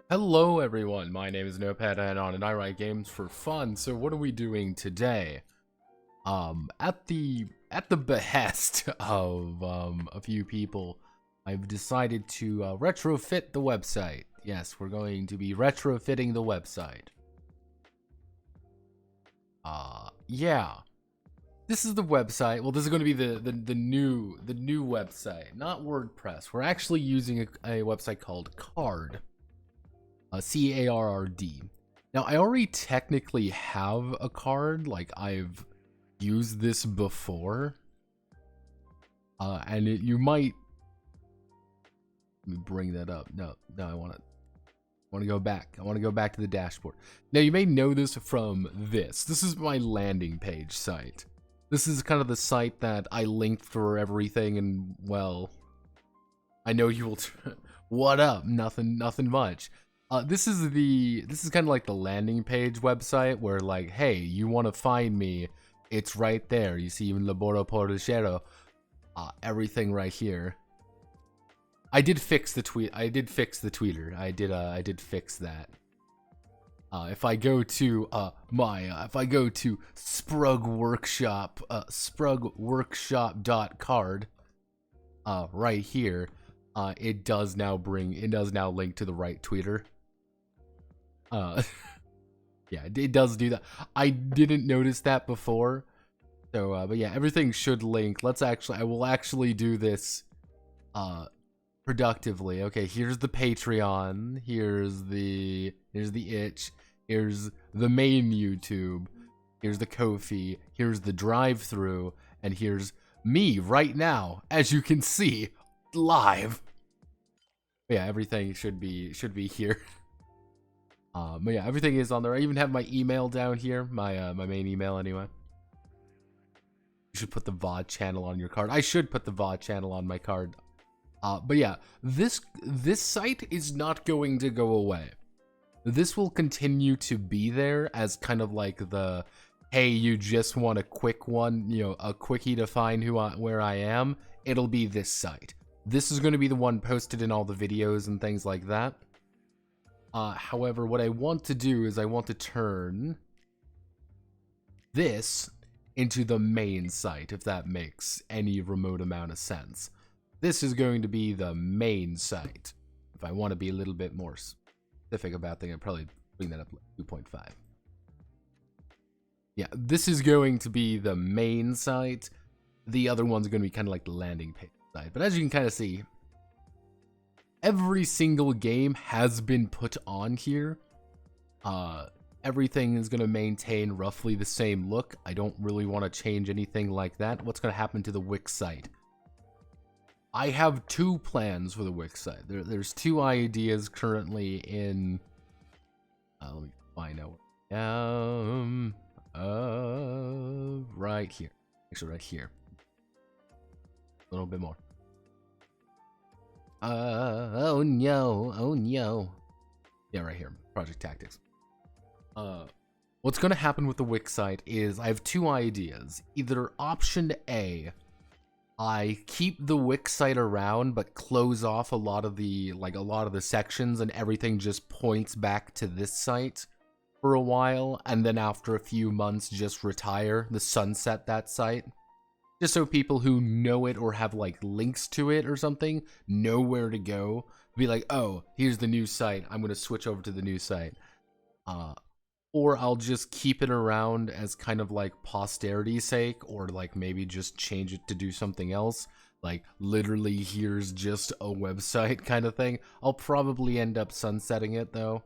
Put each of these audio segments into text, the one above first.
Hello everyone, my name is Notepad Anon and I write games for fun. So what are we doing today? At the behest of a few people, I've decided to retrofit the website. Yes, we're going to be retrofitting the website. Yeah. This is the website. Well, this is going to be the new website, not WordPress. We're actually using a website called Carrd. C-A-R-R-D. Now, I already technically have a Carrd, like I've used this before. And you might, let me bring that up. No, I want to go back. I want to go back to the dashboard. Now, you may know this from this. This is my landing page site. This is kind of the site that I linked for everything, and well, I know you will. What up? Nothing much. This is kind of like the landing page website where, like, hey, you want to find me, it's right there. You see Laboro Portachero, everything right here. I did fix the tweeter. I did fix that. If I go to Sprug Workshop, sprugworkshop.carrd, right here, it does now link to the right tweeter. Yeah, it does do that. I didn't notice that before. So, but yeah, everything should link. I will actually do this, productively. Okay, here's the Patreon. Here's the itch. Here's the main YouTube. Here's the Ko-fi. Here's the drive-through. And here's me right now, as you can see, live. Yeah, everything should be here. But yeah, everything is on there. I even have my email down here, my main email anyway. You should put the VOD channel on your card. I should put the VOD channel on my card. But yeah, this site is not going to go away. This will continue to be there as kind of like the, hey, you just want a quick one, a quickie to find where I am. It'll be this site. This is going to be the one posted in all the videos and things like that. However, what I want to do is I want to turn this into the main site, if that makes any remote amount of sense. This is going to be the main site. If I want to be a little bit more specific about things, I'd probably bring that up to 2.5. Yeah, this is going to be the main site. The other one's going to be kind of like the landing page site. But as you can kind of see, every single game has been put on here. Everything is going to maintain roughly the same look. I don't really want to change anything like that. What's going to happen to the Wix site? I have two plans for the Wix site. There's two ideas currently in... let me find out. Right here. Actually, right here. A little bit more. Oh no. Yeah, right here. Project Tactics. What's gonna happen with the Wix site is I have two ideas. Either option A, I keep the Wix site around but close off a lot of the sections and everything just points back to this site for a while, and then after a few months just retire, sunset that site. Just so people who know it or have like links to it or something know where to go. Be like, oh, here's the new site. I'm gonna switch over to the new site. Or I'll just keep it around as kind of like posterity's sake, or like maybe just change it to do something else. Like literally here's just a website kind of thing. I'll probably end up sunsetting it though.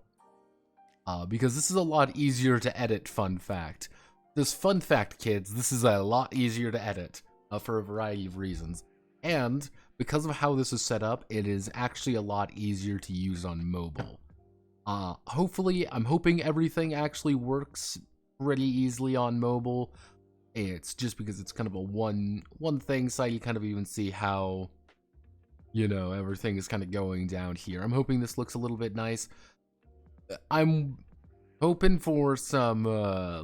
Because this is a lot easier to edit, fun fact. This fun fact, kids, this is a lot easier to edit for a variety of reasons. And because of how this is set up, it is actually a lot easier to use on mobile. Hopefully, I'm hoping everything actually works pretty easily on mobile. It's just because it's kind of a one thing site. You kind of even see how, you know, everything is kind of going down here. I'm hoping this looks a little bit nice. I'm hoping for some,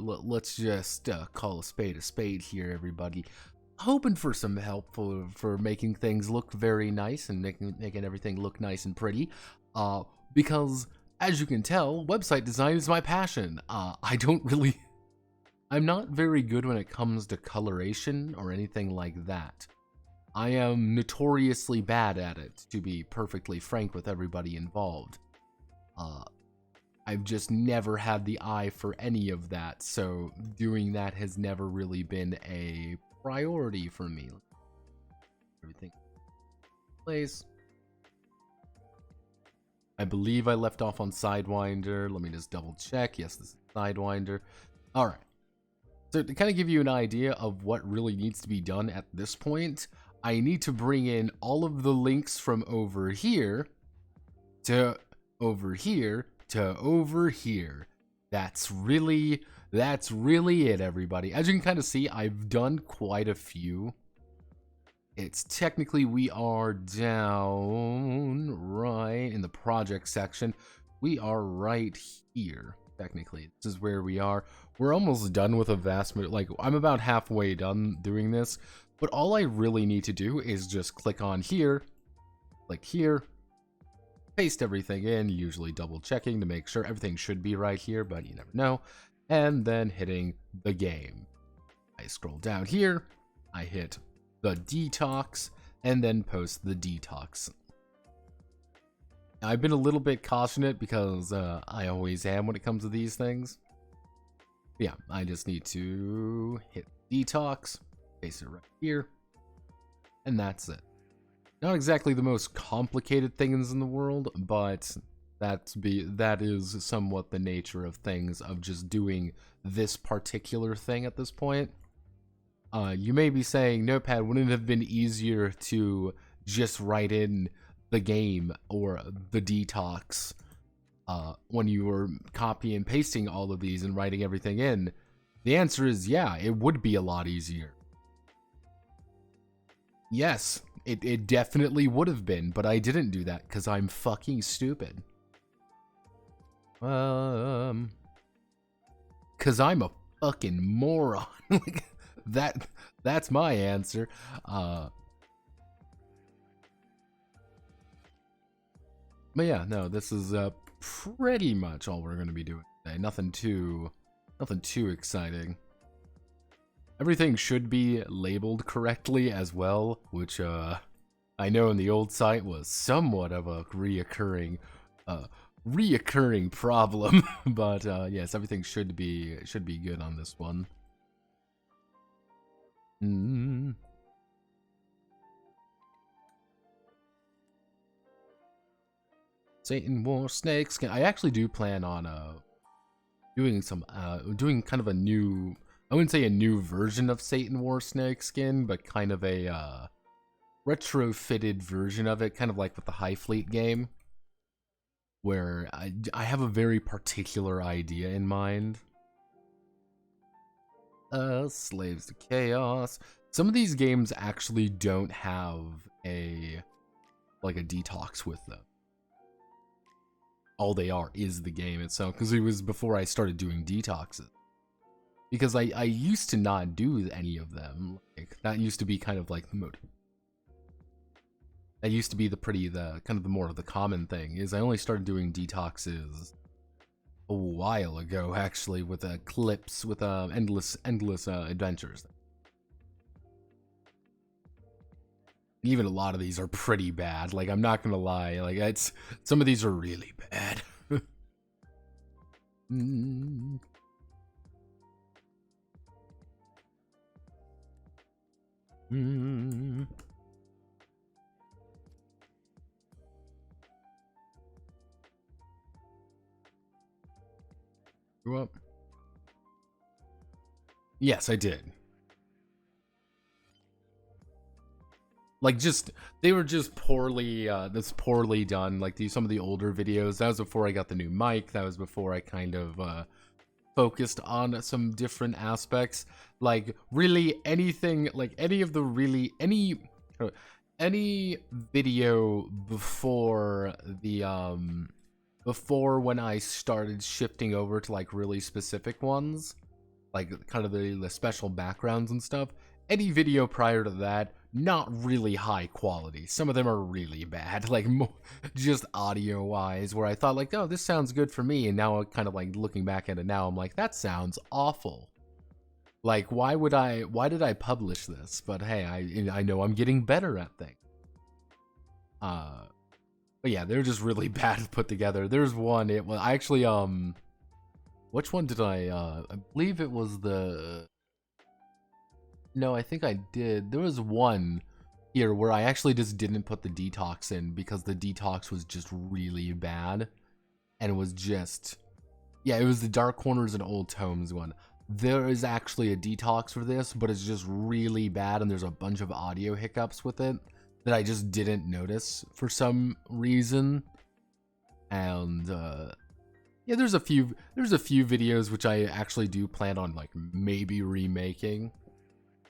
let's just call a spade here, everybody. Hoping for some help for making things look very nice and making everything look nice and pretty. Because, as you can tell, website design is my passion. I'm not very good when it comes to coloration or anything like that. I am notoriously bad at it, to be perfectly frank with everybody involved. I've just never had the eye for any of that, so doing that has never really been a priority for me. Everything plays. I believe I left off on Sidewinder. Let me just double check. Yes, this is Sidewinder. All right. So to kind of give you an idea of what really needs to be done at this point, I need to bring in all of the links from over here to over here to over here. That's really it, everybody. As you can kind of see, I've done quite a few. It's technically, we are down right in the project section. We are right here. Technically, this is where we are. We're almost done with a vast, like, I'm about halfway done doing this, but all I really need to do is just click on here, click here, paste everything in, usually double checking to make sure everything should be right here, but you never know, and then hitting the game. I scroll down here, I hit the detox, and then post the detox. I've been a little bit cautious because I always am when it comes to these things. Yeah, I just need to hit detox, paste it right here, and that's it. Not exactly the most complicated things in the world, but that is somewhat the nature of things, of just doing this particular thing at this point. You may be saying, Notepad, wouldn't it have been easier to just write in the game or the detox when you were copy and pasting all of these and writing everything in? The answer is yeah, it would be a lot easier. Yes, it definitely would have been, but I didn't do that because I'm fucking stupid. Because I'm a fucking moron. That's my answer. But yeah, no, this is pretty much all we're going to be doing today. Nothing too exciting. Everything should be labeled correctly as well, which I know in the old site was somewhat of a reoccurring problem. But yes, everything should be good on this one. Satan War Snakes. I actually do plan on doing kind of a new, I wouldn't say a new version of Satan War Snake skin, but kind of a retrofitted version of it, kind of like with the High Fleet game, where I have a very particular idea in mind. Slaves to Chaos. Some of these games actually don't have a detox with them. All they are is the game itself, because it was before I started doing detoxes. Because I used to not do any of them. Like, that used to be kind of like the mode. That used to be the kind of the more of the common thing, is I only started doing detoxes a while ago, actually, with clips, with endless adventures. Even a lot of these are pretty bad. Like, I'm not gonna lie. Like, some of these are really bad. Grew up. Yes, I did. Like, they were just poorly done. Like, some of the older videos, that was before I got the new mic. That was before I kind of focused on some different aspects, like really anything, like any of the really any video before the before when I started shifting over to like really specific ones, like kind of the special backgrounds and stuff. Any video prior to that, not really high quality. Some of them are really bad, like just audio wise, where I thought like, oh, this sounds good for me, and now kind of like looking back at it now, I'm like, that sounds awful. Like, why did I publish this? But hey, I know I'm getting better at things. But yeah, they're just really bad put together. There's one, I actually, which one did I believe it was the, no, I think I did. There was one here where I actually just didn't put the detox in because the detox was just really bad. And it was just, yeah, it was the Dark Corners and Old Tomes one. There is actually a detox for this, but it's just really bad, and there's a bunch of audio hiccups with it that I just didn't notice for some reason. And yeah, there's a few videos which I actually do plan on like maybe remaking.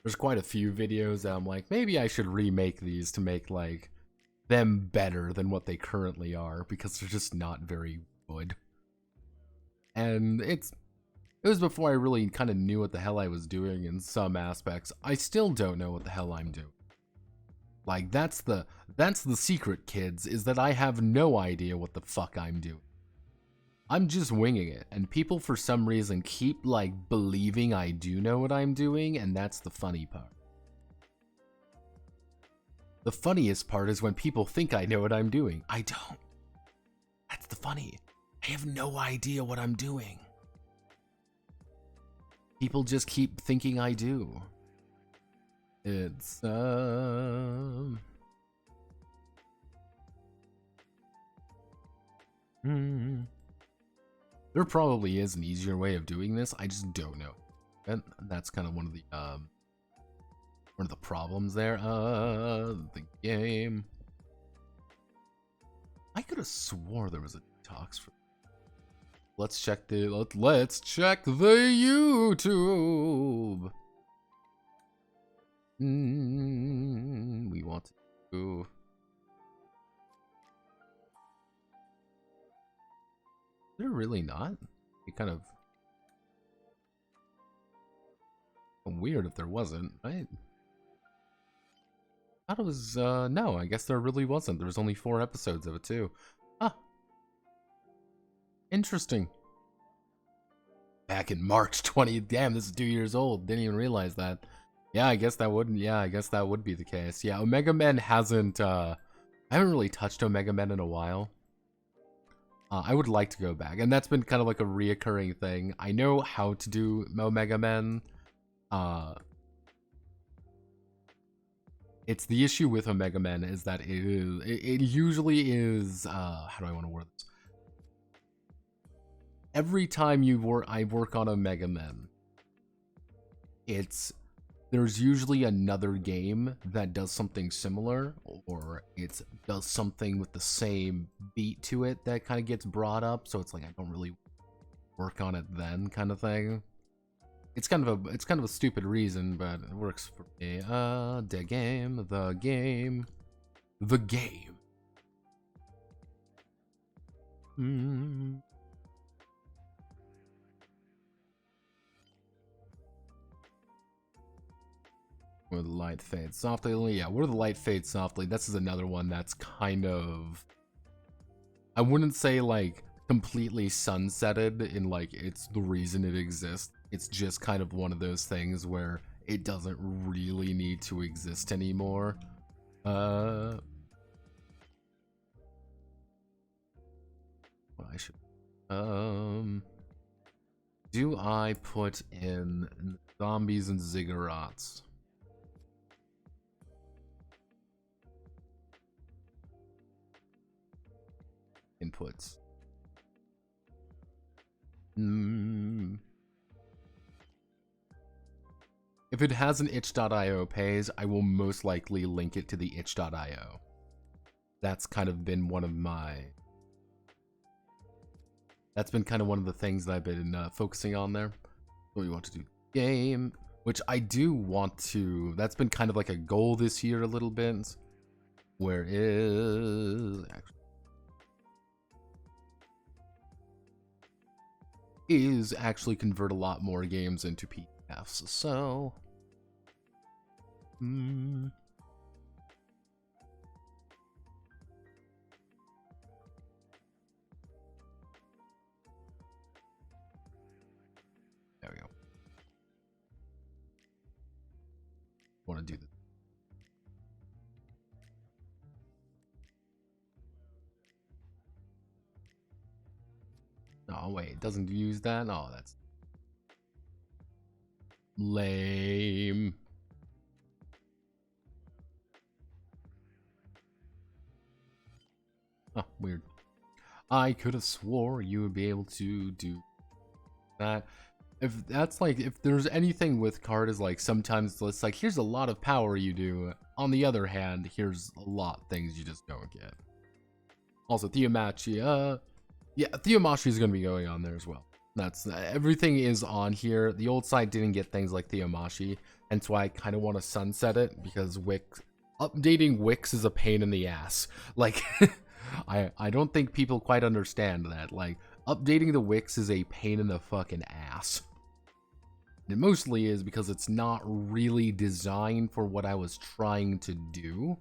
There's quite a few videos that I'm like, maybe I should remake these to make like them better than what they currently are, because they're just not very good. And it was before I really kind of knew what the hell I was doing in some aspects. I still don't know what the hell I'm doing. Like, that's the secret, kids, is that I have no idea what the fuck I'm doing. I'm just winging it, and people for some reason keep like believing I do know what I'm doing, and that's the funny part. The funniest part is when people think I know what I'm doing. I don't. That's the funny. I have no idea what I'm doing. People just keep thinking I do. It's There probably is an easier way of doing this. I just don't know. And that's kind of one of the problems there. The game. I could have swore there was a detox for. Let's check the YouTube. We want to. They're really not. It kind of weird if there wasn't, right? I thought it was no, I guess there really wasn't. There was only 4 episodes of it too. Ah. Interesting. Back in March 20. Damn, this is 2 years old. Didn't even realize that. Yeah, I guess that would be the case. Yeah, Omega Men hasn't I haven't really touched Omega Men in a while. I would like to go back, and that's been kind of like a reoccurring thing. I know how to do Omega Men. It's the issue with Omega Men is that it usually is how do I want to word this? Every time I work on Omega Men, there's usually another game that does something similar, or it does something with the same beat to it that kind of gets brought up, so it's like I don't really work on it then, kind of thing. It's kind of a stupid reason, but it works for me. The game. Where the light fades softly. Yeah, where the light fades softly. This is another one that's kind of, I wouldn't say like completely sunsetted in like it's the reason it exists. It's just kind of one of those things where it doesn't really need to exist anymore. What I should do I put in zombies and ziggurats? Inputs. If it has an itch.io page, I will most likely link it to the itch.io. That's kind of been one of my That's been kind of one of the things that I've been focusing on there. So we want to do game, which I do want to. That's been kind of like a goal this year a little bit. Where is actually convert a lot more games into PDFs. So, there we go. Want to do this. Oh wait, it doesn't use that? Oh, that's lame. Oh, weird. I could have swore you would be able to do that. If that's like, if there's anything with card is like, sometimes it's like, here's a lot of power you do. On the other hand, here's a lot of things you just don't get. Also, Theomachi, yeah, Theomachi is going to be going on there as well. That's everything is on here. The old site didn't get things like Theomachi, and so I kind of want to sunset it because Wix updating Wix is a pain in the ass. Like, I don't think people quite understand that. Like, updating the Wix is a pain in the fucking ass. It mostly is because it's not really designed for what I was trying to do.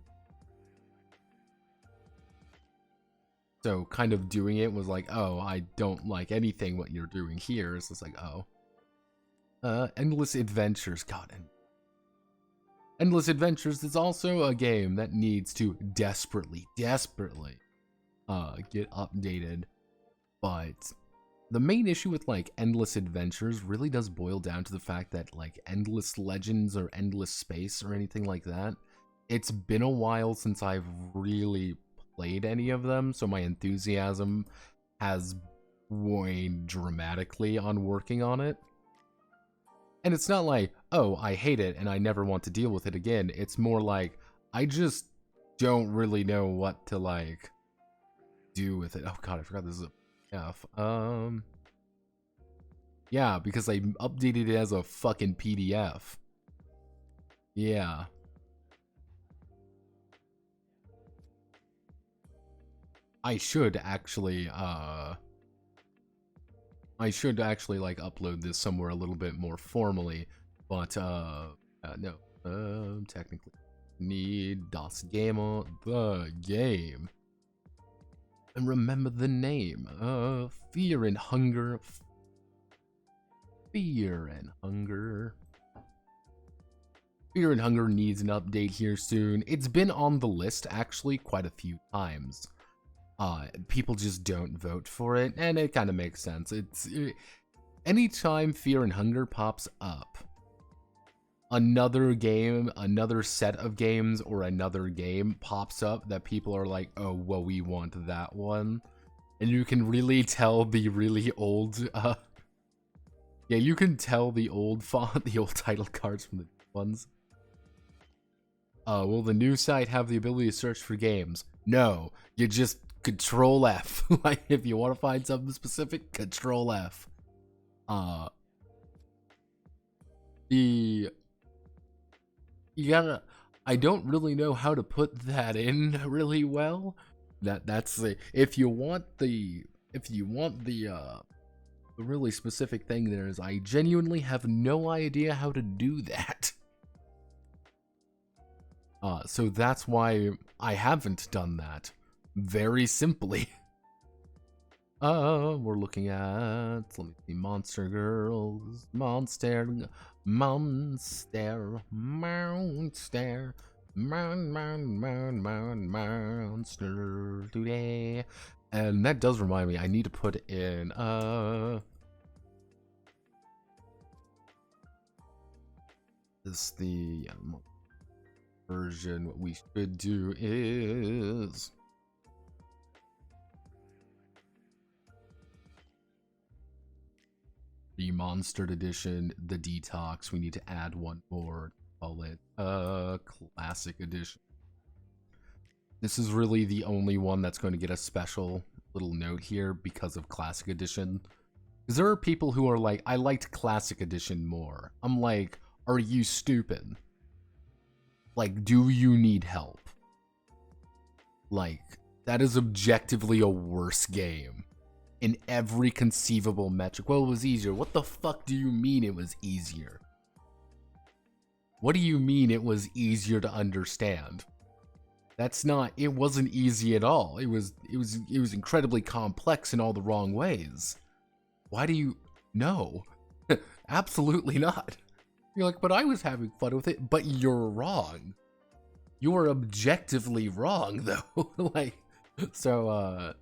So kind of doing it was like, oh, I don't like anything what you're doing here. So it's like, oh. Endless Adventures. God. Endless Adventures is also a game that needs to desperately get updated. But the main issue with like Endless Adventures really does boil down to the fact that like Endless Legends or Endless Space or anything like that, it's been a while since I've really played any of them, so my enthusiasm has waned dramatically on working on it. And it's not like, oh, I hate it and I never want to deal with it again. It's more like, I just don't really know what to like do with it. Oh god, I forgot this is a F. Yeah, because I updated it as a fucking PDF. Yeah. I should actually like upload this somewhere a little bit more formally, but no, technically need Das Gamer, the game, and remember the name, Fear and Hunger, Fear and Hunger. Fear and Hunger needs an update here soon. It's been on the list actually quite a few times. People just don't vote for it, and it kind of makes sense. Anytime Fear and Hunger pops up, another game, another set of games, or another game pops up that people are like, oh, well, we want that one. And you can really tell the really old, yeah, you can tell the old font, the old title cards from the ones. Will the new site have the ability to search for games? No, you just Control F. Like, if you want to find something specific, Control F. You gotta, I don't really know how to put that in really well. That's the, if you want the really specific thing there is, I genuinely have no idea how to do that. So that's why I haven't done that. Very simply. We're looking at, let me see, Monster Girls, Monster today. And that does remind me, I need to put in, this the version. What we should do is the Monstered Edition, the Detox. We need to add one more. Call it Classic Edition. This is really the only one that's going to get a special little note here because of Classic Edition. Because there are people who are like, I liked Classic Edition more. I'm like, are you stupid? Like, do you need help? Like, that is objectively a worse game in every conceivable metric. Well, it was easier. What the fuck do you mean it was easier? What do you mean it was easier to understand? That's not, it wasn't easy at all. It was incredibly complex in all the wrong ways. Why do you, no, absolutely not. You're like, but I was having fun with it, but you're wrong. You are objectively wrong though. Like, so,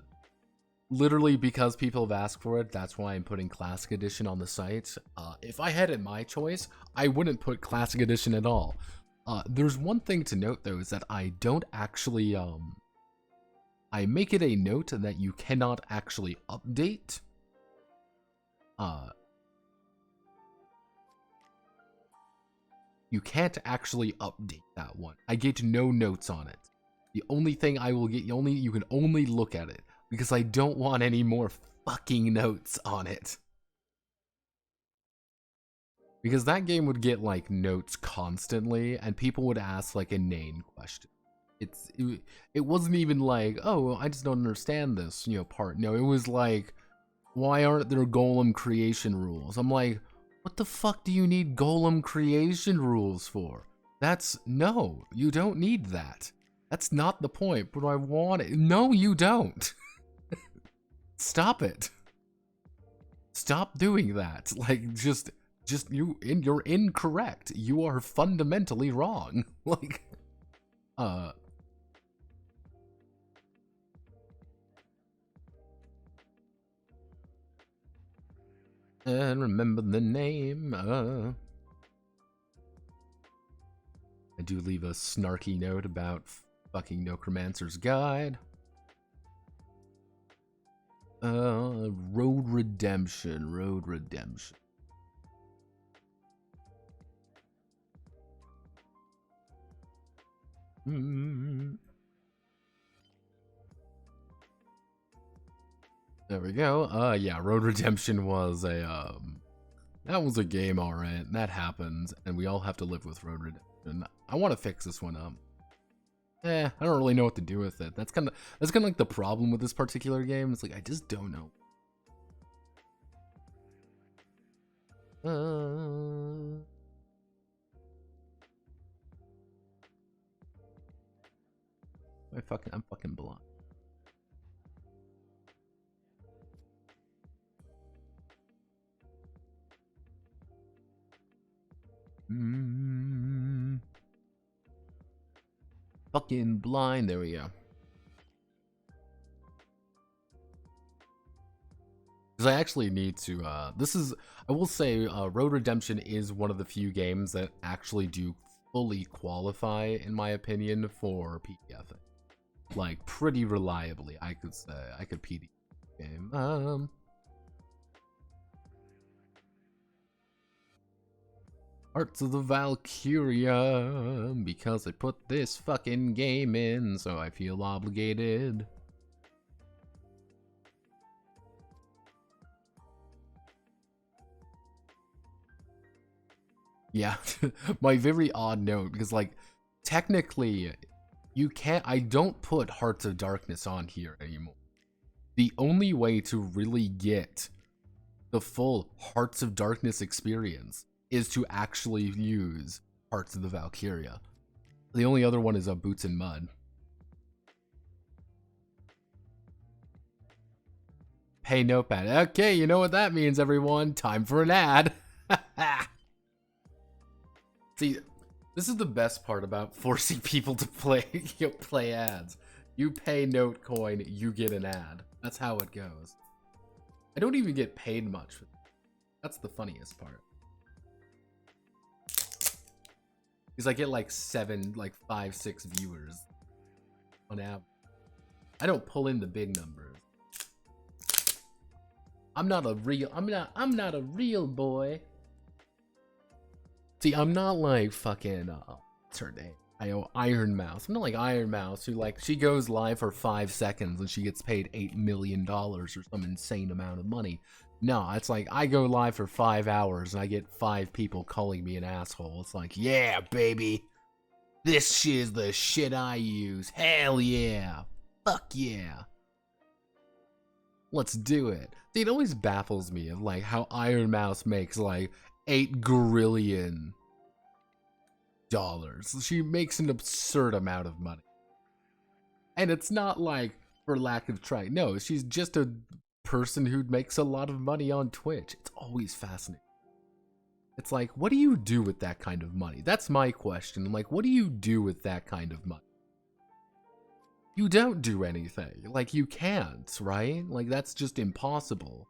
literally because people have asked for it, that's why I'm putting Classic Edition on the site. If I had it my choice, I wouldn't put Classic Edition at all. There's one thing to note though, is that I don't actually, I make it a note that you cannot actually update. You can't actually update that one. I get no notes on it. The only thing I will get, you can only look at it, because I don't want any more fucking notes on it. Because that game would get like notes constantly, and people would ask like inane questions. It wasn't even like, oh, I just don't understand this, you know, part. No, it was like, why aren't there golem creation rules? I'm like, what the fuck do you need golem creation rules for? No, you don't need that. That's not the point, but I want it. No, you don't. Stop it. Stop doing that. Like, you're incorrect. You are fundamentally wrong. Like, and remember the name, I do leave a snarky note about fucking Necromancer's Guide. Road Redemption. There we go. Yeah, Road Redemption was a, that was a game, alright. That happens, and we all have to live with Road Redemption. I want to fix this one up. I don't really know what to do with it. That's kind of like the problem with this particular game. It's like, I just don't know. I'm fucking blind. Fucking blind. There we go. Because I actually need to, I will say, Road Redemption is one of the few games that actually do fully qualify, in my opinion, for PDF. Like, pretty reliably, I could say. I could PDF the game. Hearts of the Valkyria, because I put this fucking game in, so I feel obligated. Yeah, my very odd note, because like, technically, I don't put Hearts of Darkness on here anymore. The only way to really get the full Hearts of Darkness experience is to actually use Hearts of the Valkyria. The only other one is Boots and Mud. Pay notepad. Okay, you know what that means, everyone. Time for an ad. See, this is the best part about forcing people to play ads. You pay note coin, you get an ad. That's how it goes. I don't even get paid much for that. That's the funniest part. Because I get like 5, 6 viewers on average. I don't pull in the big numbers. I'm not a real boy. See, I'm not like fucking, what's her name? Iron Mouse. I'm not like Iron Mouse, who like she goes live for 5 seconds and she gets paid $8 million or some insane amount of money. No, it's like I go live for 5 hours and I get 5 people calling me an asshole. It's like, yeah, baby, this shit is the shit I use. Hell yeah, fuck yeah, let's do it. See, it always baffles me of like how Iron Mouse makes like $8 grillion. She makes an absurd amount of money. And it's not like for lack of trying. No, she's just a person who makes a lot of money on Twitch. It's always fascinating. It's like, what do you do with that kind of money? That's my question. Like, what do you do with that kind of money? You don't do anything. Like, you can't, right? Like, that's just impossible.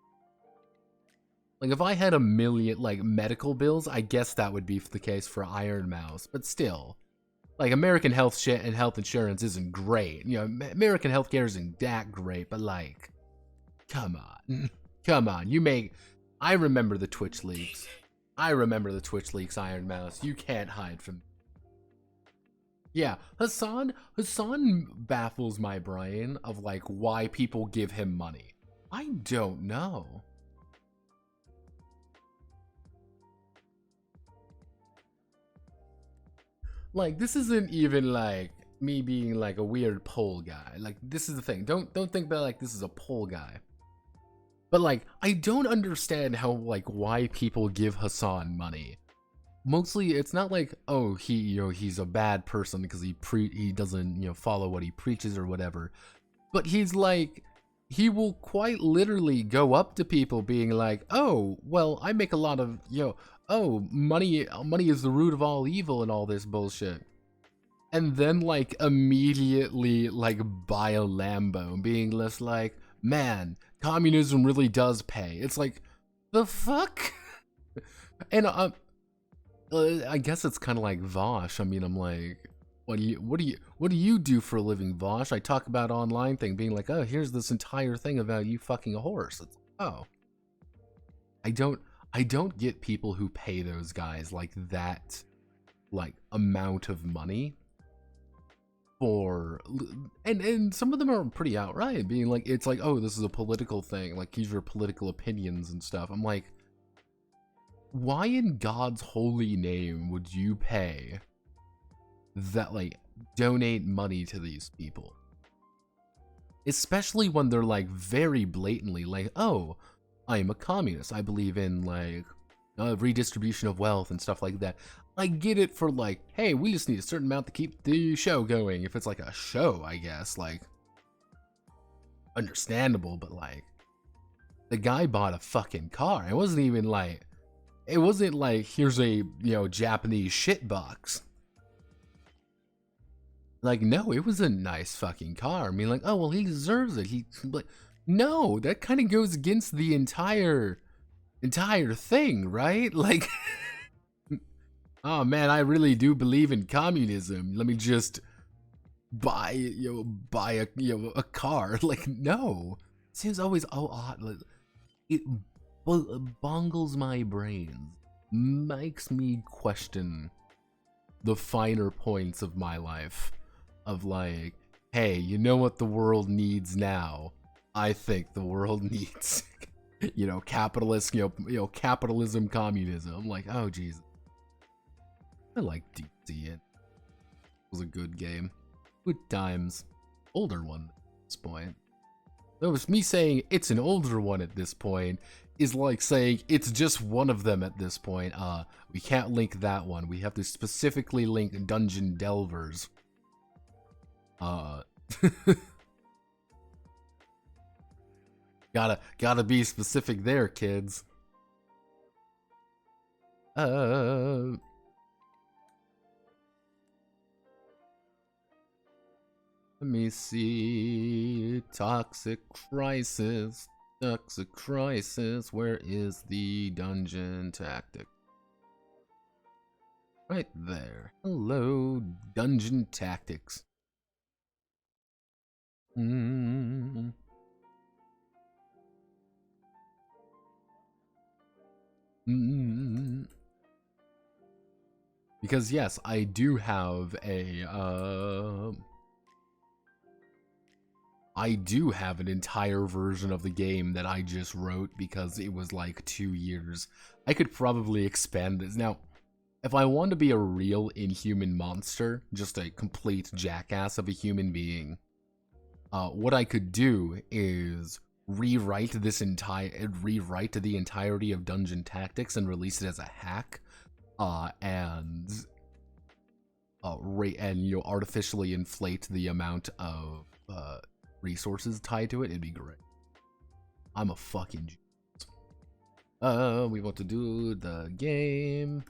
Like, if I had $1 million, like, medical bills, I guess that would be the case for Iron Mouse. But still, like, American health shit and health insurance isn't great. You know, American healthcare isn't that great, but, like, come on. Come on. I remember the Twitch leaks. Iron Mouse. You can't hide from... Yeah, Hassan baffles my brain of, like, why people give him money. I don't know. Like, this isn't even, like, me being, like, a weird poll guy. Like, this is the thing. Don't think that, like, this is a poll guy. But, like, I don't understand how, like, why people give Hassan money. Mostly, it's not like, oh, he's a bad person because he doesn't, follow what he preaches or whatever. But he's like, he will quite literally go up to people being like, oh, well, I make a lot of, oh, money is the root of all evil and all this bullshit. And then, like, immediately, like, buy a Lambo, being less like, man, communism really does pay. It's like, the fuck? And I guess it's kind of like Vosh. I mean, I'm like, what do you do for a living, Vosh? I talk about online thing, being like, oh, here's this entire thing about you fucking a horse. It's, oh, I don't get people who pay those guys like that, like, amount of money for, and some of them are pretty outright, being like, it's like, oh, this is a political thing, like, these are political opinions and stuff. I'm like, why in God's holy name would you pay that, like, donate money to these people? Especially when they're, like, very blatantly like, oh, I am a communist. I believe in, like, redistribution of wealth and stuff like that. I get it for, like, hey, we just need a certain amount to keep the show going. If it's, like, a show, I guess, like, understandable, but, like, the guy bought a fucking car. It wasn't even, like, here's a, Japanese shitbox. Like, no, it was a nice fucking car. I mean, like, oh, well, he deserves it. Like, no, that kind of goes against the entire thing, right? Like, oh man, I really do believe in communism. Let me just buy a car. Like, no, it seems always odd. Like, it bungles my brains, makes me question the finer points of my life. Of like, hey, you know what the world needs now? I think the world needs, capitalist, capitalism, communism. I'm like, oh Jesus. I like DayZ. It was a good game. Good times. Older one at this point. That was me saying it's an older one at this point is like saying it's just one of them at this point. We can't link that one. We have to specifically link Dungeon Delvers. Gotta be specific there, kids. Let me see. Toxic Crisis. Where is the dungeon tactic? Right there. Hello, Dungeon Tactics. Let Because yes, I do have a I do have an entire version of the game that I just wrote because it was like 2 years. I could probably expand this. Now, if I want to be a real inhuman monster, just a complete jackass of a human being, what I could do is rewrite the entirety of Dungeon Tactics and release it as a hack, and artificially inflate the amount of resources tied to it. It'd be great. I'm a fucking genius. We want to do the game.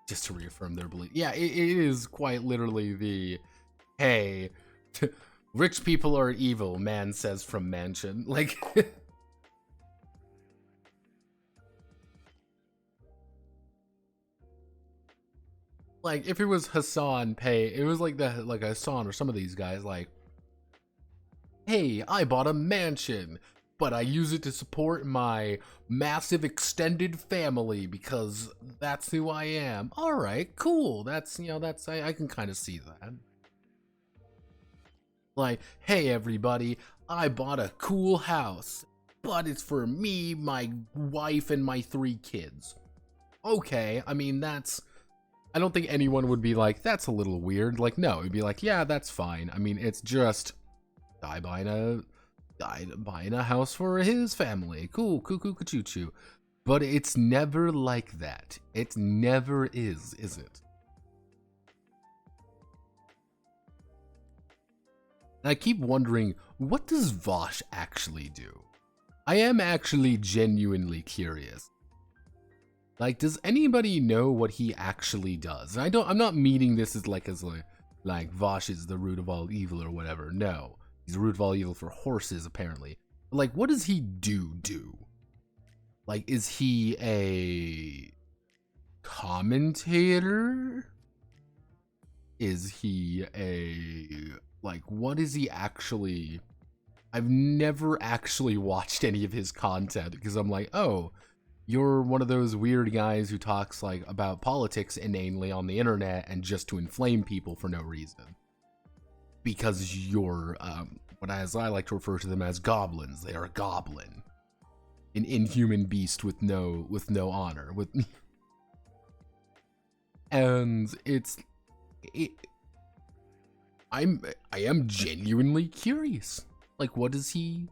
Just to reaffirm their belief. Yeah, it is quite literally the, hey, rich people are evil, man says from mansion. Like, like if it was Hassan Pay, it was like Hassan or some of these guys, like, hey, I bought a mansion, but I use it to support my massive extended family because that's who I am. All right, cool. That's, I can kind of see that. Like, hey everybody, I bought a cool house, but it's for me, my wife, and my 3 kids. Okay, I mean, I don't think anyone would be like, that's a little weird. Like, no, it'd be like, yeah, that's fine. I mean, it's just, I buying a house for his family. Cool, choo choo. But it's never like that. It never is it? And I keep wondering, what does Vaush actually do? I am actually genuinely curious. Like, does anybody know what he actually does? And I'm not meaning this as like Vaush is the root of all evil or whatever. No. He's the root of all evil for horses, apparently. But like, what does he do? Like, is he a commentator? Is he what is he actually? I've never actually watched any of his content because I'm like, oh, you're one of those weird guys who talks like about politics inanely on the internet and just to inflame people for no reason. Because you're, as I like to refer to them as goblins. They are a goblin, an inhuman beast with no honor. And I am genuinely curious. Like, what does he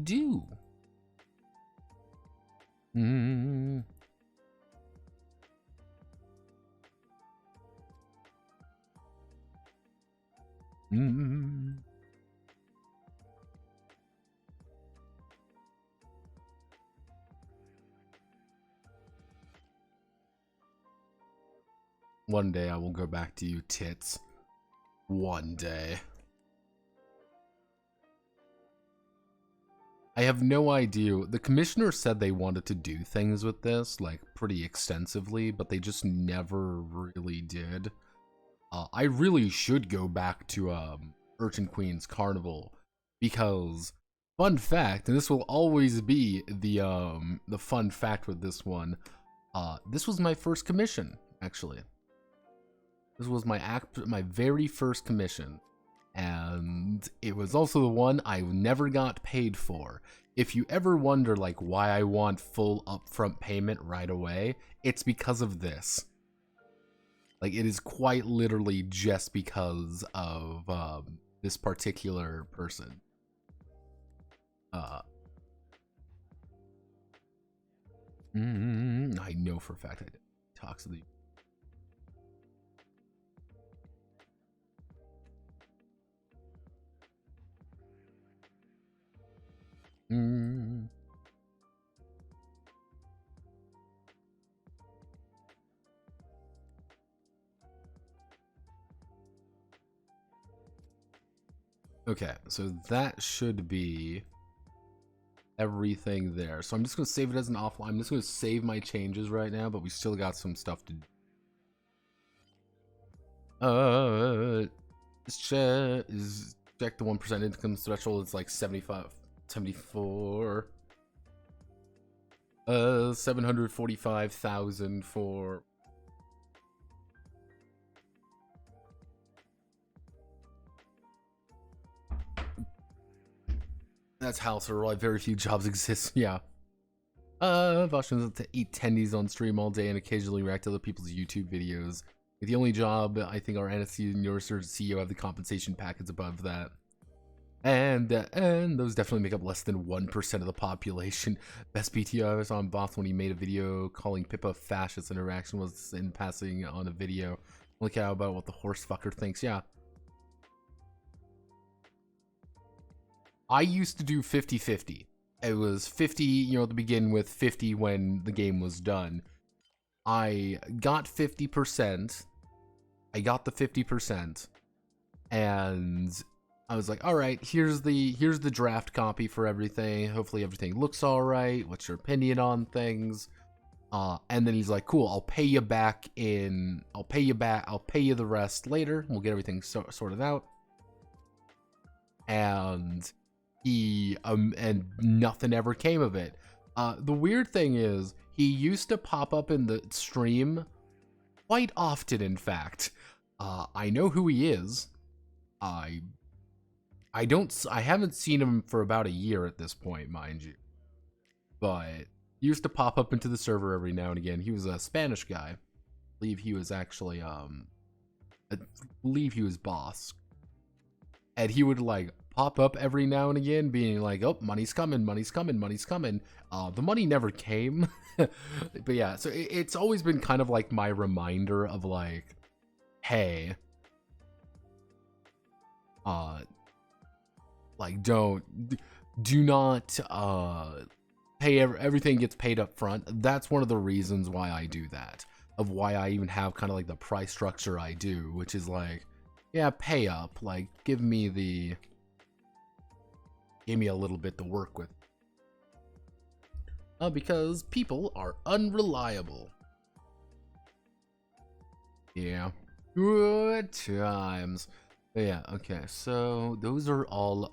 do? One day I will go back to you, tits. One day. I have no idea. The commissioner said they wanted to do things with this, like, pretty extensively, but they just never really did. I really should go back to Urchin Queen's Carnival, because, fun fact, and this will always be the fun fact with this one, this was my first commission, actually. This was my very first commission, and it was also the one I never got paid for. If you ever wonder like why I want full upfront payment right away, it's because of this. Like, it is quite literally just because of this particular person. I know for a fact I did talks to the. Okay, so that should be everything there. So I'm just going to save it as an offline. I'm just going to save my changes right now, but we still got some stuff to do. Check the 1% income threshold. It's like 75, 74. 745,000 for. That's house or like very few jobs exist. Yeah. Vash to eat tendies on stream all day and occasionally react to other people's YouTube videos. The only job I think our NFC and yours CEO have the compensation packets above that. And those definitely make up less than 1% of the population. Best PTO I saw on Both when he made a video calling Pippa fascist interaction was in passing on a video. Look out about what the horse fucker thinks. Yeah. I used to do 50-50. It was 50, you know, to begin with, 50 when the game was done. I got 50%. I got the 50%. And I was like, all right, here's the draft copy for everything. Hopefully everything looks all right. What's your opinion on things? And then he's like, cool, I'll pay you the rest later. We'll get everything sorted out. And and nothing ever came of it. The weird thing is, he used to pop up in the stream quite often, in fact. I know who he is. I haven't seen him for about a year at this point, mind you. But he used to pop up into the server every now and again. He was a Spanish guy. I believe he was actually I believe he was boss. And he would like pop up every now and again being like, oh, money's coming, money's coming, money's coming. The money never came. But yeah, so it's always been kind of like my reminder of like, hey, like do not pay everything gets paid up front. That's one of the reasons why I do that, of why I even have kind of like the price structure I do, which is like, yeah, pay up, like give me a little bit to work with. Because people are unreliable. Yeah. Good times. But yeah, okay, so those are all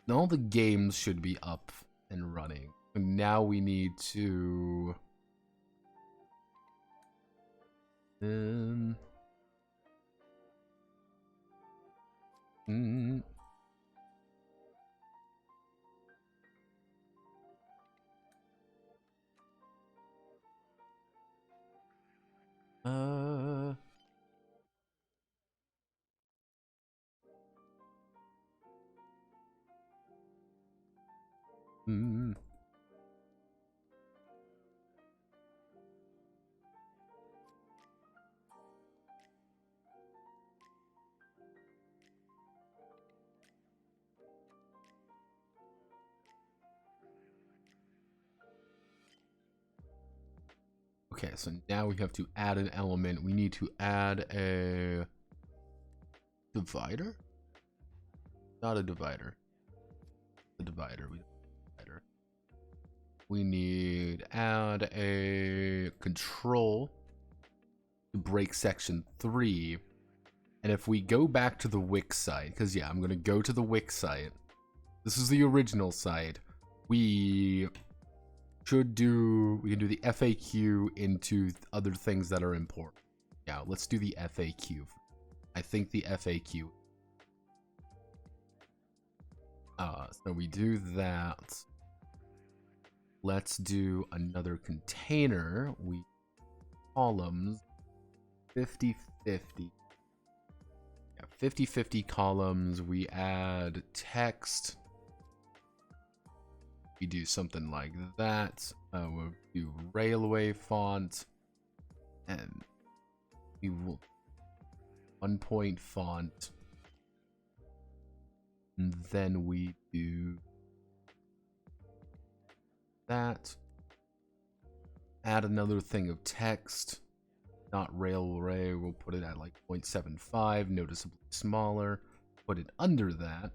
the games should be up and running. And now we need to okay, so now we have to add an element. We need to add a divider? Not a divider. A divider. We need add a control to break section 3. And if we go back to the Wix site, because yeah, I'm going to go to the Wix site. This is the original site. We can do the FAQ into other things that are important. Yeah, let's do the FAQ. I think the FAQ. So we do that. Let's do another container. We columns 50-50. Yeah, 50-50 columns. We add text. We do something like that. We'll do railway font, and we will 1-point font, and then we do that. Add another thing of text, not railway. We'll put it at like 0.75, noticeably smaller. put it under that.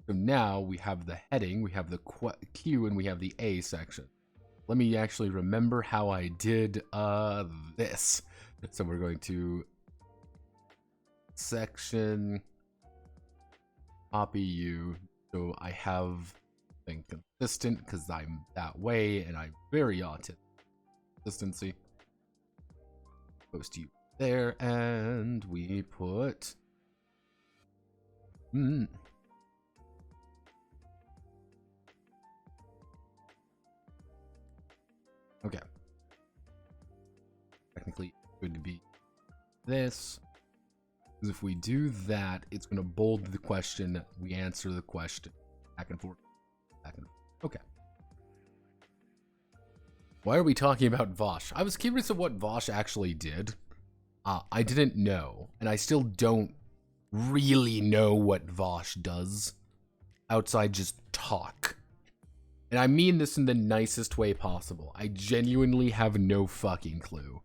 So now we have the heading, we have the Q, and we have the A section. Let me actually remember how I did this. So we're going to section, copy you. So I have thing consistent because I'm that way and I'm very autistic. Consistency. Post you there, and we put. Okay. Technically, it would be this. Because if we do that, it's going to bold the question. We answer the question. Back and forth. Back and forth. Okay. Why are we talking about Vosh? I was curious of what Vosh actually did. I didn't know. And I still don't really know what Vosh does. Outside just talk. And I mean this in the nicest way possible. I genuinely have no fucking clue.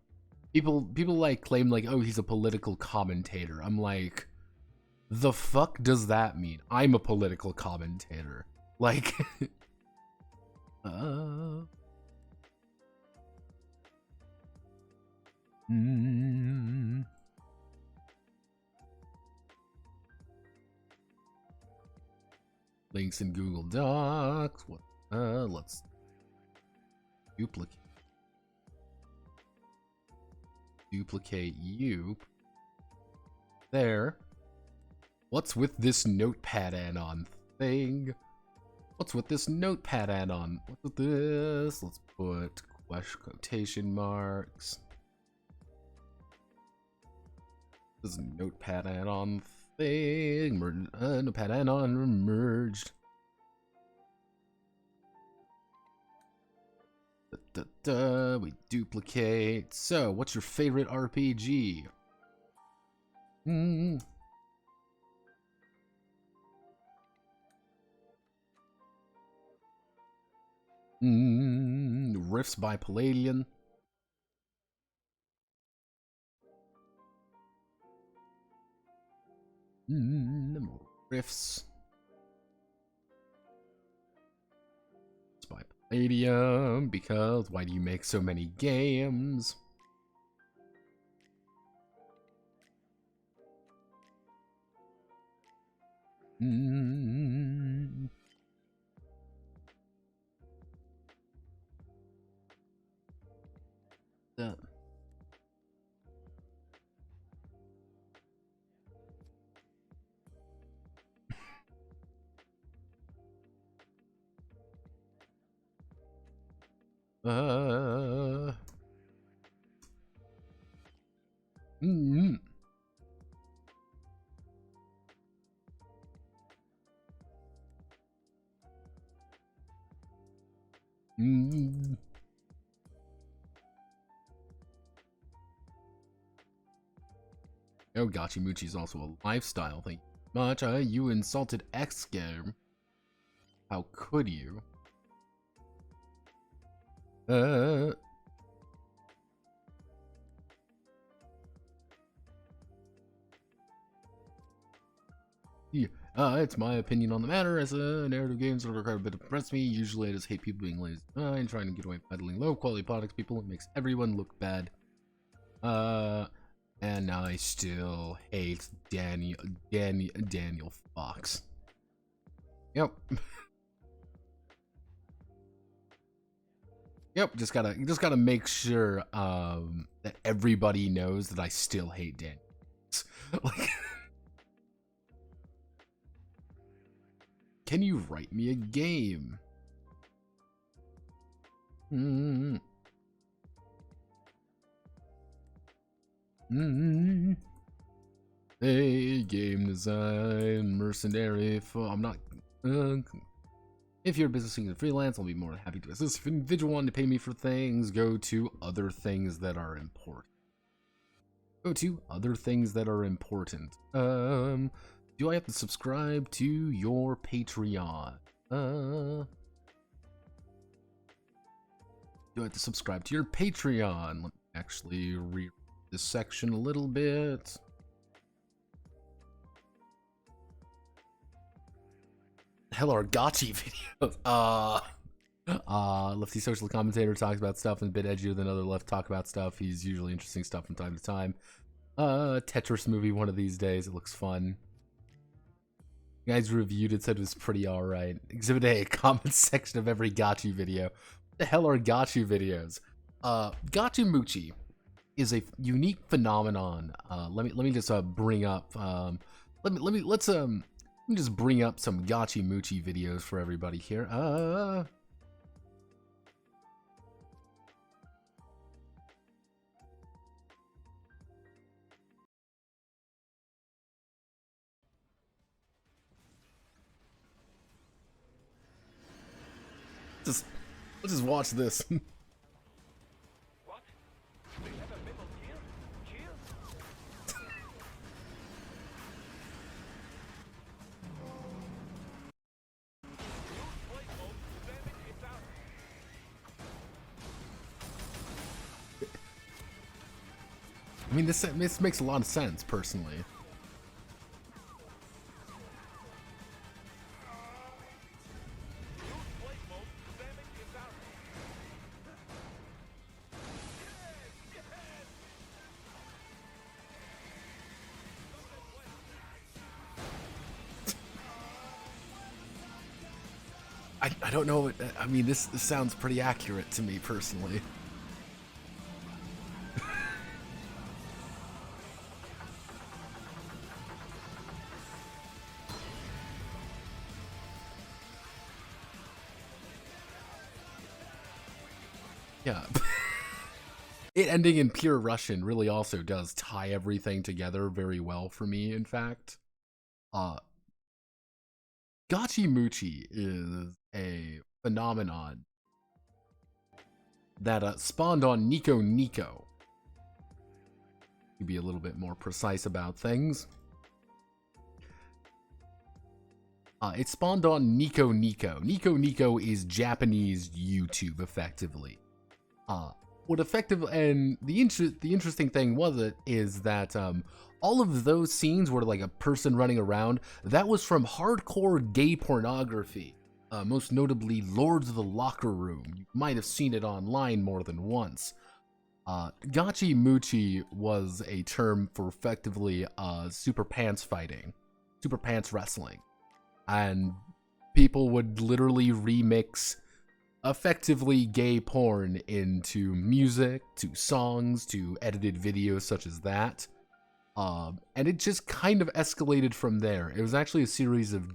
People like claim like, oh, he's a political commentator. I'm like, the fuck does that mean? I'm a political commentator. Like, links in Google Docs. What? Let's duplicate you there. What's with this notepad add-on thing? What's with this notepad add-on? What's with this? Let's put quotation marks. This is notepad add-on thing. Notepad add-on merged. We duplicate. So, what's your favorite RPG? Rifts by Palladian. Rifts by Palladium, because why do you make so many games? Oh, Gachimuchi is also a lifestyle. Thank you much. You insulted X Game. How could you? It's my opinion on the matter. As a narrative games that require a bit of press me, usually I just hate people being lazy and trying to get away peddling low quality products. People, it makes everyone look bad. And I still hate Daniel Fox. Yep. Yep, just gotta make sure that everybody knows that I still hate Daniel. Like, can you write me a game? Hey, game design, mercenary. I'm not. If you're a business and freelance, I'll be more than happy to assist. If an individual wanted to pay me for things, go to other things that are important. Go to other things that are important. Do I have to subscribe to your Patreon? Do I have to subscribe to your Patreon? Let me actually read this section a little bit. hell are gotchi videos? Lefty social commentator talks about stuff and a bit edgier than other left talk about stuff. He's usually interesting stuff from time to time. Tetris movie one of these days. It looks fun. You guys reviewed it, said it was pretty alright. Exhibit A, comment section of every gotchi video. What the hell are gotchi videos? Gotchi is a unique phenomenon. Let me just bring up let me just bring up some gotchi videos for everybody here. Let's just watch this. What? They have a Metal Gear? Cheers. I mean, this makes a lot of sense, personally. I don't know. I mean, this sounds pretty accurate to me, personally. Yeah. It ending in pure Russian really also does tie everything together very well for me, in fact. Gotchi is a phenomenon that spawned on Nico Nico. To be a little bit more precise about things. It spawned on Nico Nico. Nico Nico is Japanese YouTube, effectively. And the interesting thing is that all of those scenes where like a person running around, that was from hardcore gay pornography. Most notably, Lords of the Locker Room. You might have seen it online more than once. Gotchi Muchi was a term for effectively super pants fighting, super pants wrestling, and people would literally remix effectively gay porn into music, to songs, to edited videos such as that. And it just kind of escalated from there. It was actually a series of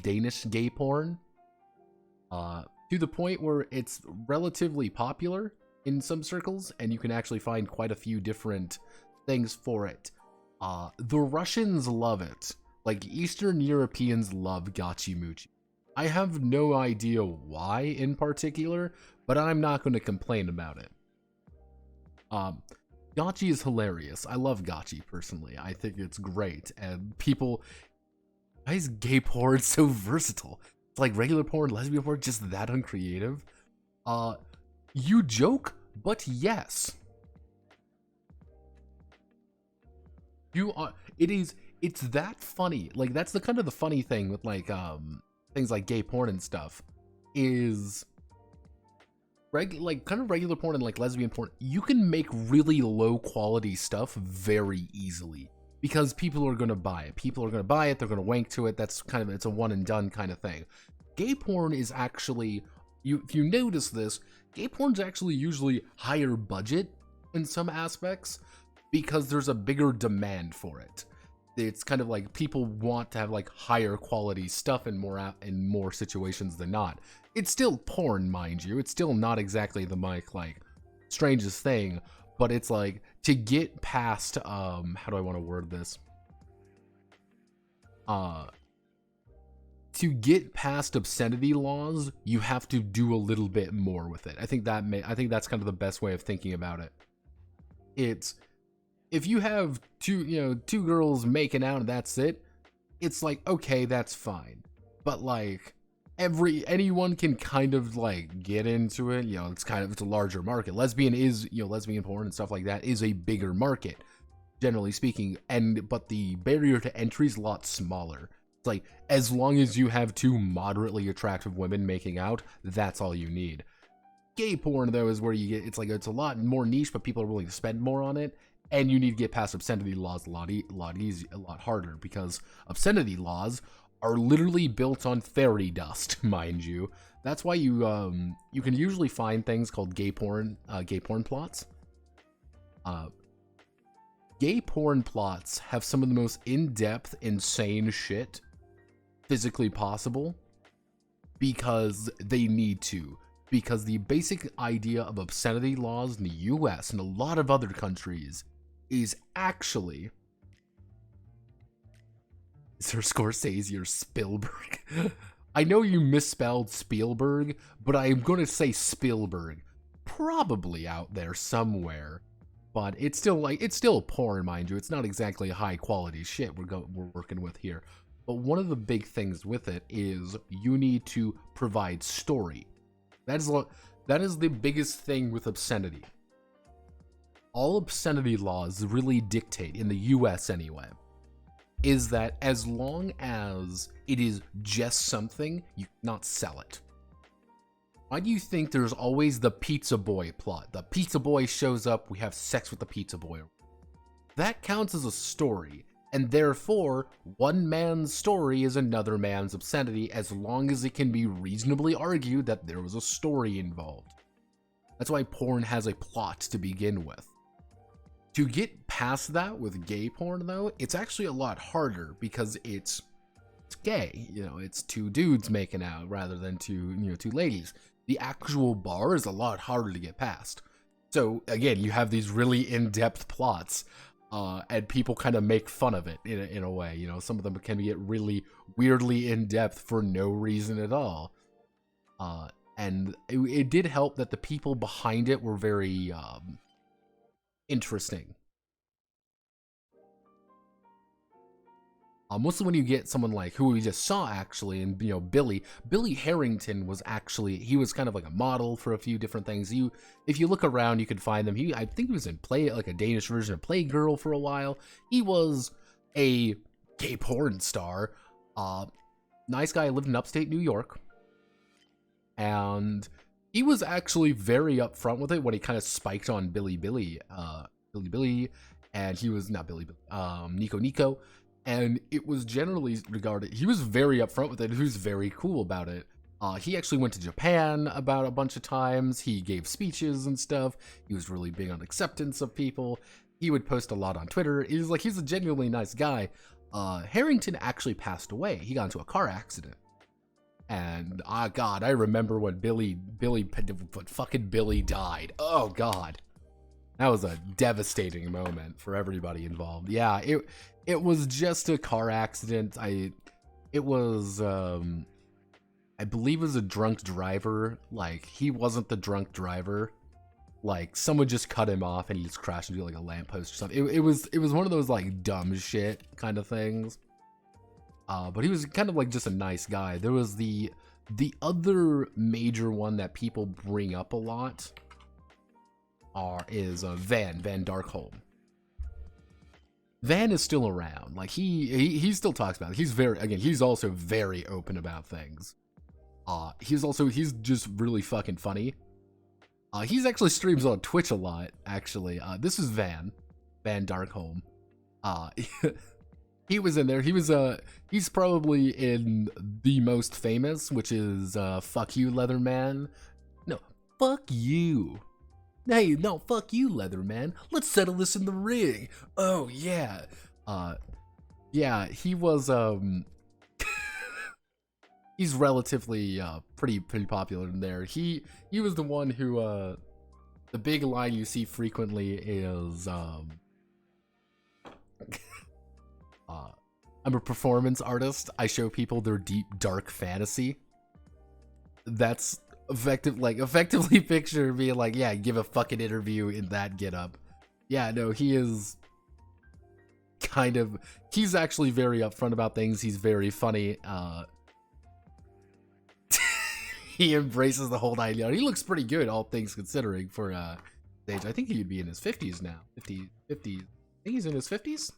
Danish gay porn, to the point where it's relatively popular in some circles, and you can actually find quite a few different things for it. The Russians love it. Like, Eastern Europeans love Gotchi Muchi. I have no idea why in particular, but I'm not going to complain about it. Gotchi is hilarious. I love Gotchi personally. I think it's great. And people, why is gay porn so versatile? It's like regular porn, lesbian porn, just that uncreative. You joke, but yes. It's that funny. Like, that's the kind of the funny thing with like things like gay porn and stuff, is kind of regular porn and like lesbian porn, you can make really low quality stuff very easily because people are going to buy it. People are going to buy it, they're going to wank to it. That's kind of, it's a one and done kind of thing. Gay porn is actually, if you notice this, gay porn's actually usually higher budget in some aspects because there's a bigger demand for it. It's kind of like people want to have like higher quality stuff in more situations than not. It's still porn, mind you. It's still not exactly the like strangest thing, but it's like to get past how do I want to word this? To get past obscenity laws, you have to do a little bit more with it. I think that's kind of the best way of thinking about it. It's, if you have two girls making out and that's it, it's like, okay, that's fine. But like anyone can kind of like get into it. It's a larger market. Lesbian porn and stuff like that is a bigger market, generally speaking. But the barrier to entry is a lot smaller. It's It's like, as long as you have two moderately attractive women making out, that's all you need. Gay porn, though, is where you get, it's a lot more niche, but people are willing to spend more on it. And you need to get past obscenity laws a lot harder, because obscenity laws are literally built on fairy dust, mind you. That's why you can usually find things called gay porn plots. Gay porn plots have some of the most in-depth, insane shit physically possible because they need to. Because the basic idea of obscenity laws in the US and a lot of other countries is actually... Is there Scorsese or Spielberg? I know you misspelled Spielberg, but I'm going to say Spielberg. Probably out there somewhere. But it's still porn, mind you. It's not exactly high quality shit we're working with here. But one of the big things with it is you need to provide story. That is the biggest thing with obscenity. All obscenity laws really dictate, in the US anyway, is that as long as it is just something, you cannot sell it. Why do you think there's always the pizza boy plot? The pizza boy shows up, we have sex with the pizza boy. That counts as a story, and therefore, one man's story is another man's obscenity as long as it can be reasonably argued that there was a story involved. That's why porn has a plot to begin with. To get past that with gay porn, though, it's actually a lot harder because it's gay. You know, it's two dudes making out rather than two ladies. The actual bar is a lot harder to get past. So again, you have these really in-depth plots, and people kind of make fun of it in a way. You know, some of them can get really weirdly in-depth for no reason at all. And it did help that the people behind it were very interesting. Mostly when you get someone like who we just saw actually, and Billy Harrington was actually, he was kind of like a model for a few different things. If you look around, you could find them. I think he was in like a Danish version of Playgirl for a while. He was a gay porn star. Nice guy, lived in upstate New York, and he was actually very upfront with it when he kind of spiked on Billy, and he was not Billy, Nico. And it was generally regarded, he was very upfront with it, he was very cool about it. He actually went to Japan about a bunch of times, he gave speeches and stuff, he was really big on acceptance of people, he would post a lot on Twitter, he's a genuinely nice guy. Harrington actually passed away, he got into a car accident. And, God, I remember when fucking Billy died. Oh, God. That was a devastating moment for everybody involved. Yeah, it was just a car accident. I believe it was a drunk driver. Like, he wasn't the drunk driver. Like, someone just cut him off and he just crashed into like a lamppost or something. It was one of those like dumb shit kind of things. But he was kind of like just a nice guy. There was the other major one that people bring up a lot is Van Darkholm. Van is still around. Like he still talks about it. He's also very open about things. He's just really fucking funny. He's actually streams on Twitch a lot, actually. This is Van Darkholm. He was in there. He's probably in the most famous, which is Fuck You, Leatherman. No, fuck you. Hey, no, fuck you, Leatherman. Let's settle this in the ring. Oh, yeah. Yeah, he was, he's relatively, pretty popular in there. He was the one who, the big line you see frequently is, I'm a performance artist. I show people their deep, dark fantasy. That's effectively picture being like, yeah, give a fucking interview in that getup. Yeah, no, he is he's actually very upfront about things. He's very funny. He embraces the whole nine yards. He looks pretty good, all things considering, for age. I think he'd be in his 50s now. 50. I think he's in his 50s.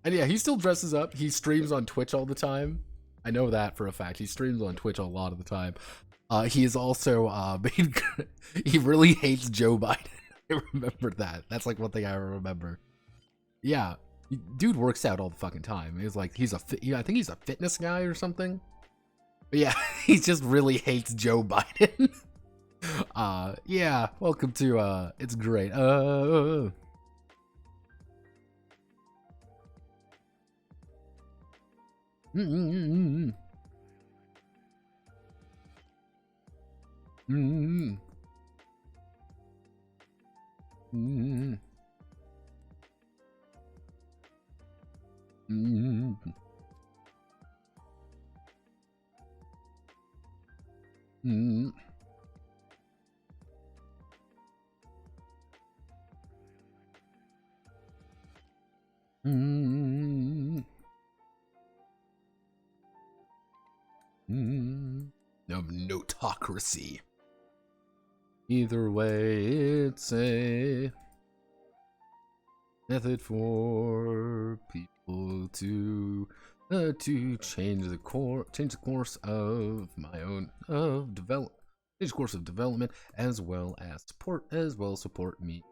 And yeah, he still dresses up. He streams on Twitch all the time. I know that for a fact. He streams on Twitch a lot of the time. He is also he really hates Joe Biden. I remember that. That's like one thing I remember. Yeah, dude works out all the fucking time. He's like I think he's a fitness guy or something. But yeah, he just really hates Joe Biden. Yeah, welcome to it's great. Mm-hmm. Mm-hmm. Mm-hmm. Mm-hmm. Mm-hmm. Mm-hmm. Of notocracy. Either way, it's a method for people to change the course of my own development, as well as support me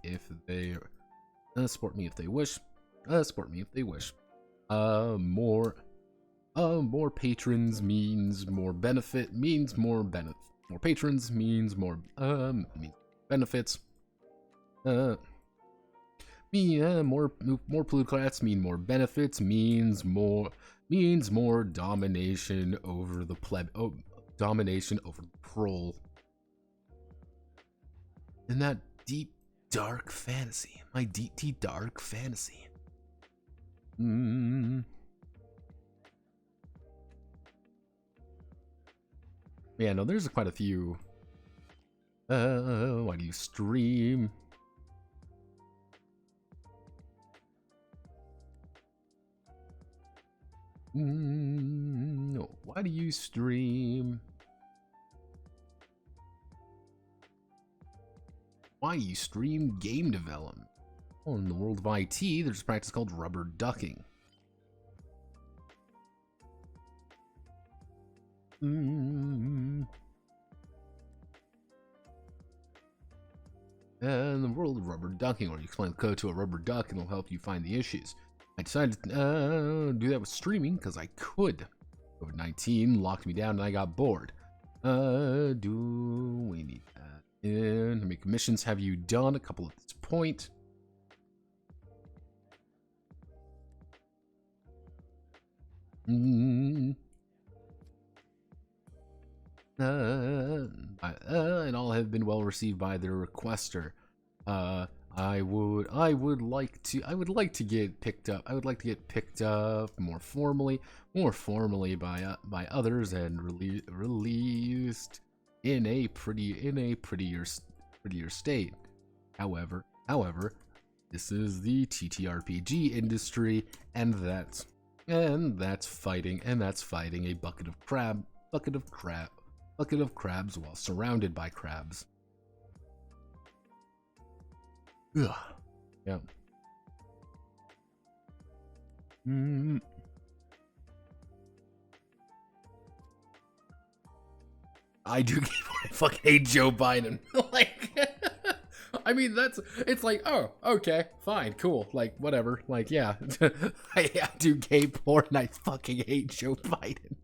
if they support me if they wish. More patrons means more benefit, more patrons means more benefits. More plutocrats mean more benefits, means more domination over the pleb, domination over the proll. And that deep dark fantasy, my deep dark fantasy. Yeah, no, there's quite a few. Why do you stream? No, why do you stream? Why you stream game development? Well, in the world of IT, there's a practice called rubber ducking. And the world of rubber ducking, or you explain the code to a rubber duck and it'll help you find the issues. I decided to do that with streaming because I could. COVID-19 locked me down and I got bored. Do we need that in? How many commissions have you done? A couple at this point. And all have been well received by their requester. I would like to get picked up. I would like to get picked up more formally by others and released in a prettier state. However, this is the TTRPG industry, and that's fighting a bucket of crabs while surrounded by crabs. Ugh. Yeah. I do I fucking hate Joe Biden. Like, I mean, it's like, oh, okay, fine, cool, like, whatever, like, yeah. I do gay porn and I fucking hate Joe Biden.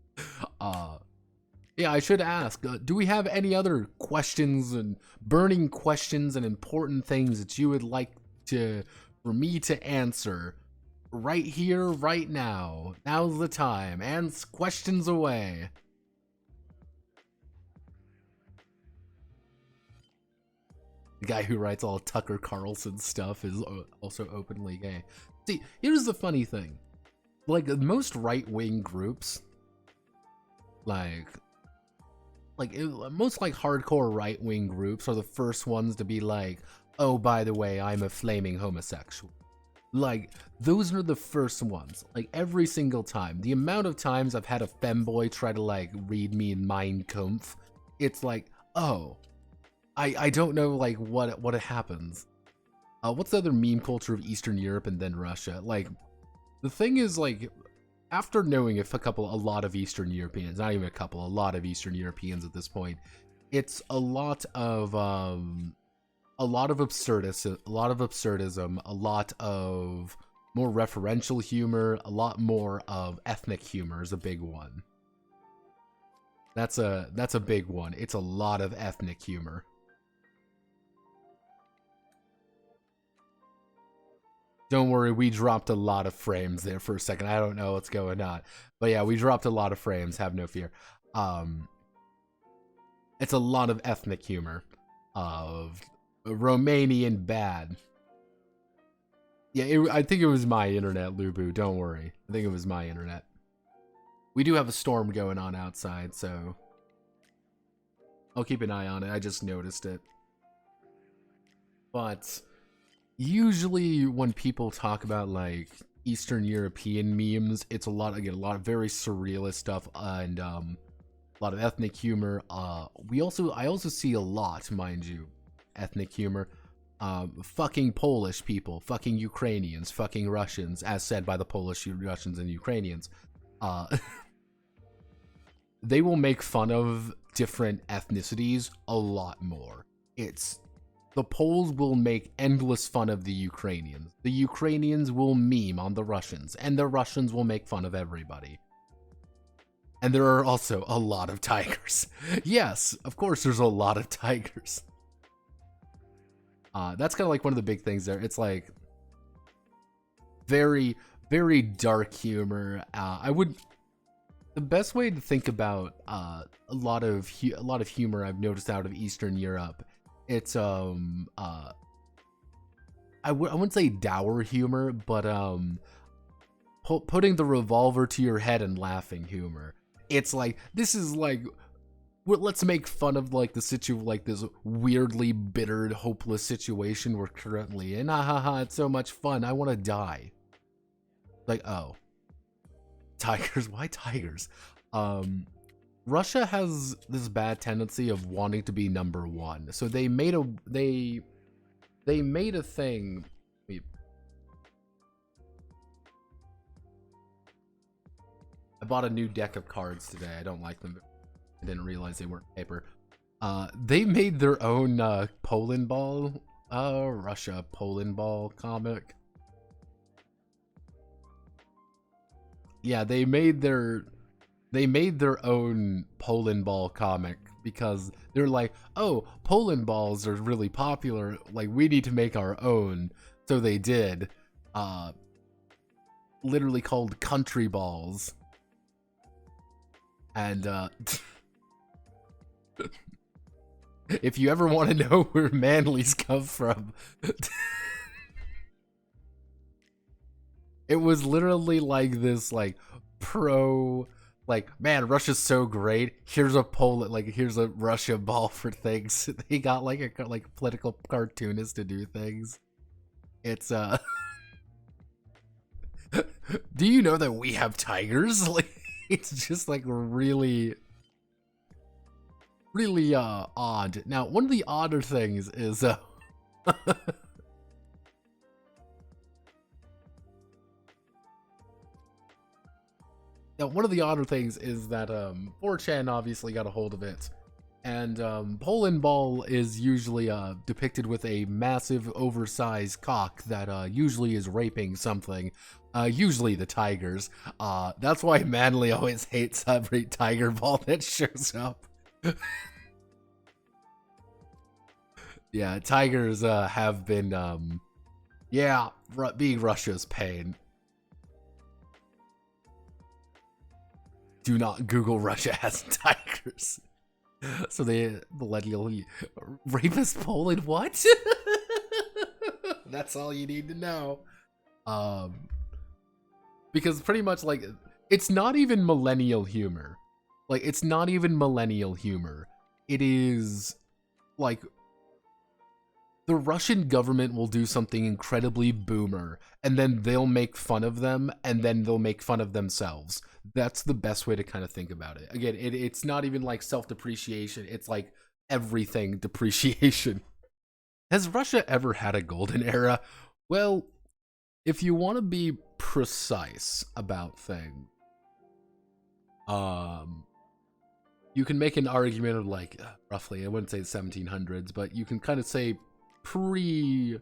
Yeah, I should ask, do we have any other questions and burning questions and important things that you would like for me to answer right here, right now? Now's the time. Answer questions away. The guy who writes all Tucker Carlson stuff is also openly gay. See, here's the funny thing. Like, most right-wing groups, most hardcore right-wing groups are the first ones to be like, oh, by the way, I'm a flaming homosexual. Like, those are the first ones. Like, every single time. The amount of times I've had a femboy try to, like, read me in Mein Kampf, it's like, oh, I don't know, like, what happens. What's the other meme culture of Eastern Europe and then Russia? Like, the thing is, like, after knowing a lot of Eastern Europeans, not even a lot of Eastern Europeans at this point, it's a lot of absurdism, a lot of more referential humor, a lot more of ethnic humor is a big one. That's a big one. It's a lot of ethnic humor. Don't worry, we dropped a lot of frames there for a second. I don't know what's going on. But yeah, we dropped a lot of frames, have no fear. It's a lot of ethnic humor. Of Romanian bad. Yeah, I think it was my internet, Lubu. Don't worry. I think it was my internet. We do have a storm going on outside, so I'll keep an eye on it. I just noticed it. But usually when people talk about like Eastern European memes, it's a lot of very surrealist stuff and a lot of ethnic humor. I also see a lot, mind you, ethnic humor. Fucking Polish people, fucking Ukrainians, fucking Russians, as said by the Polish, Russians, and Ukrainians. They will make fun of different ethnicities a lot more. The Poles will make endless fun of the Ukrainians. The Ukrainians will meme on the Russians, and the Russians will make fun of everybody. And there are also a lot of tigers. Yes, of course there's a lot of tigers. That's kind of like one of the big things there. It's like very, very dark humor. The best way to think about a lot of humor I've noticed out of Eastern Europe, it's I wouldn't say dour humor, but putting the revolver to your head and laughing humor. It's like, this is like, let's make fun of like the like this weirdly bitter, hopeless situation we're currently in. It's so much fun. I want to die. Like, oh, tigers. Why tigers? Russia has this bad tendency of wanting to be number one. So they made a thing. I bought a new deck of cards today. I don't like them. I didn't realize they weren't paper. They made their own Poland Ball, Russia Poland Ball comic. Yeah, they made their own Poland Ball comic because they're like, oh, Poland balls are really popular. Like, we need to make our own. So they did. Literally called Country Balls. And if you ever want to know where Manly's come from, it was literally like this, like, like, man, Russia's so great. Here's a here's a Russia ball for things. They got like a political cartoonist to do things. It's do you know that we have tigers? Like, it's just like really odd. Now, one of the odder things is now, one of the odder things is that 4chan obviously got a hold of it, and Poland Ball is usually depicted with a massive, oversized cock that usually is raping something, usually the tigers. That's why Manly always hates every tiger ball that shows up. Yeah, tigers have been, being Russia's pain. Do not Google Russia has tigers. So the millennial rapist Poland, what? That's all you need to know. Because pretty much, like, it's not even millennial humor. Like, it's not even millennial humor. It is like the Russian government will do something incredibly boomer, and then they'll make fun of them, and then they'll make fun of themselves. That's the best way to kind of think about it. Again, it's not even like self-depreciation. It's like everything depreciation. Has Russia ever had a golden era? Well, if you want to be precise about things, you can make an argument of like roughly, I wouldn't say the 1700s, but you can kind of say pre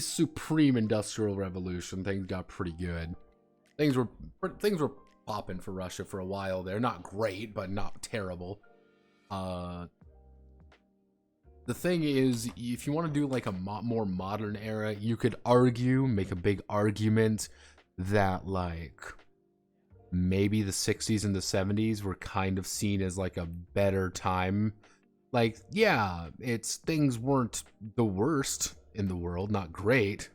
Supreme Industrial Revolution, things got pretty good. Things were popping for Russia for a while there. Not great, but not terrible. The thing is, if you want to do like a more modern era, you could make a big argument that like maybe the 60s and the 70s were kind of seen as like a better time. Like, yeah, things weren't the worst in the world, not great.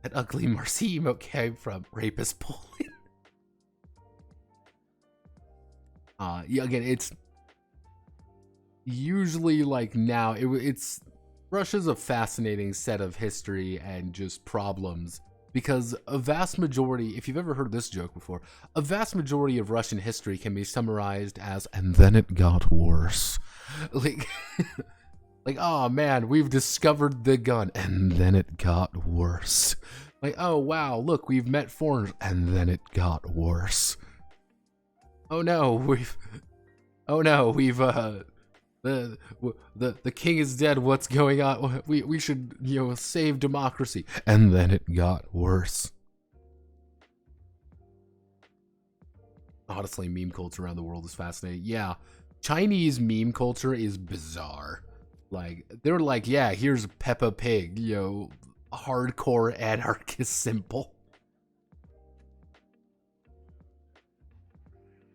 That ugly Marcy emote came from Rapist Poland. Yeah, again, it's usually like now it's Russia's a fascinating set of history and just problems, because a vast majority, if you've ever heard this joke before, a vast majority of Russian history can be summarized as, and then it got worse. Like, like, oh man, we've discovered the gun, and then it got worse. Like, oh wow, look, we've met foreigners, and then it got worse. Oh no, we've the king is dead. What's going on? We should, save democracy. And then it got worse. Honestly, meme culture around the world is fascinating. Yeah, Chinese meme culture is bizarre. Like, they're like, yeah, here's Peppa Pig, hardcore anarchist simple.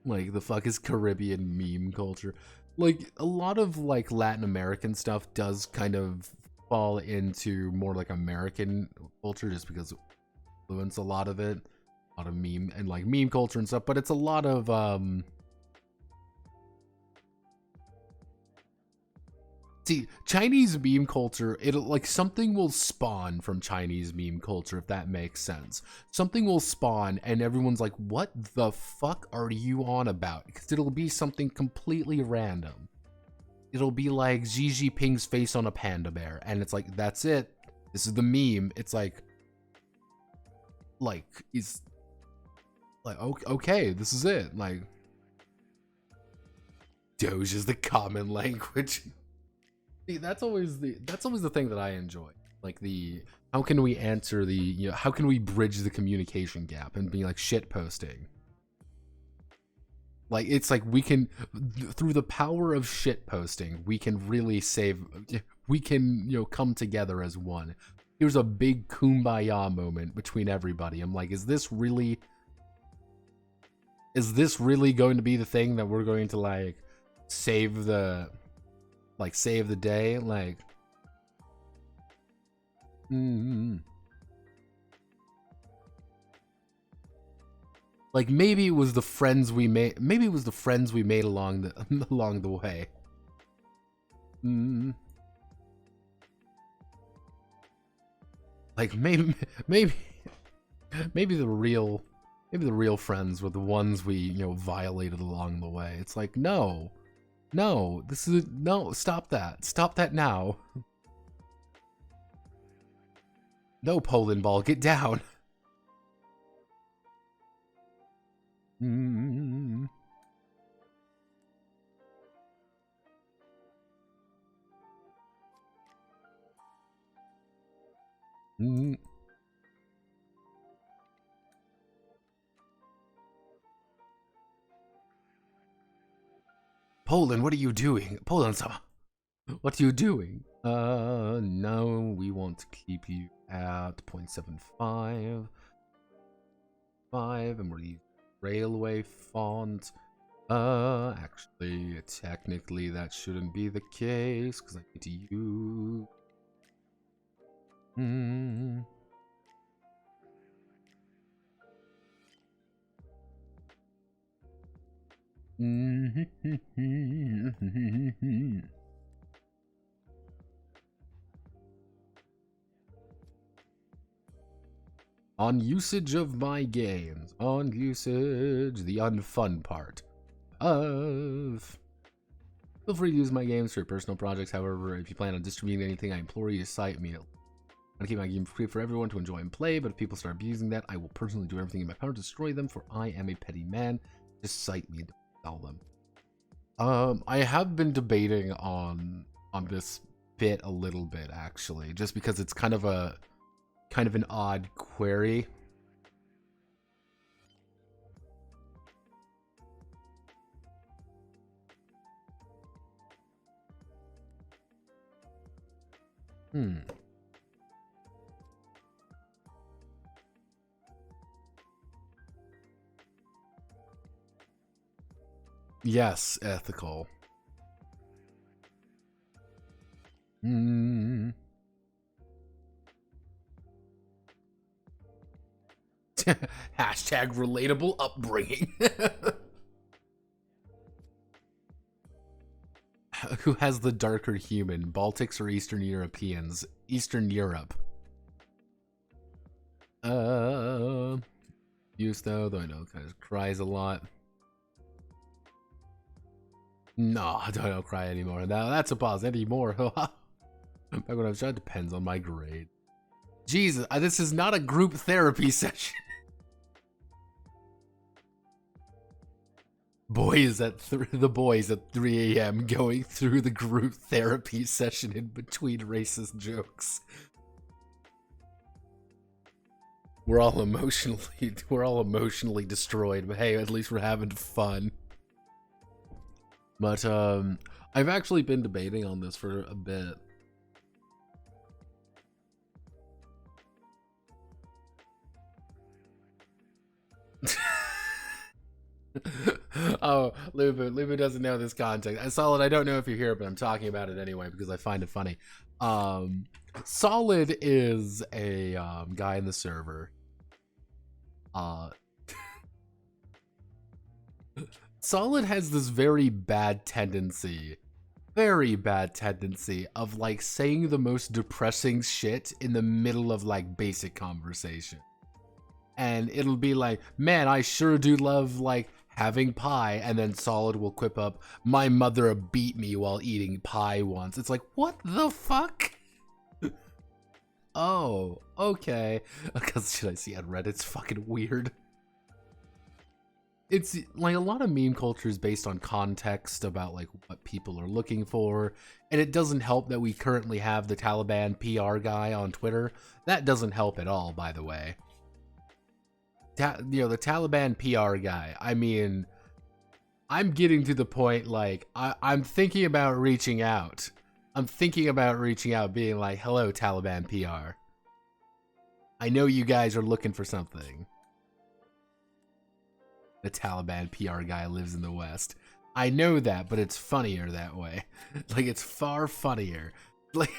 Like, the fuck is Caribbean meme culture? Like, a lot of like Latin American stuff does kind of fall into more like American culture, just because it influence a lot of it, a lot of meme and like meme culture and stuff. But it's a lot of see, Chinese meme culture, it'll like something will spawn from Chinese meme culture, if that makes sense. Something will spawn and everyone's like, what the fuck are you on about? Because it'll be something completely random. It'll be like Xi Jinping's face on a panda bear, and it's like, that's it. This is the meme. It's like he's like, okay, this is it. Like, Doge is the common language. See, that's always the thing that I enjoy. Like, how can we answer how can we bridge the communication gap and be like shit posting? Like, it's like we can, through the power of shit posting, we can really come together as one. Here's a big kumbaya moment between everybody. I'm like, is this really going to be the thing that we're going to like save the day? Like, like, maybe it was the friends we made. Maybe it was the friends we made along the way. Like, maybe the real friends were the ones we violated along the way. It's like, no, stop that now. No, Poland ball, get down. Poland, what are you doing? Poland-sama, what are you doing? No, we want to keep you at 0.75. And we're using railway font. Actually, technically that shouldn't be the case, because I need to use... On usage of my games. On usage, the unfun part of Feel free to use my games for your personal projects. However, if you plan on distributing anything, I implore you to cite me. I keep my game free for everyone to enjoy and play, but if people start abusing that, I will personally do everything in my power to destroy them, for I am a petty man. Just cite me and don't sell them. I have been debating on this bit a little bit, actually, just because it's kind of an odd query. Yes, ethical. Hashtag relatable upbringing. Who has the darker human, Baltics or Eastern Europeans? Eastern Europe. Used though I know kind of cries a lot. No, I don't cry anymore. Now that's a pause anymore. Back when I was trying, depends on my grade. Jesus, this is not a group therapy session. The boys at 3 a.m. going through the group therapy session in between racist jokes. We're all emotionally destroyed, but hey, at least we're having fun. But I've actually been debating on this for a bit. Oh, Lubu doesn't know this context. Solid, I don't know if you're here, but I'm talking about it anyway because I find it funny. Solid is a guy in the server. Solid has this very bad tendency of like saying the most depressing shit in the middle of like basic conversation. And it'll be like, man, I sure do love like having pie, and then Solid will quip up, my mother beat me while eating pie once. It's like, what the fuck? Oh, okay. Because should I see on Reddit? It's fucking weird. It's like a lot of meme culture is based on context about like what people are looking for, and it doesn't help that we currently have the Taliban PR guy on Twitter. That doesn't help at all, by the way. The Taliban PR guy. I mean, I'm getting to the point like I'm thinking about reaching out. Being like, hello, Taliban PR. I know you guys are looking for something. The Taliban PR guy lives in the West. I know that, but it's funnier that way. Like, it's far funnier. Like,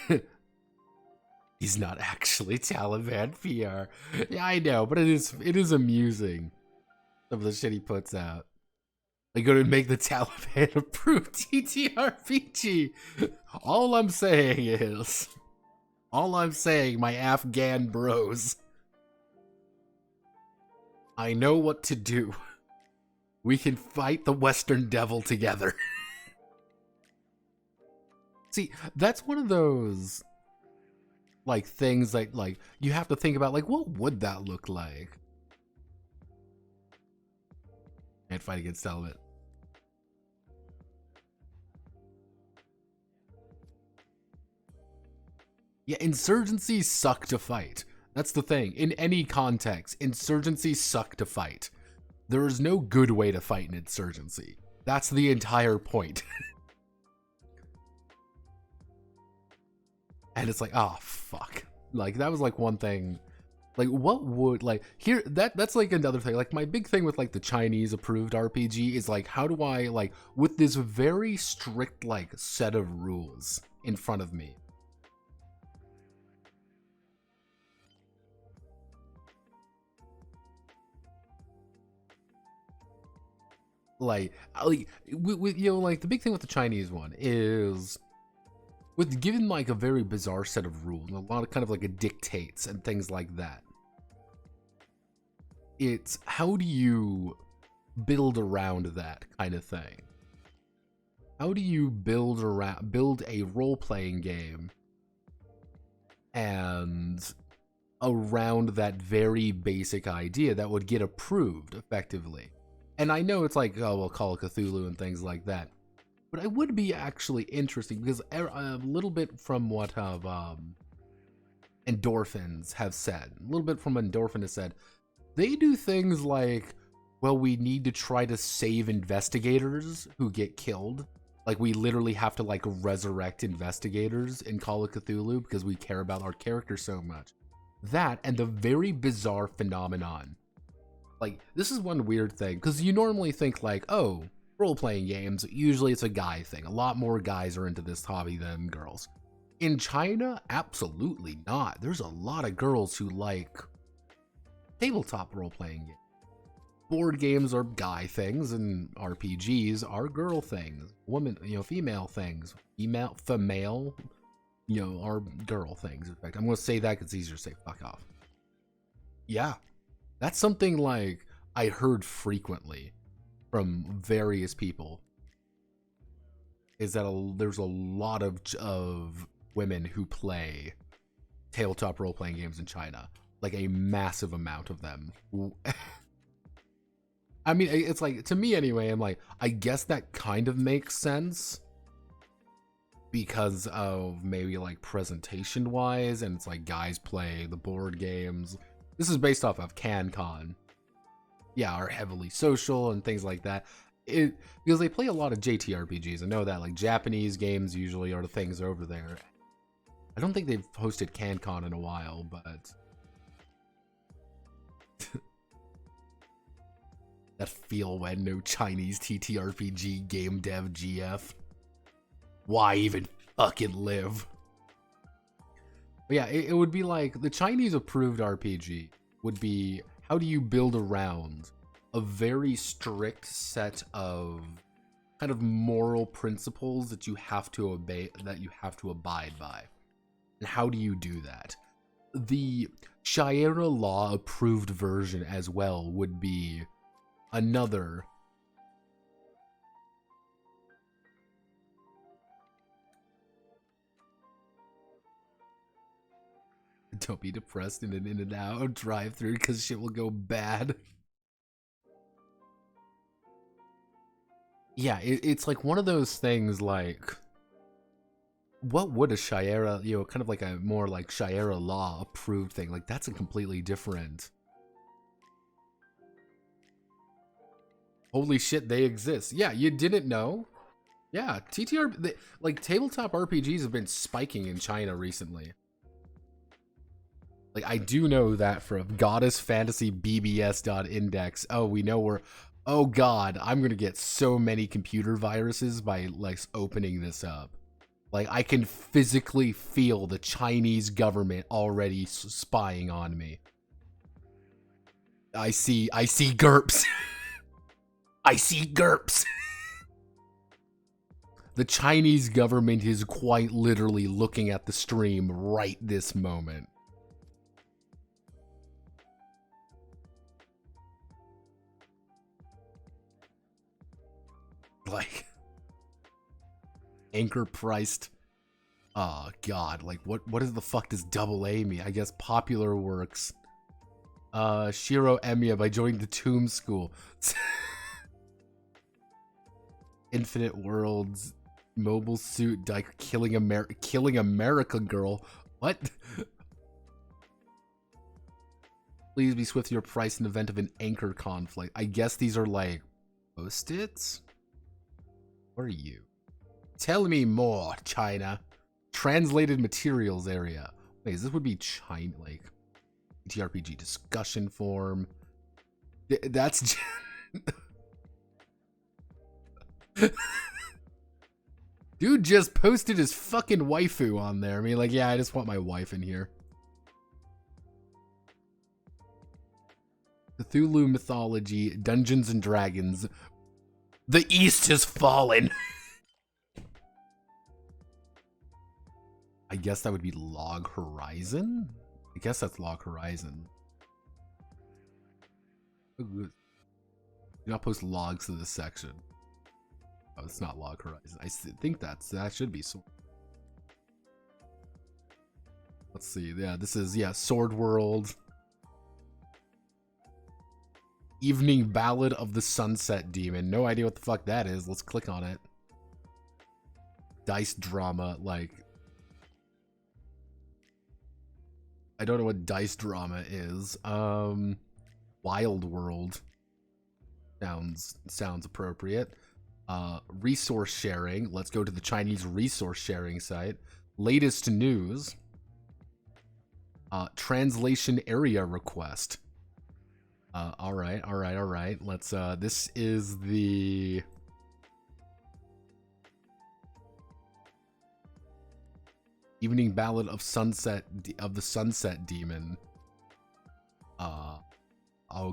he's not actually Taliban PR. Yeah, I know, but it is amusing. Some of the shit he puts out. Like, go to make the Taliban approve TTRPG. All I'm saying, my Afghan bros. I know what to do. We can fight the Western Devil together. See, that's one of those like things that like you have to think about, like, what would that look like? Can't fight against Taliban. Yeah, insurgencies suck to fight. That's the thing. In any context, insurgencies suck to fight. There is no good way to fight an insurgency. That's the entire point. And it's like, oh, fuck. Like, that was like one thing. Like, what would, like, here, that's like another thing. Like, my big thing with like the Chinese approved RPG is like, how do I, like, with this very strict, like, set of rules in front of me, like with you know, like the big thing with the Chinese one is with given like a very bizarre set of rules, a lot of kind of like a dictates and things like that. It's how do you build around that kind of thing? how do you build a role-playing game and around that very basic idea that would get approved effectively? And I know it's like, oh, well, Call of Cthulhu and things like that, but it would be actually interesting because a little bit from what Endorphins have said, a little bit from Endorphin has said, they do things like, well, we need to try to save investigators who get killed. Like, we literally have to, like, resurrect investigators in Call of Cthulhu because we care about our characters so much. That, and the very bizarre phenomenon. Like, this is one weird thing, because you normally think, like, oh, role-playing games, usually it's a guy thing. A lot more guys are into this hobby than girls. In China, absolutely not. There's a lot of girls who like tabletop role-playing games. Board games are guy things, and RPGs are girl things. Women, female things. Female, are girl things. In fact, I'm going to say that because it's easier to say fuck off. Yeah, that's something like I heard frequently from various people. Is that there's a lot of women who play tabletop role-playing games in China. Like a massive amount of them. I mean, it's like, to me anyway, I'm like, I guess that kind of makes sense because of maybe like presentation wise, and it's like guys play the board games. This is based off of CanCon. Yeah, are heavily social and things like that. Because they play a lot of JTRPGs. I know that, like, Japanese games usually are the things over there. I don't think they've hosted CanCon in a while, but that feel when no Chinese TTRPG game dev GF. Why even fucking live? But yeah, it would be like the Chinese approved RPG would be, how do you build around a very strict set of kind of moral principles that you have to obey, that you have to abide by? And how do you do that? The Sharia law approved version as well would be another don't be depressed in an In-N-Out drive-thru because shit will go bad. Yeah, it's like one of those things like, what would a Sharia, kind of like a more like Sharia law approved thing, like that's a completely different. Holy shit, they exist. Yeah, you didn't know? Yeah, like tabletop RPGs have been spiking in China recently. Like, I do know that from Goddess Fantasy BBS.index. Oh, we know we're... Oh god, I'm gonna get so many computer viruses by, like, opening this up. Like, I can physically feel the Chinese government already spying on me. I see GURPS. I see GURPS. The Chinese government is quite literally looking at the stream right this moment. Like, anchor priced. Oh god, like what is the fuck does AA mean? I guess popular works. Shiro Emiya by joining the Tomb School. Infinite Worlds, Mobile Suit Dyke, killing America Girl. What? Please be swift to your price in the event of an anchor conflict. I guess these are like post-its? What are you? Tell me more, China. Translated materials area. Wait, this would be China, like TRPG discussion forum. That's dude just posted his fucking waifu on there. I mean, like, yeah, I just want my wife in here. Cthulhu mythology, Dungeons and Dragons. The East has fallen. I guess that would be Log Horizon? I guess that's Log Horizon. Do not post logs to this section. Oh, it's not Log Horizon. I think that should be Sword. Let's see. Yeah, this is Sword World. Evening Ballad of the Sunset Demon. No idea what the fuck that is. Let's click on it. Dice drama, like, I don't know what dice drama is. Wild World sounds appropriate. Resource sharing. Let's go to the Chinese resource sharing site. Latest news. Translation area request. All right. Let's this is the Evening Ballad of the Sunset Demon. Oh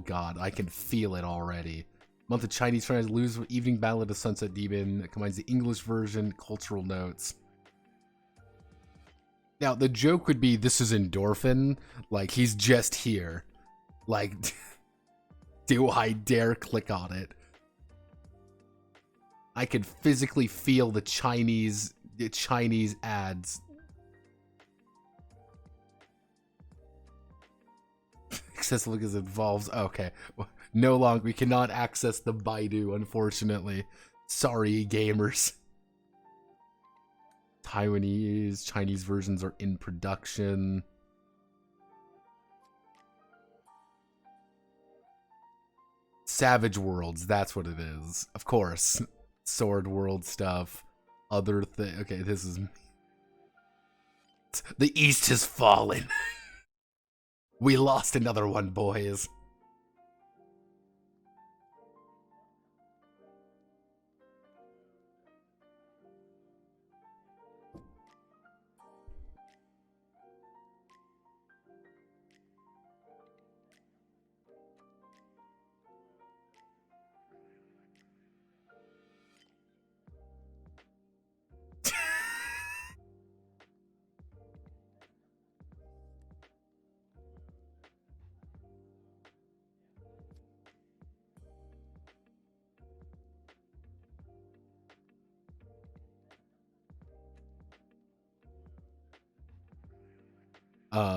god, I can feel it already. Month of Chinese lose Evening Ballad of Sunset Demon. It combines the English version, cultural notes. Now, the joke would be this is Endorphin. Like, he's just here. Like, do I dare click on it? I can physically feel the Chinese ads. Accessible because it involves. Okay. No longer. We cannot access the Baidu, unfortunately. Sorry, gamers. Taiwanese, Chinese versions are in production. Savage Worlds, that's what it is. Of course. Sword World stuff. Other thing. Okay, this is. The East has fallen. We lost another one, boys.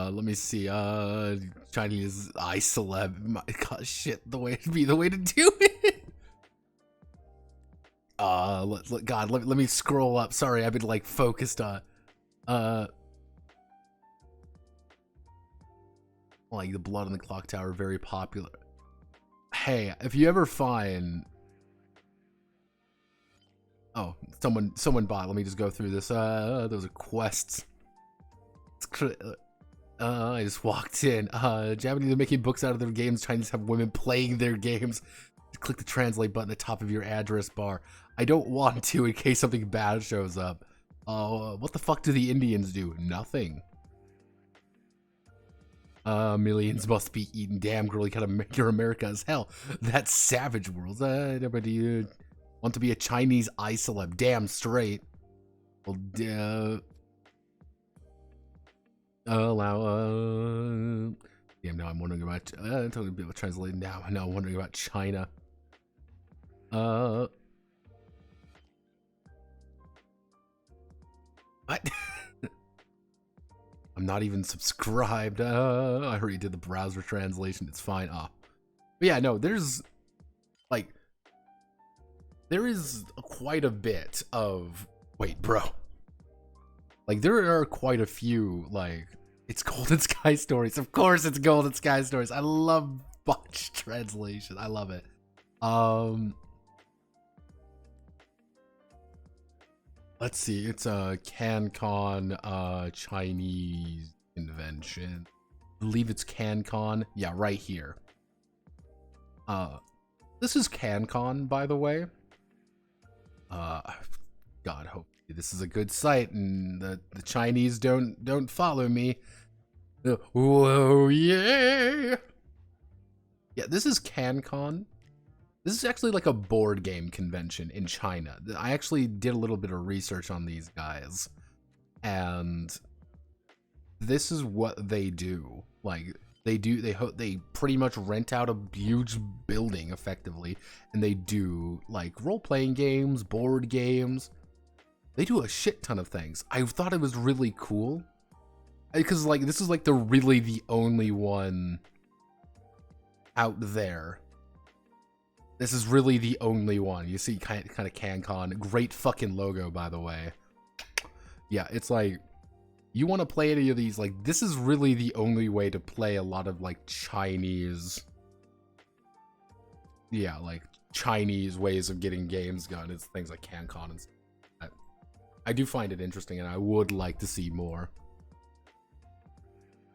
Let me see. Chinese iCeleb. My god, shit. The way to do it. Let me scroll up. Sorry, I've been like focused on. Like the Blood on the Clock Tower, very popular. Hey, if you ever find. Oh, someone bought. Let me just go through this. Those are quests. I just walked in. Japanese are making books out of their games. Chinese have women playing their games. Just click the translate button at the top of your address bar. I don't want to in case something bad shows up. What the fuck do the Indians do? Nothing. Millions must be eaten. Damn, girl, you gotta make your America as hell. That's Savage Worlds. Nobody you want to be a Chinese iCeleb. Damn straight. Well, damn, now I'm wondering about talking about translating now. Now I'm wondering about China. What? I'm not even subscribed. I already did the browser translation. It's fine. But yeah, no, there is quite a bit of. Wait, bro. Like, there are quite a few, like, it's Golden Sky Stories. Of course it's Golden Sky Stories. I love botched translation. I love it. Let's see. It's a CanCon Chinese convention. I believe it's CanCon. Yeah, right here. This is CanCon, by the way. God, hope this is a good site and the Chinese don't follow me. Whoa, yeah. Yeah, this is CanCon. This is actually like a board game convention in China. I actually did a little bit of research on these guys. And this is what they do. Like, They pretty much rent out a huge building effectively, and they do like role-playing games, board games. They do a shit ton of things. I thought it was really cool because like this is like really the only one out there. This is really the only one. You see kind of CanCon. Great fucking logo, by the way. Yeah, it's like, you want to play any of these, like, this is really the only way to play a lot of, like, Chinese... Yeah, like, Chinese ways of getting games done. It's things like CanCon and stuff. I do find it interesting, and I would like to see more.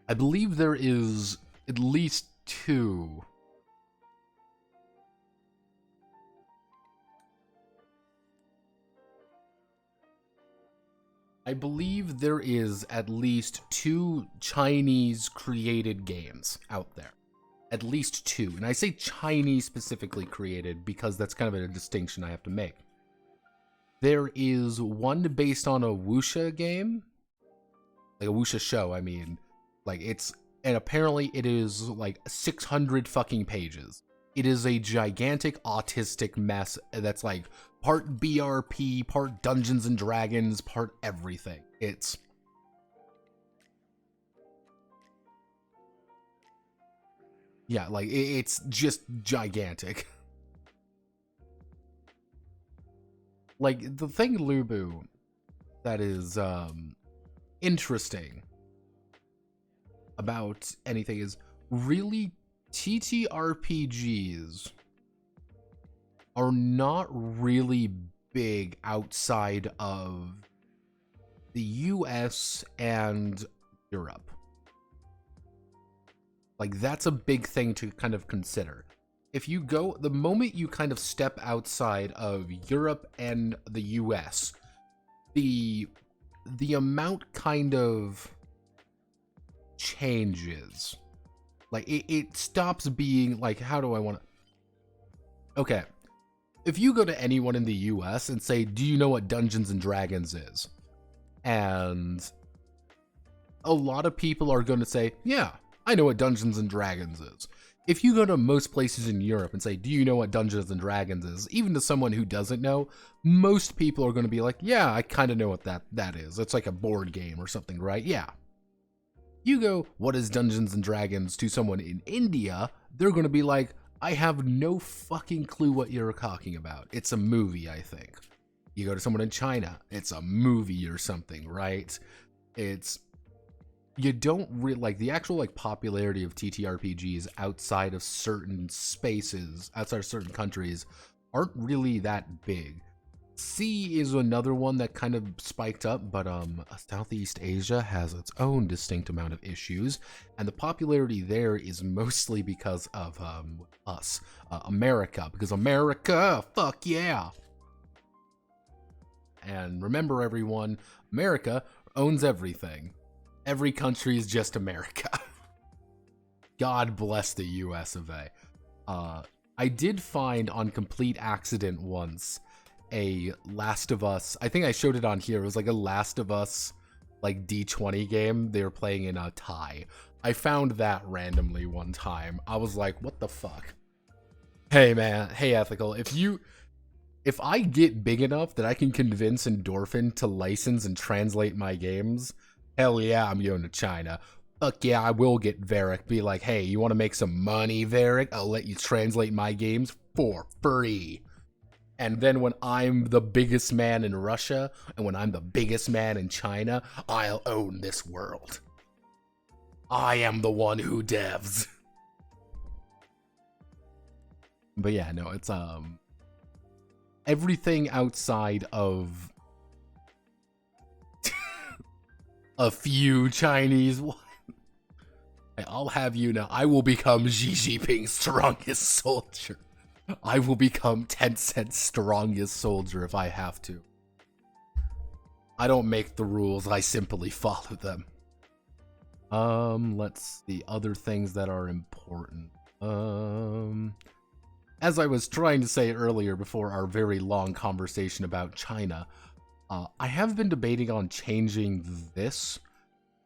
I believe there is at least 2... I believe there is at least 2 Chinese created games out there. At least 2. And I say Chinese specifically created because that's kind of a distinction I have to make. There is one based on a wuxia game. Like a wuxia show, I mean. Like it's, and apparently it is like 600 fucking pages. It is a gigantic autistic mess that's like part BRP, part Dungeons and Dragons, part everything. It's... Yeah, like, it's just gigantic. Like, the thing, Lubu, that is, interesting about anything is really TTRPGs are not really big outside of the US and Europe. Like, that's a big thing to kind of consider. If you go, the moment you kind of step outside of Europe and the US, the amount kind of changes. Like, it stops being, like, how do I want to... Okay. If you go to anyone in the US and say, do you know what Dungeons and Dragons is? And a lot of people are going to say, yeah, I know what Dungeons and Dragons is. If you go to most places in Europe and say, do you know what Dungeons and Dragons is? Even to someone who doesn't know, most people are going to be like, yeah, I kind of know what that is. It's like a board game or something, right? Yeah. You go, what is Dungeons and Dragons to someone in India, they're going to be like, I have no fucking clue what you're talking about. It's a movie, I think. You go to someone in China, it's a movie or something, right? It's... You don't really... Like, the actual, like, popularity of TTRPGs outside of certain spaces, outside of certain countries, aren't really that big. C is another one that kind of spiked up, but Southeast Asia has its own distinct amount of issues, and the popularity there is mostly because of us, America, because America, fuck yeah! And remember everyone, America owns everything. Every country is just America. God bless the US of A. I did find on complete accident once a Last of Us, I think I showed it on here, it was like a Last of Us like D20 game they were playing in a tie. I found that randomly one time. I was like, what the fuck? Hey man, hey Ethical, if I get big enough that I can convince Endorphin to license and translate my games, hell yeah, I'm going to China. Fuck yeah, I will get Varric. Be like, hey, you want to make some money, Varric? I'll let you translate my games for free. And then when I'm the biggest man in Russia, and when I'm the biggest man in China, I'll own this world. I am the one who devs. But yeah, no, it's, everything outside of a few Chinese ones. I'll have you know, I will become Xi Jinping's strongest soldier. I will become Tencent's strongest soldier if I have to. I don't make the rules, I simply follow them. Let's see, other things that are important. As I was trying to say earlier before our very long conversation about China, I have been debating on changing this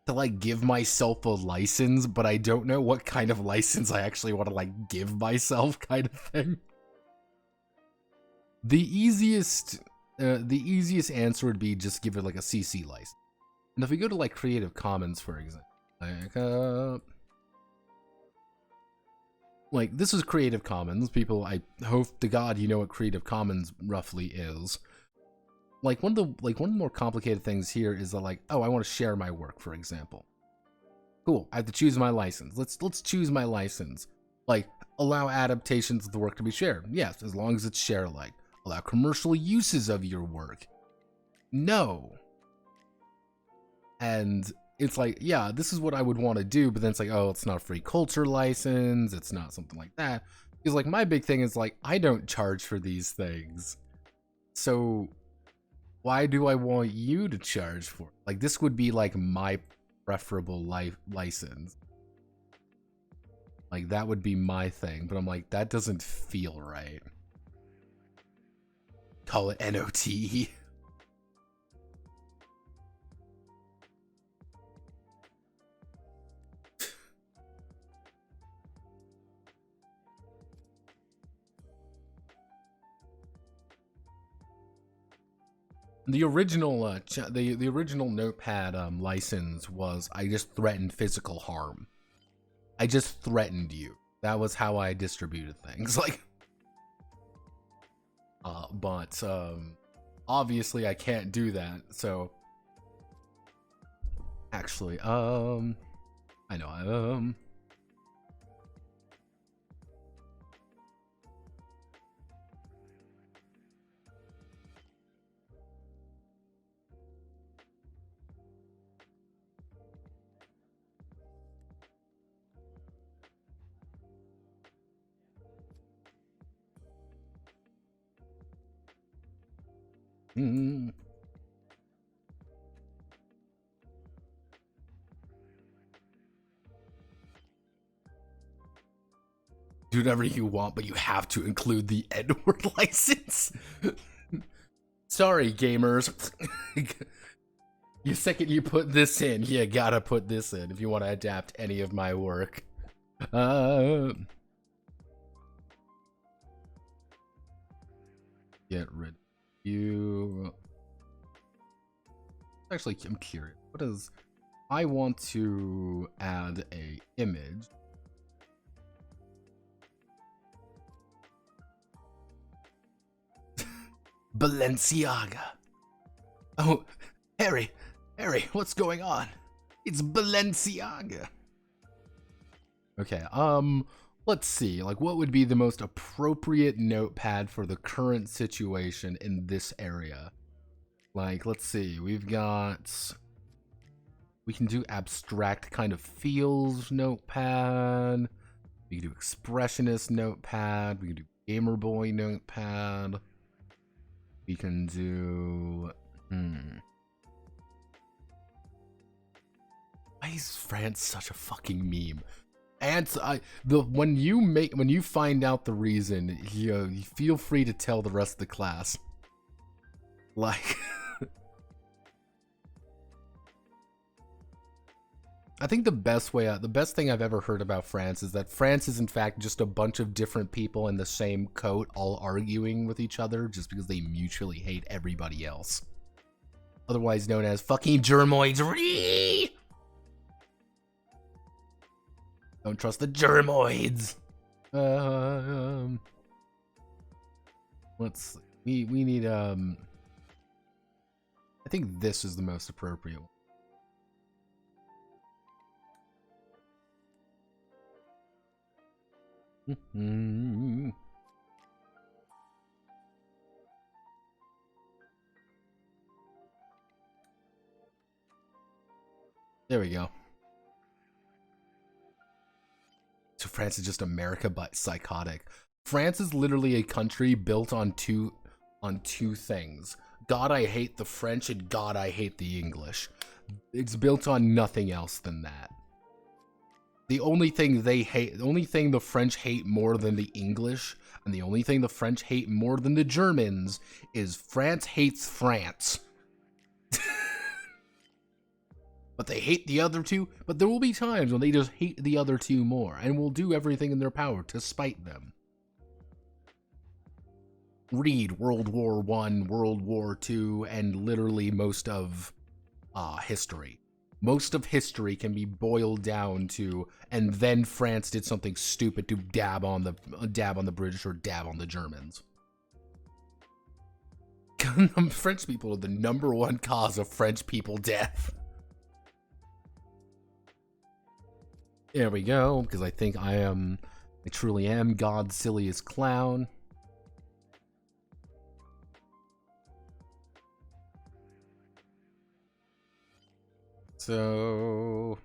to like give myself a license, but I don't know what kind of license I actually want to like give myself, kind of thing. The easiest answer would be just give it like a CC license. And if we go to like Creative Commons, for example, like this is Creative Commons. People, I hope to God you know what Creative Commons roughly is. Like one of the more complicated things here is that like, oh, I want to share my work, for example. Cool, I have to choose my license. Let's choose my license. Like, allow adaptations of the work to be shared. Yes, as long as it's share alike. Allow commercial uses of your work. No. And it's like, yeah, this is what I would want to do, but then it's like, oh, it's not a free culture license, it's not something like that. Because like my big thing is like, I don't charge for these things. So why do I want you to charge for it? Like this would be like my preferable license. Like that would be my thing, but I'm like, that doesn't feel right. Call it NOTE. The original the original Notepad license was I just threatened physical harm. I just threatened you. That was how I distributed things. Like, but obviously I can't do that. So actually, I know Do whatever you want, but you have to include the N-word license. Sorry, gamers. The second you put this in, you gotta put this in if you want to adapt any of my work. Get rid of you. Actually, I'm curious. What is... I want to add a image. Balenciaga. Oh, Harry, what's going on? It's Balenciaga. Okay, let's see. Like, what would be the most appropriate notepad for the current situation in this area? Like, let's see. We can do abstract kind of feels notepad. We can do expressionist notepad. We can do Gamer Boy notepad. We can do... Why is France such a fucking meme? And when you find out the reason, you feel free to tell the rest of the class. Like... I think the best thing I've ever heard about France is that France is in fact just a bunch of different people in the same coat all arguing with each other just because they mutually hate everybody else. Otherwise known as fucking germoids. Don't trust the germoids. Let's see. We need I think this is the most appropriate one. There we go. So France is just America but psychotic. France is literally a country built on two things. God, I hate the French, and God, I hate the English. It's built on nothing else than that. The only thing the French hate more than the English, and the only thing the French hate more than the Germans, is France hates France. but they hate the other two. But there will be times when they just hate the other two more and will do everything in their power to spite them. Read World War I, World War II, and literally most of history. Most of history can be boiled down to, and then France did something stupid to dab on the British or dab on the Germans. French people are the #1 cause of French people death. There we go, because I think I truly am God's silliest clown. So,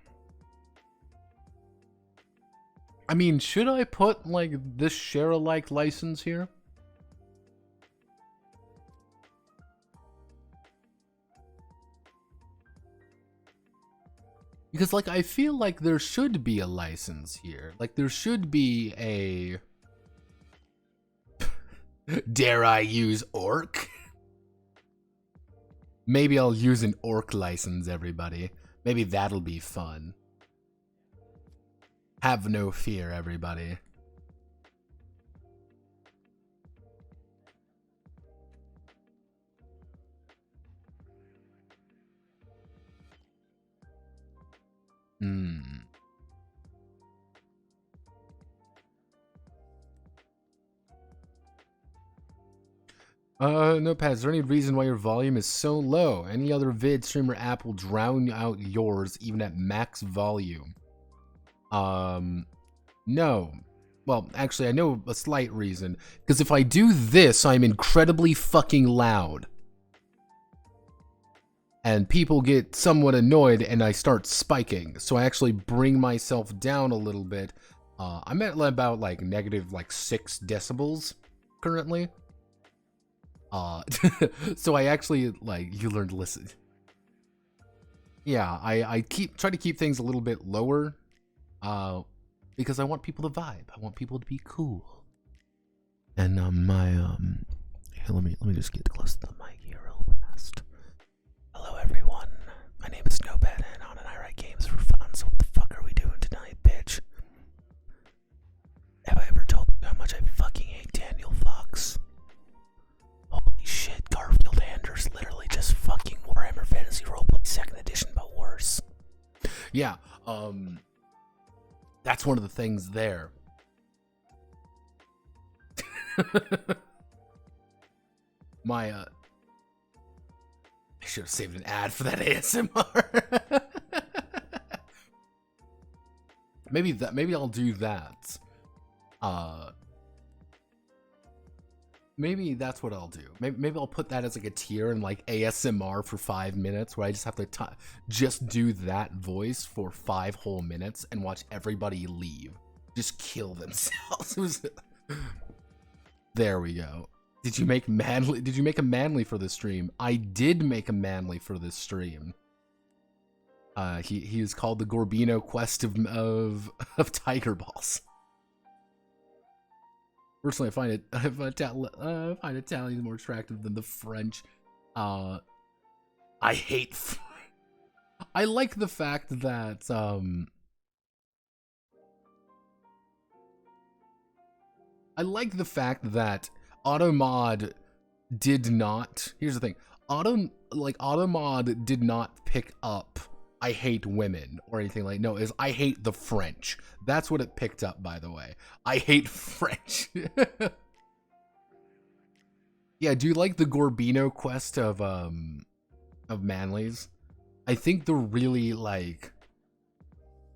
I mean, should I put, like, this share-alike license here? Because, like, I feel like there should be a license here. Like, there should be a... Dare I use orc? Maybe I'll use an orc license, everybody. Maybe that'll be fun. Have no fear, everybody. Notepad, is there any reason why your volume is so low? Any other vid streamer app will drown out yours even at max volume. No. Well, actually, I know a slight reason. Because if I do this, I'm incredibly fucking loud. And people get somewhat annoyed and I start spiking. So I actually bring myself down a little bit. I'm at about like negative like 6 decibels currently. So I actually, like, you learn to listen. Yeah, I try to keep things a little bit lower, because I want people to vibe. I want people to be cool. And here, let me just get close to the mic here real fast. Hello everyone, my name is Notepad and on and I write games for fun. So what the fuck are we doing tonight, bitch? Have I ever told you how much I fucking hate Daniel Fox? Holy shit, Garfield Anders literally just fucking Warhammer Fantasy Roleplay 2nd Edition, but worse. Yeah, that's one of the things there. I should have saved an ad for that ASMR. Maybe I'll do that. Maybe that's what I'll do. Maybe I'll put that as like a tier and like ASMR for 5 minutes, where I just have to just do that voice for 5 whole minutes and watch everybody leave, just kill themselves. There we go. Did you make manly? Did you make a manly for this stream? I did make a manly for this stream. He is called the Gorbino Quest of Tiger Balls. Personally, I find Italians more attractive than the French. I hate. I like the fact that I like the fact that Automod did not. Here's the thing: Automod did not pick up I hate women or anything like. No, is I hate the French. That's what it picked up, by the way. I hate French. Yeah, do you like the Gorbino quest of Manly's? I think they're really like.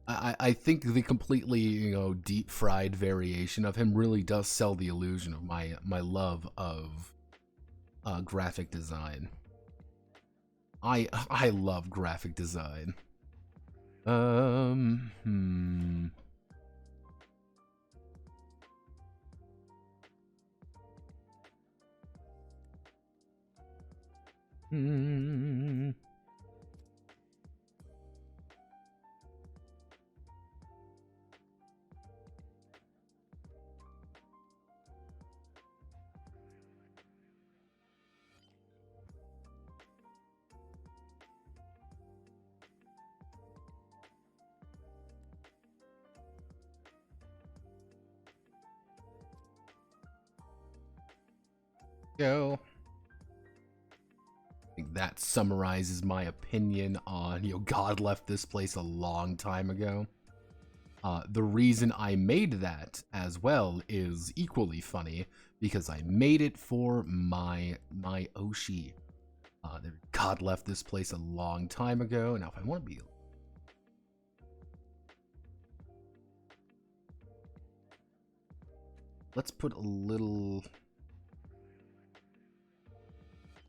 I think the completely, you know, deep fried variation of him really does sell the illusion of my love of graphic design. I love graphic design. go. I think that summarizes my opinion on, God left this place a long time ago. The reason I made that as well is equally funny, because I made it for my Oshi. God left this place a long time ago. Now, if I want to be... Let's put a little...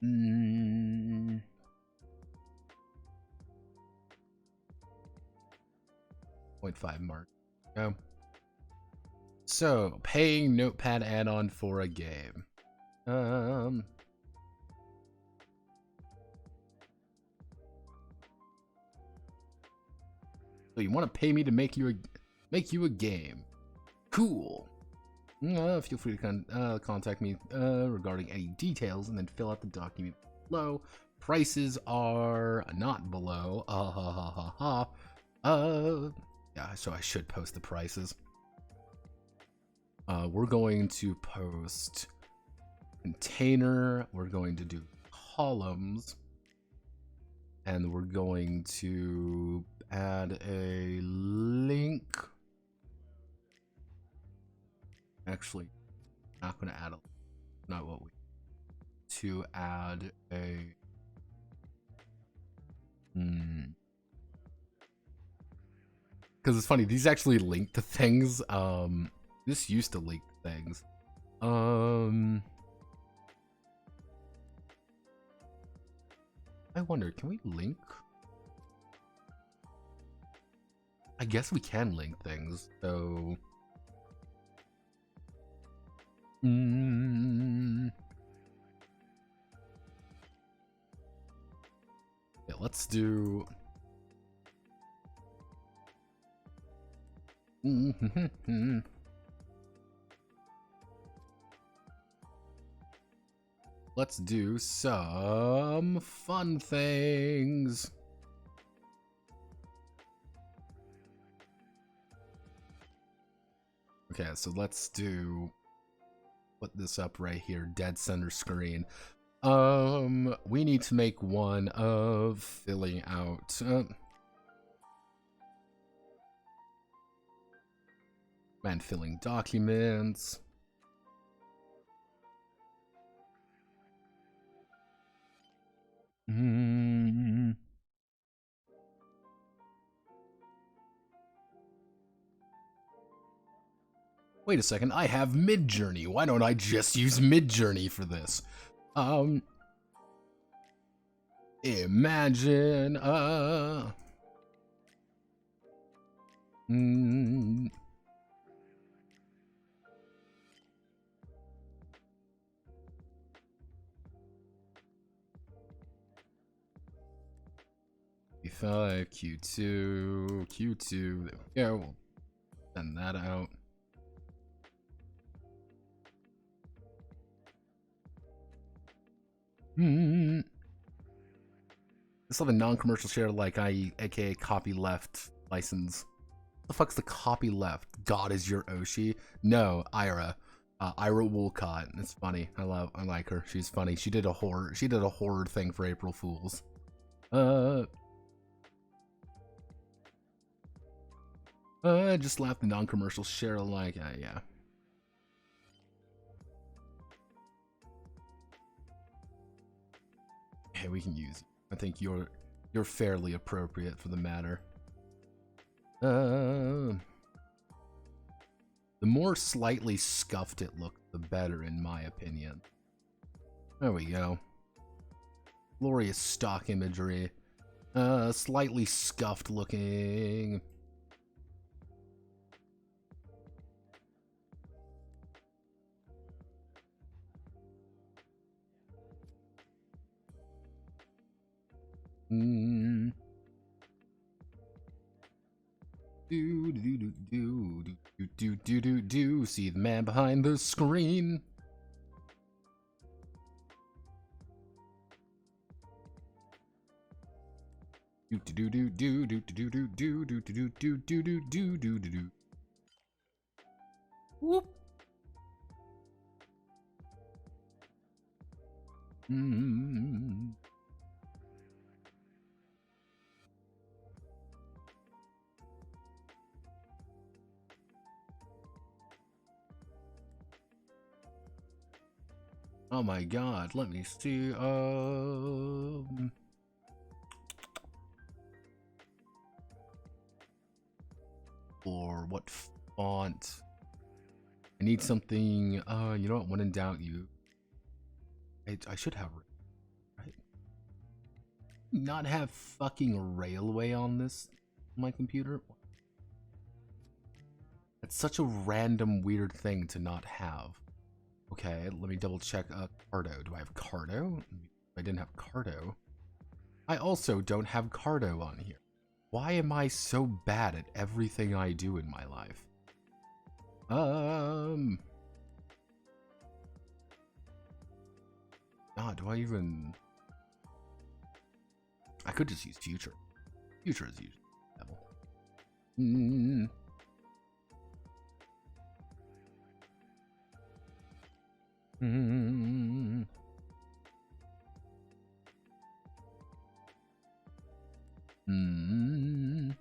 0.5 mark. Go. So, paying Notepad add-on for a game. So you want to pay me to make you a game? Cool. Feel free to contact me regarding any details, and then fill out the document below. Prices are not below. Yeah, so I should post the prices. We're going to post container. We're going to do columns, and we're going to add a link. Actually, not going to add a, not what we, to add a, because it's funny, these actually link to things. This used to link things. I wonder, can we link? I guess we can link things, so... Yeah, let's do... Let's do some fun things. Okay, so let's do... Put this up right here, dead center screen. We need to make one of filling out... and filling documents. Wait a second, I have Midjourney. Why don't I just use Midjourney for this? Imagine, Q5, Q2, there we go. We'll send that out. This will have a non-commercial share like aka copyleft license. What the fuck's the copyleft? God is your Oshi? No, Ira. Ira Woolcott. It's funny. I like her. She's funny. She did a horror thing for April Fools. I just laughed the non-commercial share alike. Yeah. Hey, we can use it. I think you're fairly appropriate for the matter. The more slightly scuffed it looks, the better, in my opinion. There we go. Glorious stock imagery. Slightly scuffed looking. See the man behind the screen. Whoop. Mm. Oh my god, let me see. Or what font? I need something. You know what? When in doubt, I should have, right? Not have fucking railway on this my computer. That's such a random weird thing to not have. Okay, let me double check. Cardo. Do I have Cardo? I didn't have Cardo. I also don't have Cardo on here. Why am I so bad at everything I do in my life? God, do I even... I could just use Future. Future is usually devil. Mm. Mm. Mm.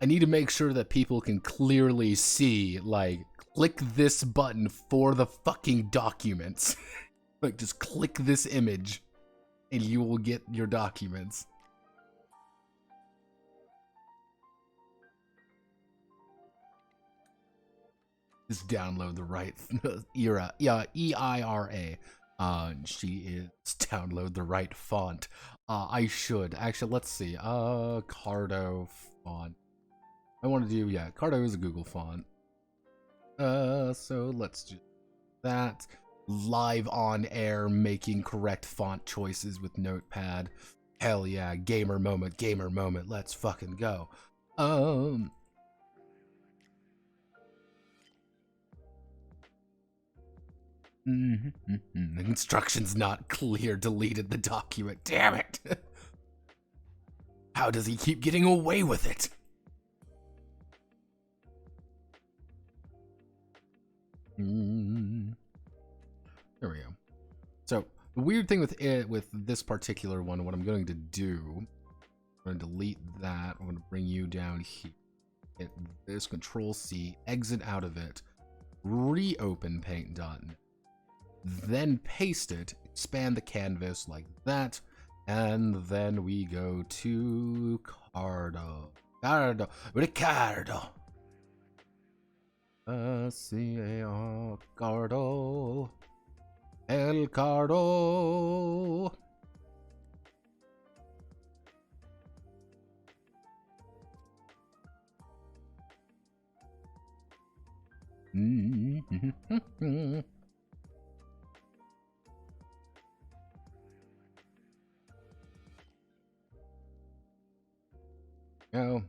I need to make sure that people can clearly see, like, click this button for the fucking documents. Like, just click this image and you will get your documents. Just download the right EIRA. Yeah, EIRA. She is download the right font. I should. Actually, let's see. Cardo font. I want to do, yeah, Cardo is a Google font. So let's do that. Live on air, making correct font choices with Notepad. Hell yeah, gamer moment, let's fucking go. The instructions not clear, deleted the document, damn it. How does he keep getting away with it? There we go. So the weird thing with it, with this particular one, what I'm going to do, I'm going to delete that. I'm going to bring you down here. Hit this, Control C, exit out of it, reopen Paint.net, then paste it, expand the canvas like that, and then we go to Ricardo. C-A-R, Cardo. El Cardo. Oh.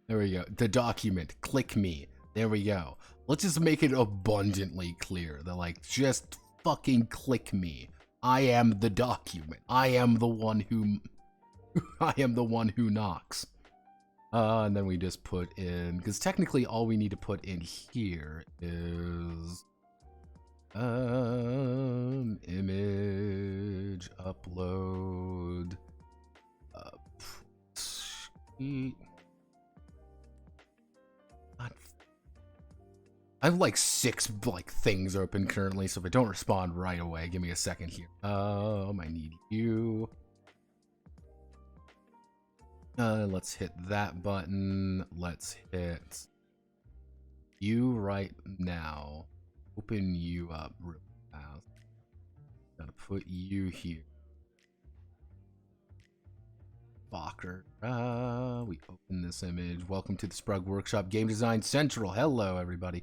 There we go. The document. Click me. There we go. Let's just make it abundantly clear that, like, just fucking click me. I am the document. I am the one who... I am the one who knocks. And then we just put in... Because technically all we need to put in here is... Image, upload... I have like 6 things open currently, so if I don't respond right away, give me a second here. I need you. Let's hit that button. Let's hit you right now. Open you up real fast. Gotta put you here. Fokker. We open this image. Welcome to the Sprug Workshop Game Design Central. Hello, everybody.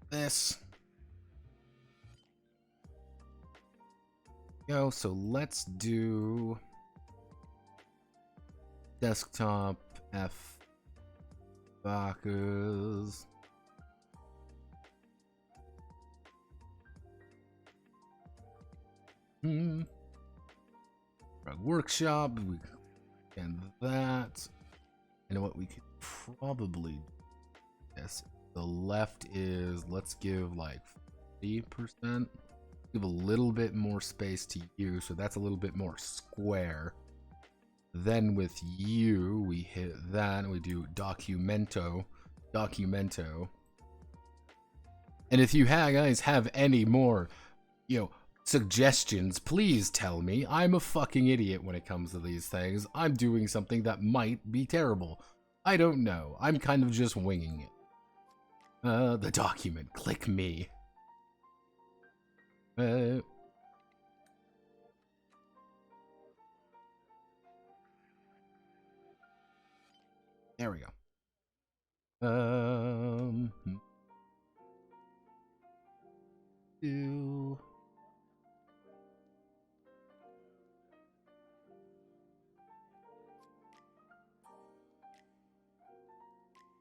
This. go. So let's do desktop F Bacchus. Drug workshop, we and that. You know what we could probably do this. The left is, let's give like 50%. Give a little bit more space to you, so that's a little bit more square. Then with you, we hit that and we do documento. And if you guys have any more, suggestions, please tell me. I'm a fucking idiot when it comes to these things. I'm doing something that might be terrible. I don't know. I'm kind of just winging it. The document. Click me. There we go.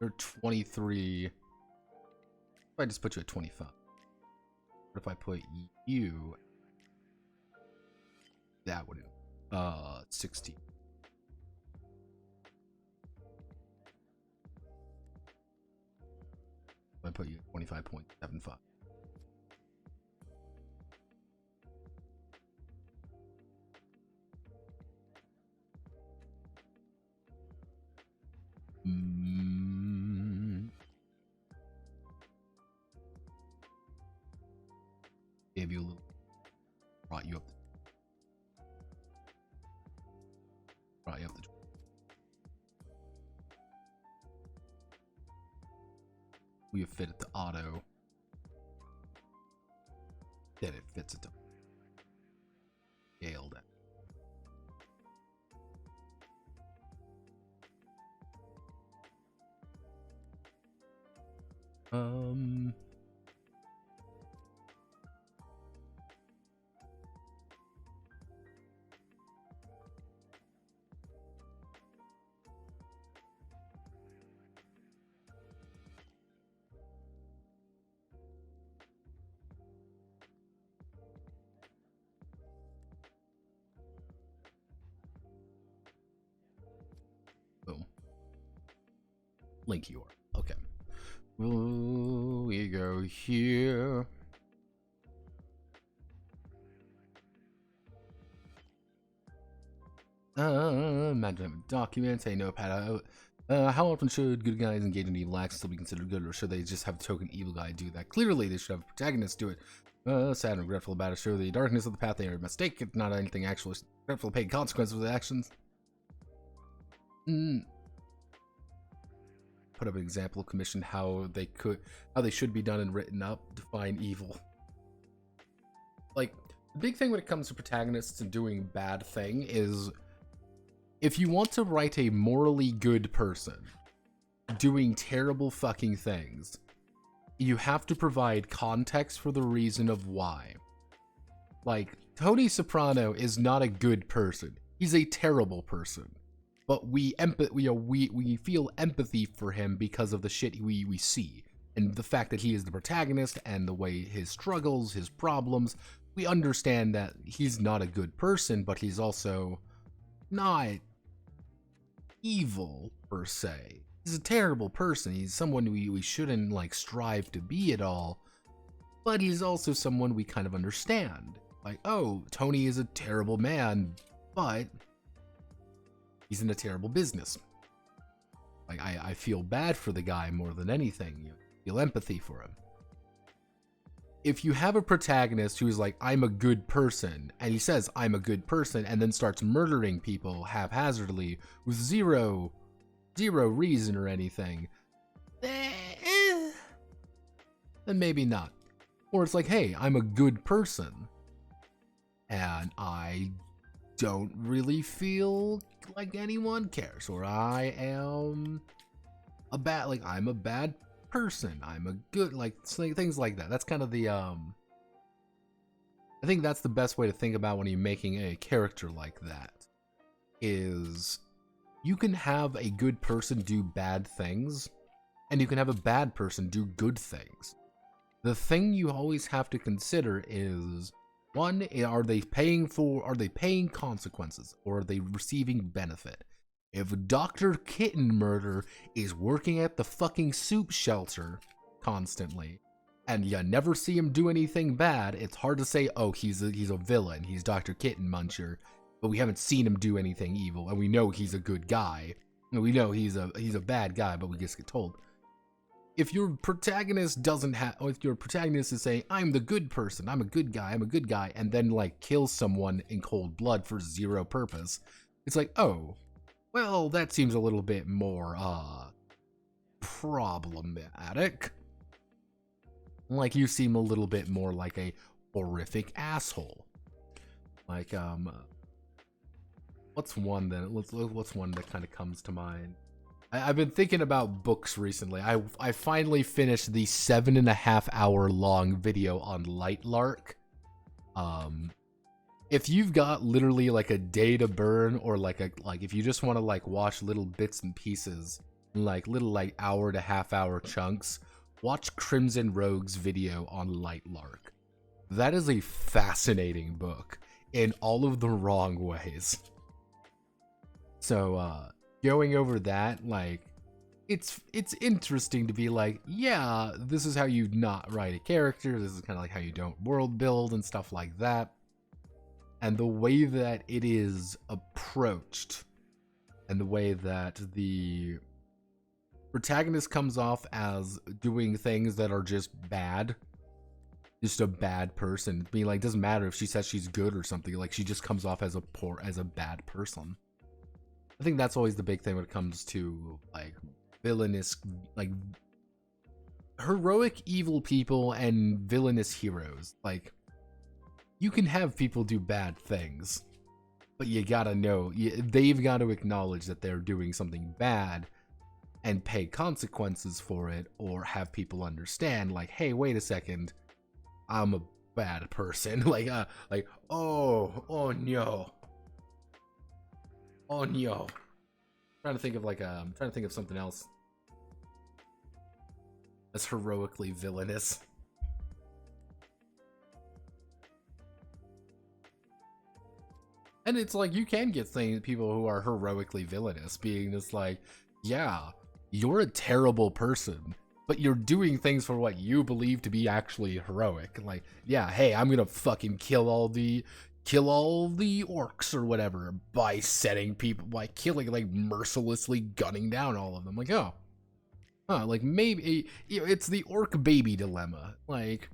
They're 23. If I just put you at 25. What if I put you? That would 60. I put you at 25.75. Gave you a little, brought you up the we have fit at the auto. Then it fits at the scaled it. Boom. Link your. Okay. Ooh, we go here. Imagine documents. Hey, notepad. How often should good guys engage in evil acts still be considered good, or should they just have a token evil guy do that? Clearly, they should have a protagonist do it. Sad and regretful about it. Show the darkness of the path they are a mistake. It's not anything actual. Regretful paying consequences for the actions. Put up an example, commission how they should be done and written up. Define evil. Like, the big thing when it comes to protagonists and doing bad thing is, if you want to write a morally good person doing terrible fucking things, you have to provide context for the reason of why. Like, Tony Soprano is not a good person. He's a terrible person. But we feel empathy for him because of the shit we see. And the fact that he is the protagonist and the way his struggles, his problems, we understand that he's not a good person, but he's also not evil, per se. He's a terrible person. He's someone we shouldn't, like, strive to be at all. But he's also someone we kind of understand. Like, oh, Tony is a terrible man, but he's in a terrible business. Like, I feel bad for the guy more than anything. You feel empathy for him. If you have a protagonist who's like, I'm a good person, and he says, I'm a good person, and then starts murdering people haphazardly with zero reason or anything, then maybe not. Or it's like, hey, I'm a good person, and I don't really feel like anyone cares, or I am I'm a bad person, I'm a good, like, things like that. That's kind of the I think that's the best way to think about when you're making a character like that, is you can have a good person do bad things, and you can have a bad person do good things. The thing you always have to consider is, one, are they paying consequences, or are they receiving benefit? If Dr. Kitten Murder is working at the fucking soup shelter constantly, and you never see him do anything bad, it's hard to say, oh, he's a villain, he's Dr. Kitten Muncher, but we haven't seen him do anything evil, and we know he's a good guy. And we know he's a bad guy, but we just get told. If your protagonist if your protagonist is saying, I'm the good person, I'm a good guy, and then like kills someone in cold blood for zero purpose, it's like, oh, well, that seems a little bit more, problematic. Like, you seem a little bit more like a horrific asshole. Like, what's one that kind of comes to mind? I've been thinking about books recently. I finally finished the 7.5 hour long video on Light Lark. If you've got literally like a day to burn, or like if you just want to like watch little bits and pieces, like little like hour to half hour chunks, watch Crimson Rogue's video on Light Lark. That is a fascinating book in all of the wrong ways. So going over that, like, it's interesting to be like, yeah, this is how you not write a character, this is kind of like how you don't world build and stuff like that. And the way that it is approached, and the way that the protagonist comes off as doing things that are just bad, just a bad person, being like, doesn't matter if she says she's good or something, like she just comes off as a bad person. I think that's always the big thing when it comes to like villainous, like heroic evil people and villainous heroes. Like, you can have people do bad things, but you gotta know, they've got to acknowledge that they're doing something bad and pay consequences for it, or have people understand, like, hey, wait a second, I'm a bad person. like oh no. Oh no. I'm trying to think of something else that's heroically villainous. And it's like, you can get people who are heroically villainous being just like, yeah, you're a terrible person, but you're doing things for what you believe to be actually heroic. Like, yeah, hey, I'm gonna fucking kill all the orcs or whatever by killing, like, mercilessly gunning down all of them. Like, oh, like, maybe it's the orc baby dilemma, like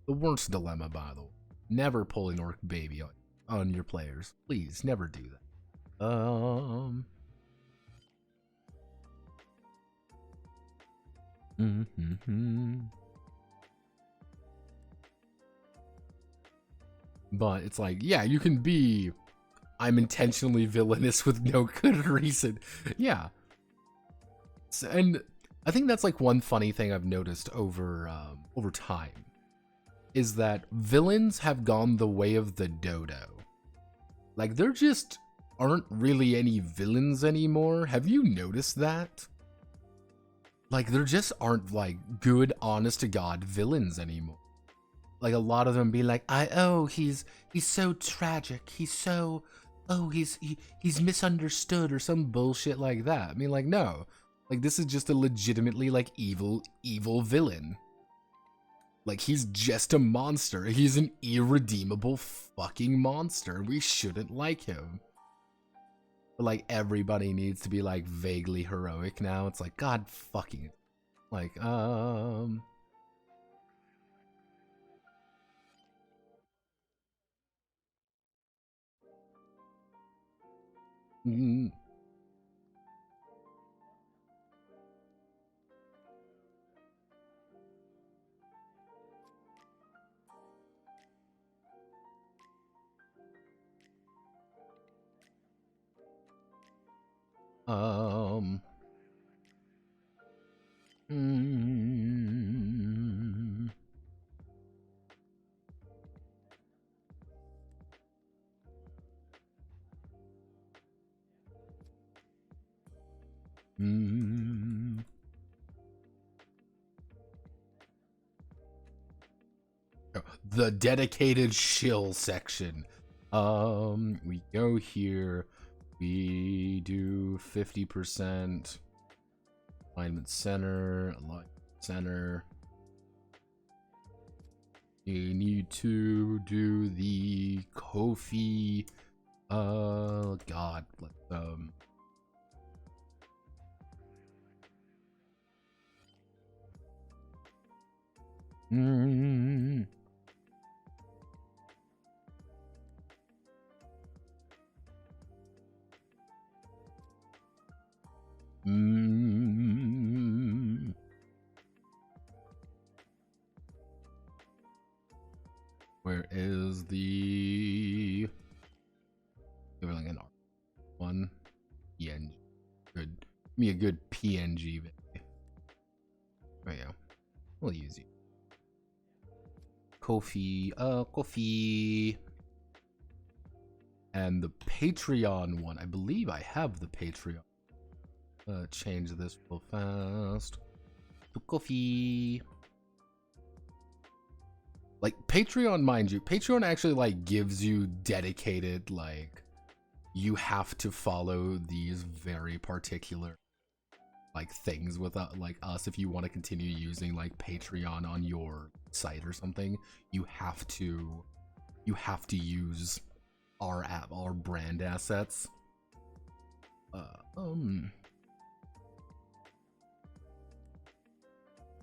the worst dilemma, by the way. Never pull an orc baby on your players, please. Never do that. But it's like, yeah, you can be, I'm intentionally villainous with no good reason. Yeah. And I think that's like one funny thing I've noticed over time, is that villains have gone the way of the dodo. Like, there just aren't really any villains anymore. Have you noticed that? Like, there just aren't like good, honest to God villains anymore. Like, a lot of them be like, he's so tragic. He's so, he's misunderstood, or some bullshit like that. I mean, like, no. Like, this is just a legitimately, like, evil villain. Like, he's just a monster. He's an irredeemable fucking monster. We shouldn't like him. But, like, everybody needs to be, like, vaguely heroic now. It's like, God fucking... Like, Mm. The dedicated shill section. We go here. We do 50% alignment center, You need to do the Ko-fi. God, Mm. Mm. Where is the one PNG? Good. Give me a good PNG. Oh yeah, we'll use you. Ko-fi, Ko-fi. And the Patreon one. I believe I have the Patreon. Change this real fast. To Ko-fi. Like, Patreon, mind you, Patreon actually, like, gives you dedicated, like, you have to follow these very particular, like, things with, like, us if you want to continue using, like, Patreon on your site or something. You have to use our app, our brand assets.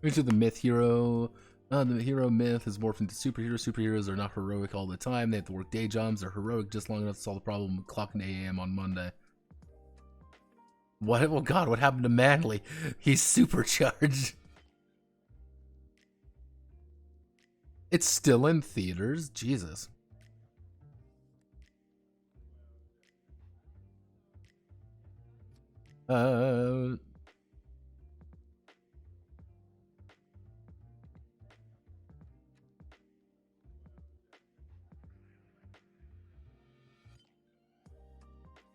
Into the myth hero. The hero myth has morphed into superheroes. Superheroes are not heroic all the time. They have to work day jobs. They're heroic just long enough to solve the problem with clocking 8 a.m. on Monday. What? Oh God! What happened to Manly? He's supercharged. It's still in theaters. Jesus.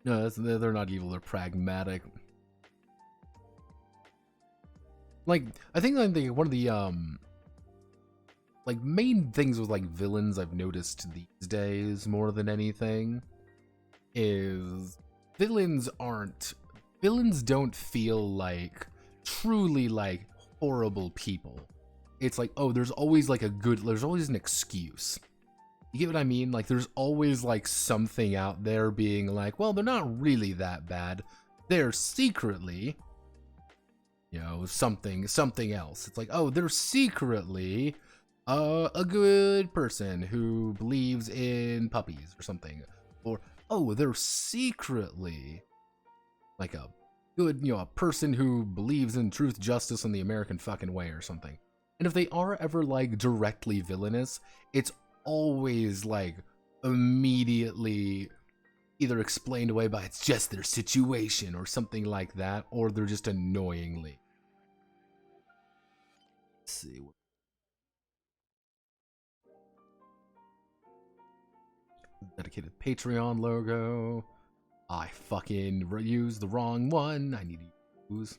No, they're not evil. They're pragmatic. Like, I think one of the like main things with like villains I've noticed these days more than anything is villains don't feel like truly like horrible people. It's like, oh, there's always an excuse. You get what I mean? Like, there's always like something out there being like, well, they're not really that bad. They're secretly, something else. It's like, oh, they're secretly a good person who believes in puppies or something. Or, oh, they're secretly like a good, a person who believes in truth, justice, and the American fucking way or something. And if they are ever like directly villainous, it's always like immediately either explained away by it's just their situation or something like that, or they're just annoyingly. Let's see. Dedicated Patreon logo. I fucking used the wrong one. I need to use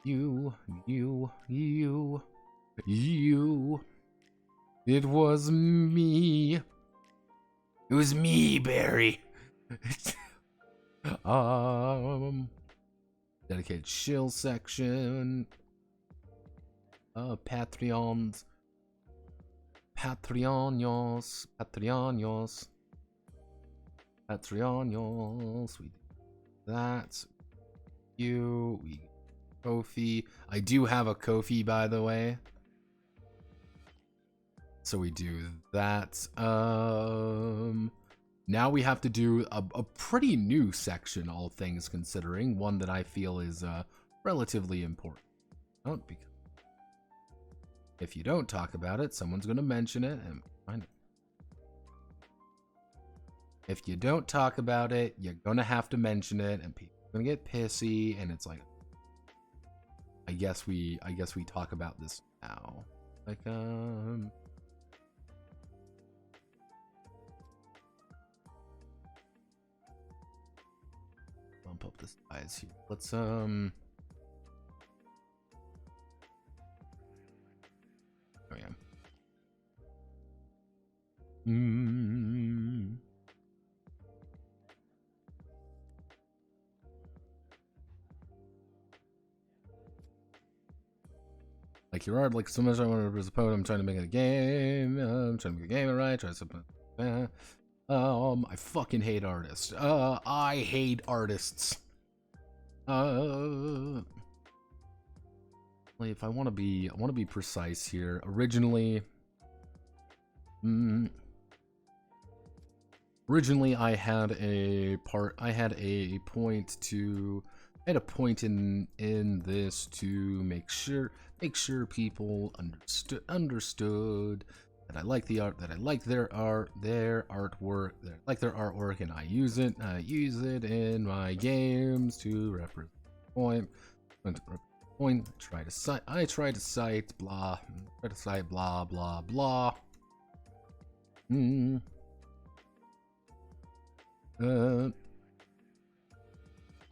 you. It was me. It was me, Barry. Dedicated shill section. Patreons. We do that. We Ko-fi. I do have a Ko-fi, by the way. So we do that. Now we have to do a pretty new section, all things considering. One that I feel is relatively important. Because if you don't talk about it, someone's going to mention it and find it. If you don't talk about it, you're going to have to mention it and people are going to get pissy, and it's like, I guess we talk about this now. Like, bump up the size here. Let's Oh yeah. Like your art, like so much I want to represent the poet. I'm trying to make it a game. I'm trying to make a game right. Try to. I fucking hate artists. I hate artists. If I want to be precise here. Originally, I had a point in this to make sure people understood that I like the art, that I like their artwork, that I like their artwork, and I use it in my games to represent point. I try to cite blah blah blah.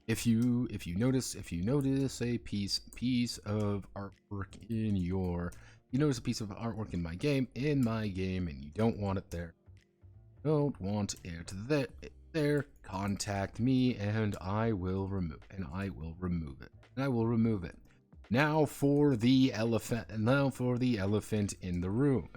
If you notice a piece of artwork in my game, and you don't want it there, contact me and I will remove it. Now for the elephant in the room.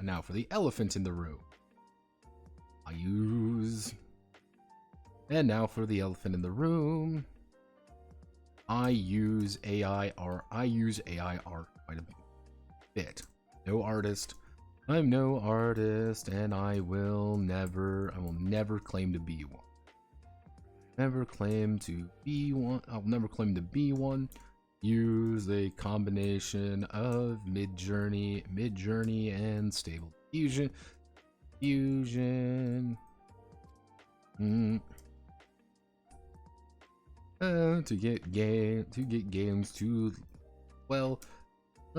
I use AI art quite a bit. No artist. I'm no artist, and I will never claim to be one. I'll never claim to be one. Use a combination of Midjourney and Stable Diffusion. To get games to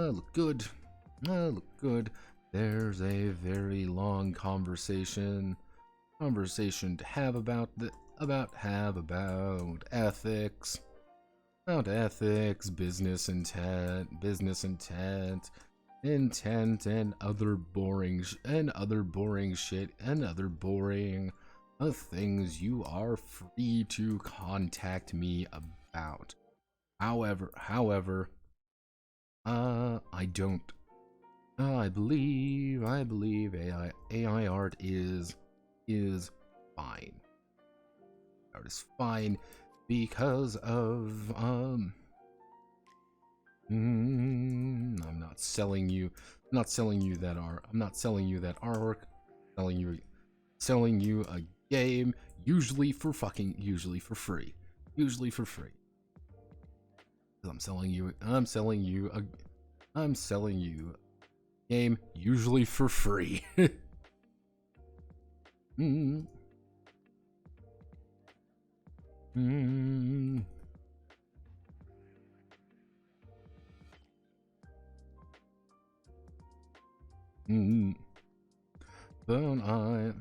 look good. There's a very long conversation to have about ethics, business intent, and other boring things you are free to contact me about. However, I don't. I believe AI art is fine. Art is fine because of I'm not selling you that art. I'm not selling you that artwork. Selling you a game, usually for free. I'm selling you a game, usually for free. Don't I?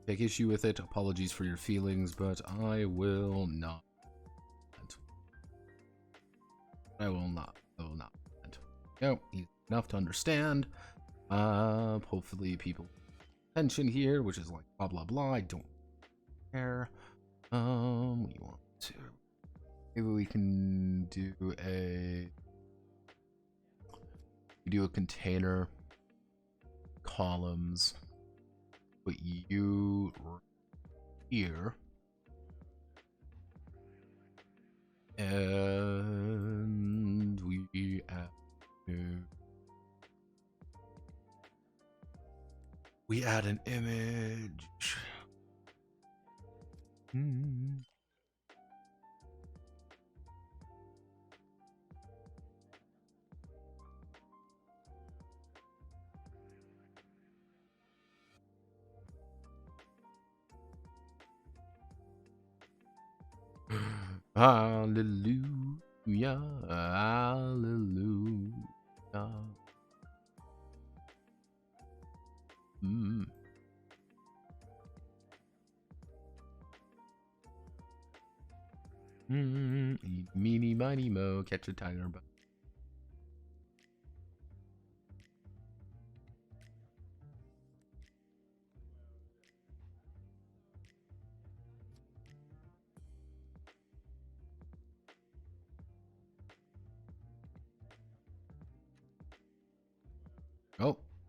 Take issue with it. Apologies for your feelings, but I will not. No, enough to understand. Hopefully people attention here, which is like blah blah blah. I don't care. We want to. Maybe we can do a container columns. Put you here. And we add an image. Hallelujah. Hallelujah. Mm. Eat meeny miny mo, catch a tiger by.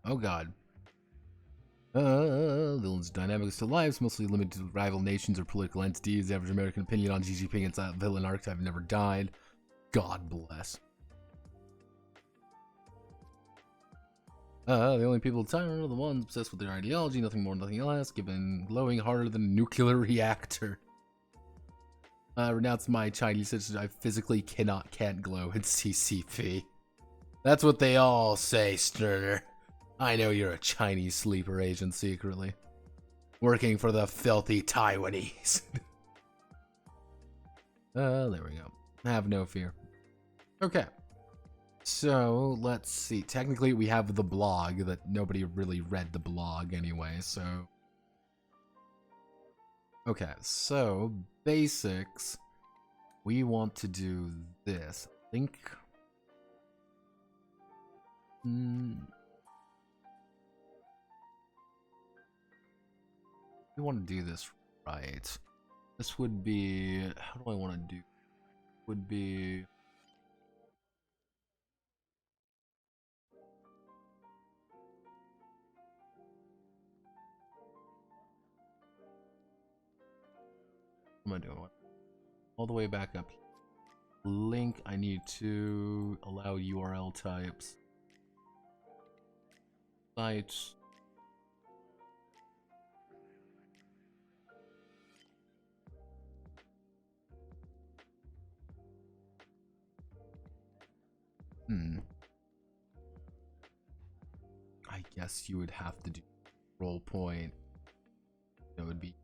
Oh god. Villains' dynamics to lives, mostly limited to rival nations or political entities. The average American opinion on Xi Jinping and that villain archetype never died. God bless. The only people in Taiwan are the ones obsessed with their ideology, nothing more, nothing less, given glowing harder than a nuclear reactor. Renounce my Chinese citizenship. I physically can't glow in CCP. That's what they all say, Sterner. I know you're a Chinese sleeper agent secretly. Working for the filthy Taiwanese. There we go. Have no fear. Okay. So, let's see. Technically, we have the blog that nobody really read the blog anyway, so... Okay, so, basics. We want to do this. I think... we want to do this right. This would be... How do I want to do? Would be... What am I doing? All the way back up. Link, I need to allow URL types. Sites. I guess you would have to do roll point. It would be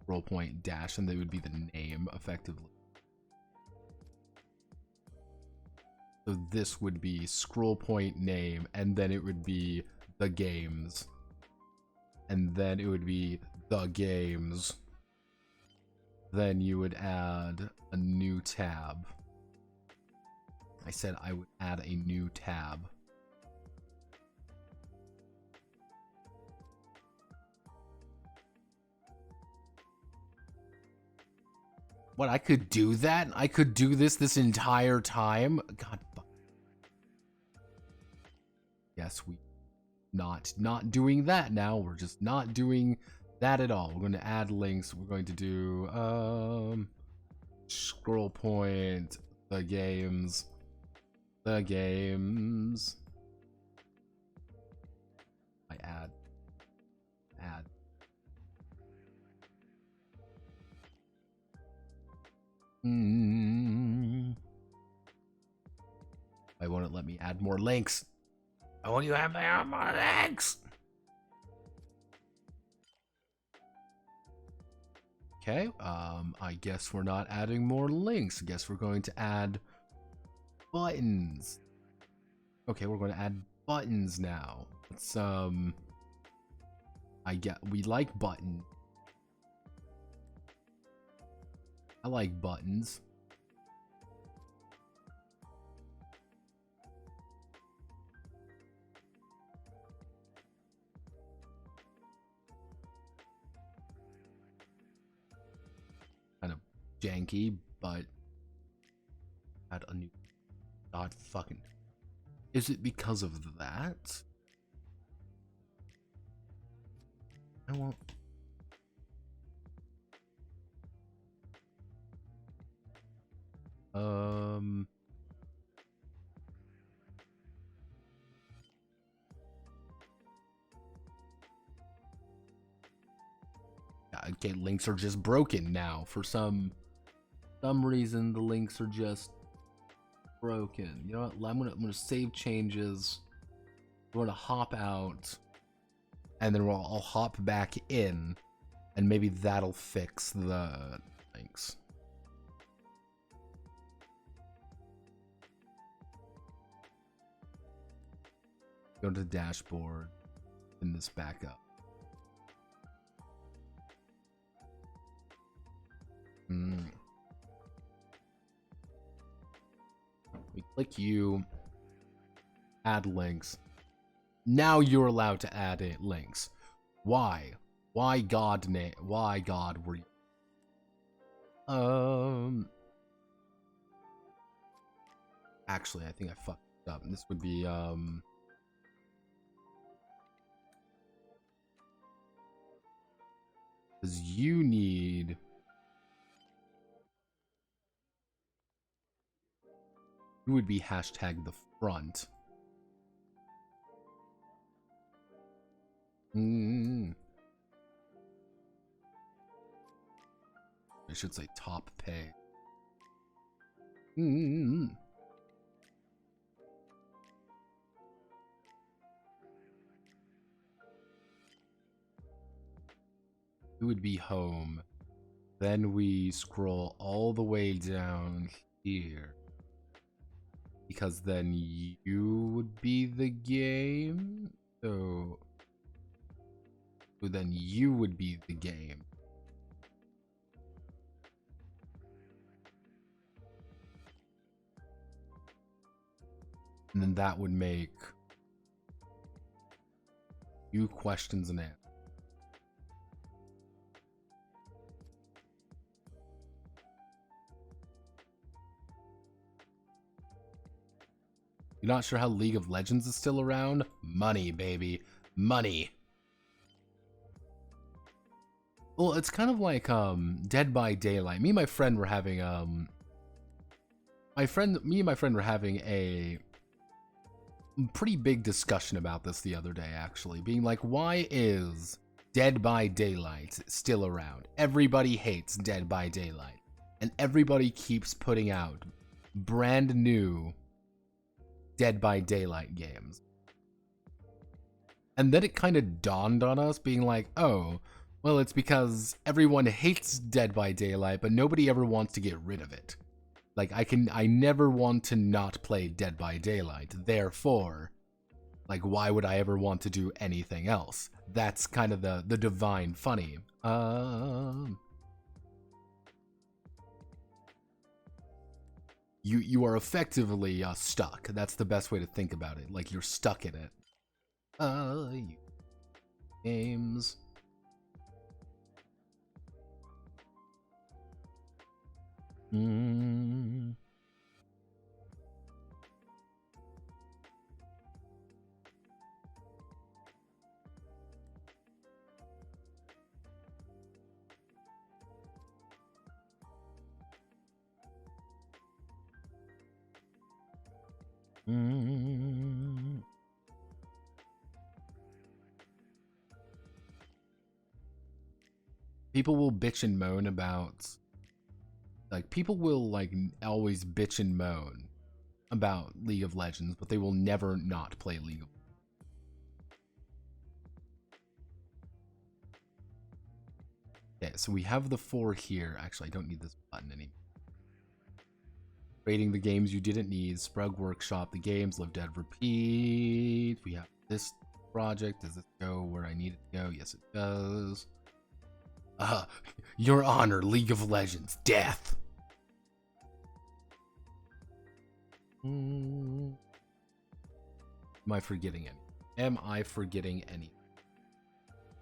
roll point dash, and they would be the name effectively. So this would be scroll point name, and then it would be the games, and then it would be the games. Then you would add a new tab. I said I would add a new tab. What, I could do that? I could do this entire time? God. Yes, we not doing that now. We're just not doing that at all. We're going to add links. We're going to do scroll point, the games. I add. Why won't it let me add more links? Why won't you have me add more links? Okay, I guess we're not adding more links. I guess we're going to add buttons. Okay, we're going to add buttons now. It's we like button. I like buttons. Kind of janky, but add a new. God fucking. Is it because of that? I won't. Okay, links are just broken now for some some reason the links are just broken. You know what? I'm gonna save changes. I'm gonna hop out, and then I'll hop back in, and maybe that'll fix the links. Go to the dashboard, and this back up. We click you, add links. Now you're allowed to add links. Why? Why God were you? Actually, I think I fucked up. This would be because you need. You would be hashtag the front. I should say top pay. It would be home. Then we scroll all the way down here. Because then you would be the game. So then you would be the game. And then that would make you questions and answers. You're not sure how League of Legends is still around? Money, baby. Money. Well, it's kind of like Dead by Daylight. Me and my friend were having me and my friend were having a pretty big discussion about this the other day, actually. Being like, why is Dead by Daylight still around? Everybody hates Dead by Daylight. And everybody keeps putting out brand new Dead by Daylight games. And then it kind of dawned on us, being like, oh, well, it's because everyone hates Dead by Daylight, but nobody ever wants to get rid of it. Like, I never want to not play Dead by Daylight. Therefore, like, why would I ever want to do anything else? That's kind of the divine funny. You are effectively stuck. That's the best way to think about it. Like, you're stuck in it. Games. People will bitch and moan about, like, people will, like, always bitch and moan about League of Legends, but they will never not play League of Legends. Okay, so we have the 4 here. Actually, I don't need this button anymore. Rating the games you didn't need. Sprug Workshop, the games, Live Dead Repeat. We have this project. Does it go where I need it to go? Yes, it does. Your Honor, League of Legends, death. Am I forgetting any? Am I forgetting any?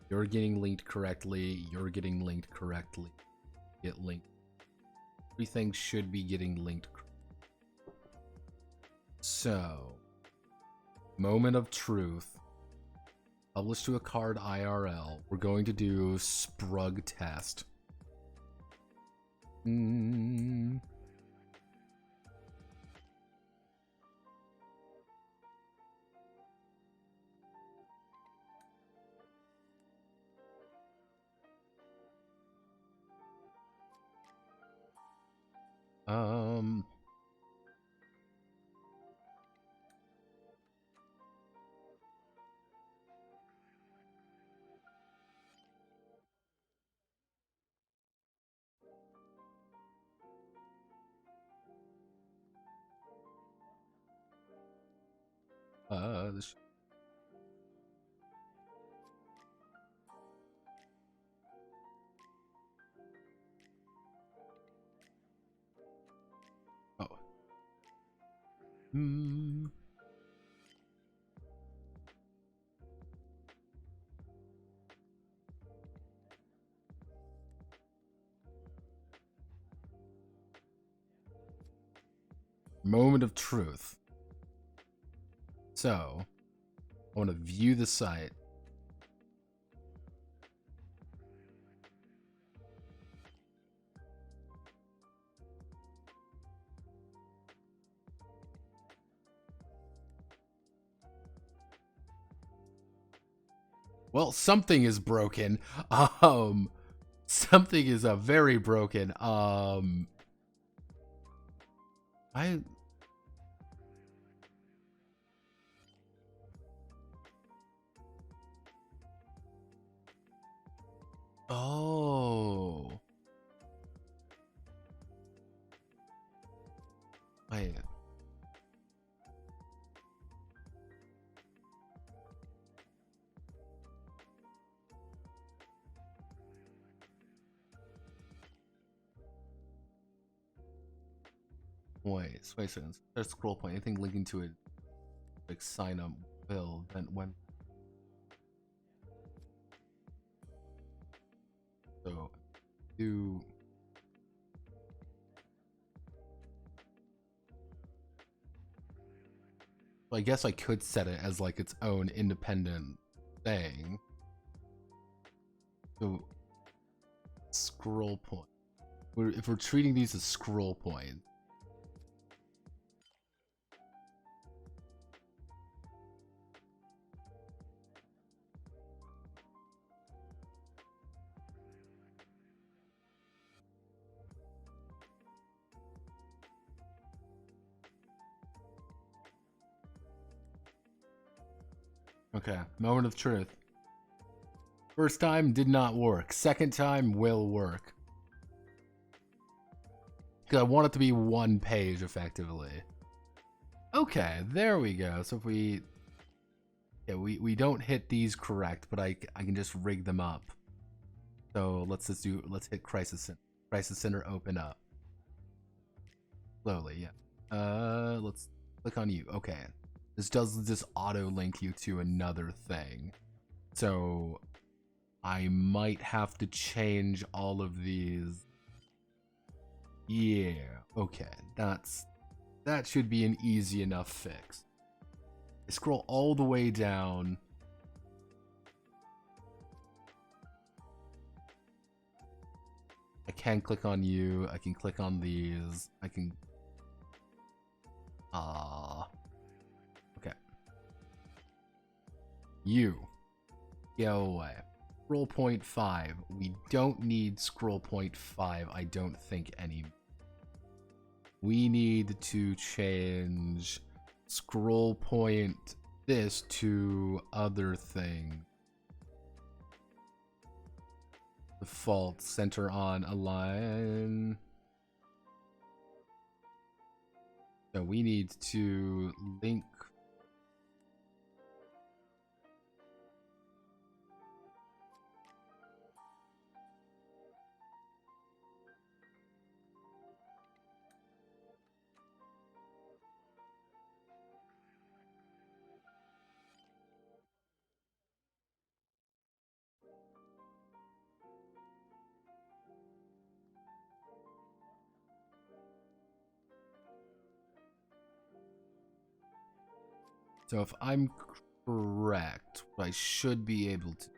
You're getting linked correctly. You're getting linked correctly. Get linked. Everything should be getting linked. So, moment of truth. Published to a card IRL. We're going to do Sprug test. This. Oh. Hmm. Moment of truth. So, I want to view the site. Well, something is broken. Something is very broken. I. Oh. I. Wait a second. There's scroll point. Anything linking to it, like sign up, will, then when. So, do. I guess I could set it as like its own independent thing. So, scroll point. If we're treating these as scroll points. Okay, moment of truth. First time did not work. Second time will work. Because I want it to be one page, effectively. Okay, there we go. So if we... Yeah, we don't hit these correct, but I can just rig them up. So let's hit Crisis Center. Crisis Center open up. Slowly, yeah. Let's click on you. Okay. This does just auto link you to another thing. So I might have to change all of these. Yeah, okay. That should be an easy enough fix. I scroll all the way down. I can click on you. I can click on these. I can... Okay. You. Go away. Scroll point 5. We don't need scroll point 5, I don't think, any. We need to change scroll point this to other thing. Default center on align. So we need to link. So if I'm correct, I should be able to.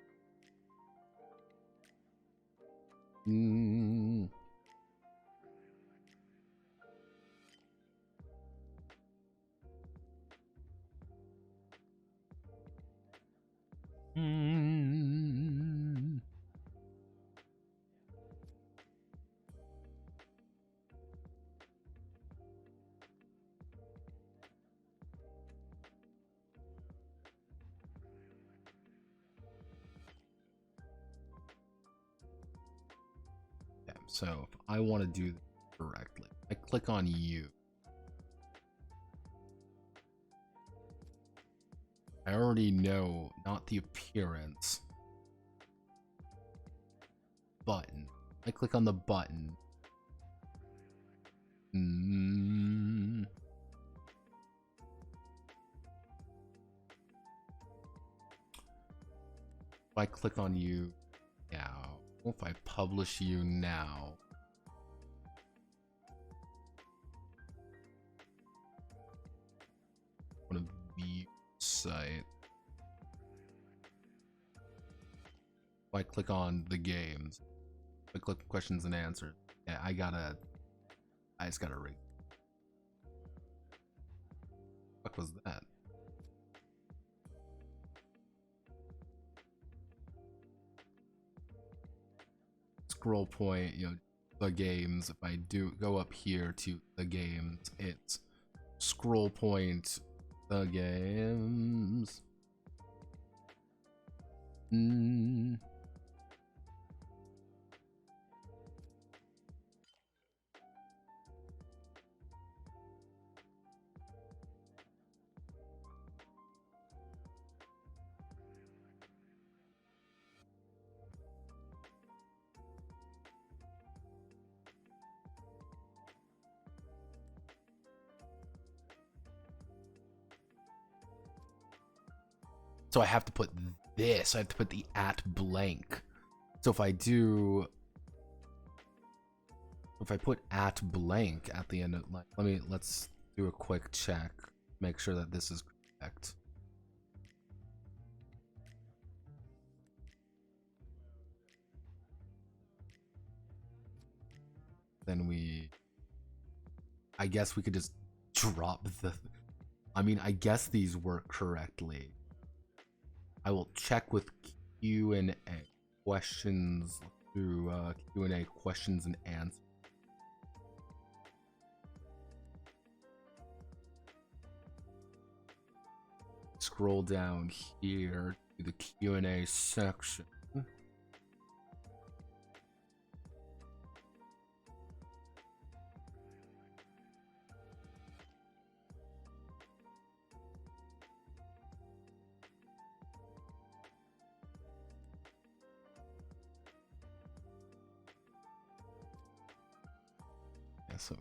So if I want to do this correctly, I click on you. I already know, not the appearance. Button. I click on the button. If I click on you now, if I publish you now, I'm gonna view site. If I click on the games, if I click questions and answers, yeah, I just gotta ring. What was that? Scroll point, you know, the games. If I do go up here to the games, it's scroll point the games. So I have to put this. I have to put the at blank. So if I put at blank at the end of, like, let's do a quick check, make sure that this is correct. Then I guess we could just drop I mean, I guess these work correctly. I will check with Q&A questions through Q&A questions and answers. Scroll down here to the Q&A section. So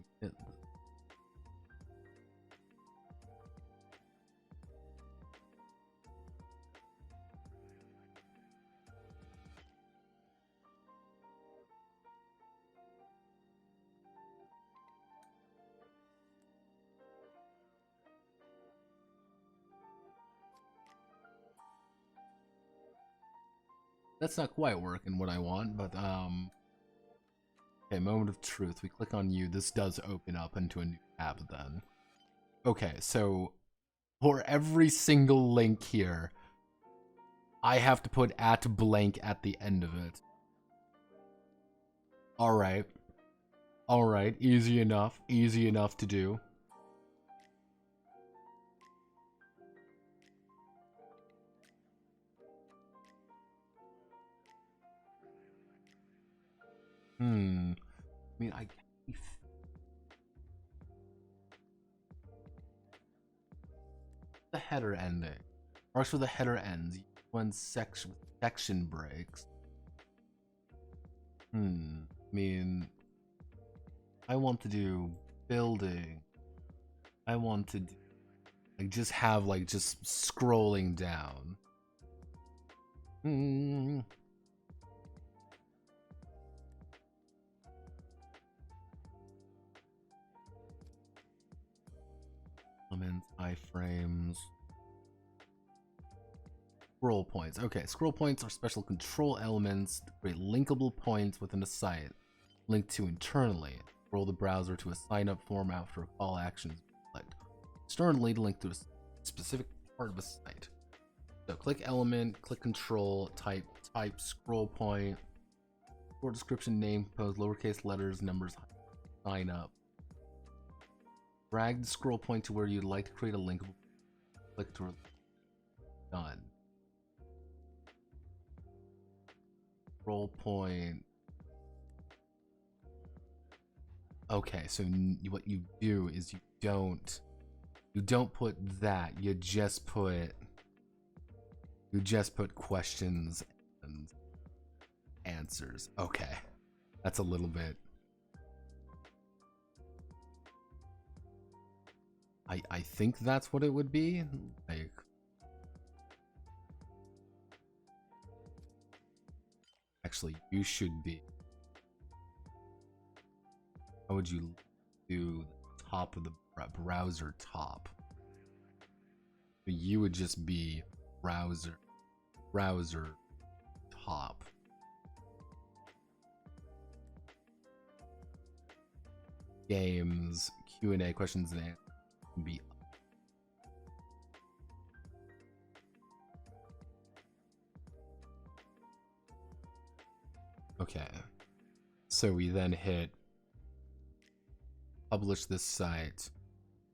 that's not quite working what I want, but okay, moment of truth. We click on you. This does open up into a new tab then. Okay, so for every single link here, I have to put at blank at the end of it. Alright. Alright, easy enough. Easy enough to do. I mean, the header ending. Marks where the header ends. When section breaks. I mean, I want to do building. I want to do, like, just have, like, just scrolling down. Elements, iframes. Scroll points. Okay, scroll points are special control elements that create linkable points within a site, linked to internally. Scroll the browser to a sign-up form after a call action is clicked. Externally to link to a specific part of a site. So click element, click control, type scroll point, short description, name, compose, lowercase letters, numbers, sign up. Drag the scroll point to where you'd like to create a linkable. Click to done. Scroll point. Okay, so what you do is you don't put that. You just put You just put questions and answers. Okay. That's a little bit. I think that's what it would be. Like, actually, you should be. How would you do the top of the browser top? You would just be browser top. Games, Q&A, questions and answers can be. Okay. So we then hit publish this site,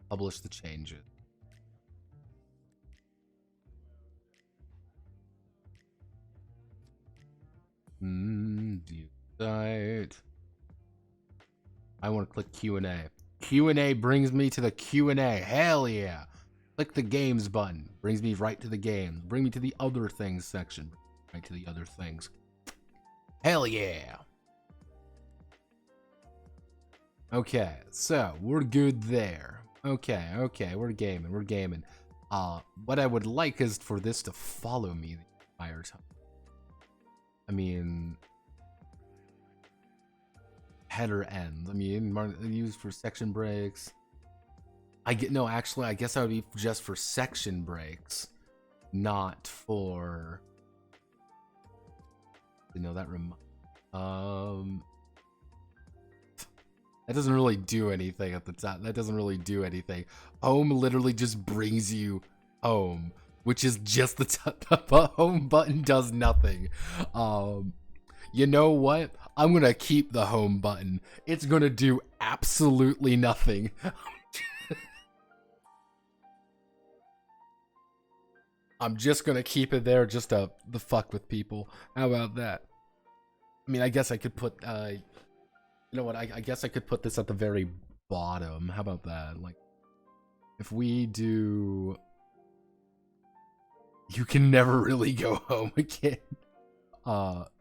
publish the changes. View site. I want to click Q&A. Q&A brings me to the Q&A. Hell yeah. Click the games button. Brings me right to the games. Bring me to the other things section. Right to the other things. Hell yeah. Okay, so we're good there. Okay, we're gaming. What I would like is for this to follow me the entire time. I mean, header ends. I mean, used for section breaks. I guess I would be just for section breaks, not for. You know that that doesn't really do anything at the top. That doesn't really do anything. Home literally just brings you home, which is just the top. Home button does nothing. You know what? I'm gonna keep the home button. It's gonna do absolutely nothing. I'm just gonna keep it there just to the fuck with people. How about that? I mean, I guess I could put, you know what? I guess I could put this at the very bottom. How about that? Like, if we do, you can never really go home again.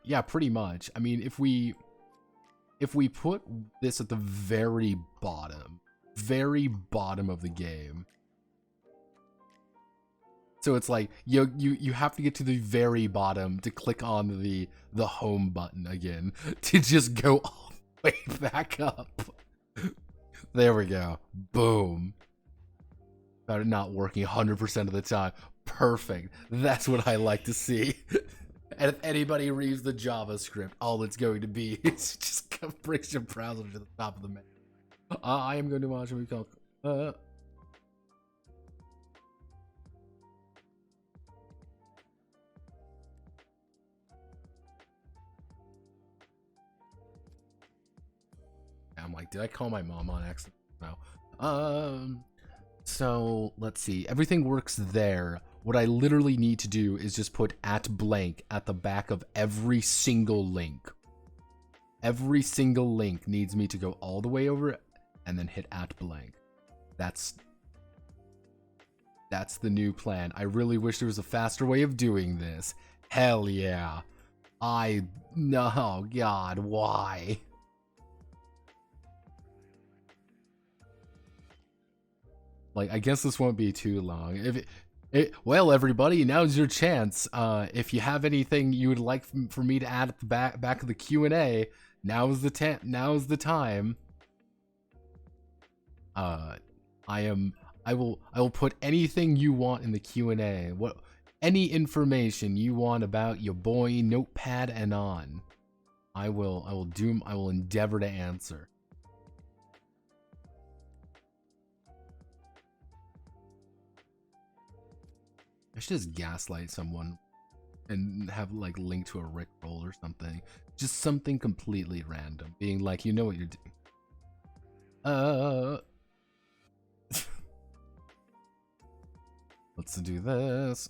Yeah, pretty much. I mean, if we put this at the very bottom of the game. So it's like you have to get to the very bottom to click on the home button again to just go all the way back up. There we go. Boom. About it not working 100% of the time. Perfect. That's what I like to see. And if anybody reads the JavaScript, all it's going to be is just brings your browser to the top of the menu. I am going to watch a movie called I'm like, did I call my mom on accident? No. So let's see. Everything works there. What I literally need to do is just put @blank at the back of every single link. Every single link needs me to go all the way over and then hit @blank. That's the new plan. I really wish there was a faster way of doing this. Hell yeah. No, God, why? Like, I guess this won't be too long. Well, everybody, now's your chance. If you have anything you would like for me to add at the back of the Q&A, now's the time. I will put anything you want in the Q&A. Any information you want about your boy Notepad Anon, I will endeavor to answer. I should just gaslight someone and have like link to a Rickroll or something. Just something completely random. Being like, you know what you're doing. Let's do this.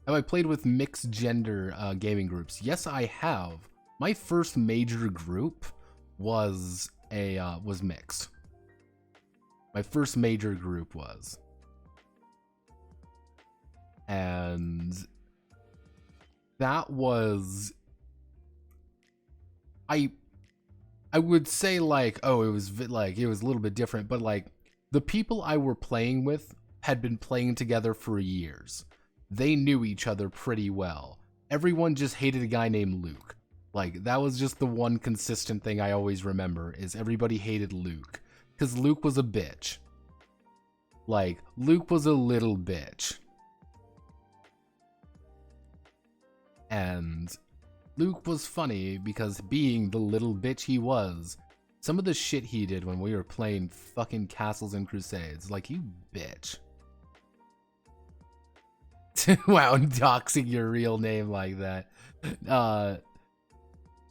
Have I played with mixed gender gaming groups? Yes, I have. My first major group was mixed. My first major group was. and that was, I would say like, oh, it was like, it was a little bit different, but like the people I were playing with had been playing together for years. They knew each other pretty well. Everyone just hated a guy named Luke. Like, that was just the one consistent thing I always remember, is everybody hated Luke. Because Luke was a bitch. Like, Luke was a little bitch. And Luke was funny because being the little bitch he was, some of the shit he did when we were playing fucking Castles and Crusades, like, you bitch. Wow, doxing your real name like that.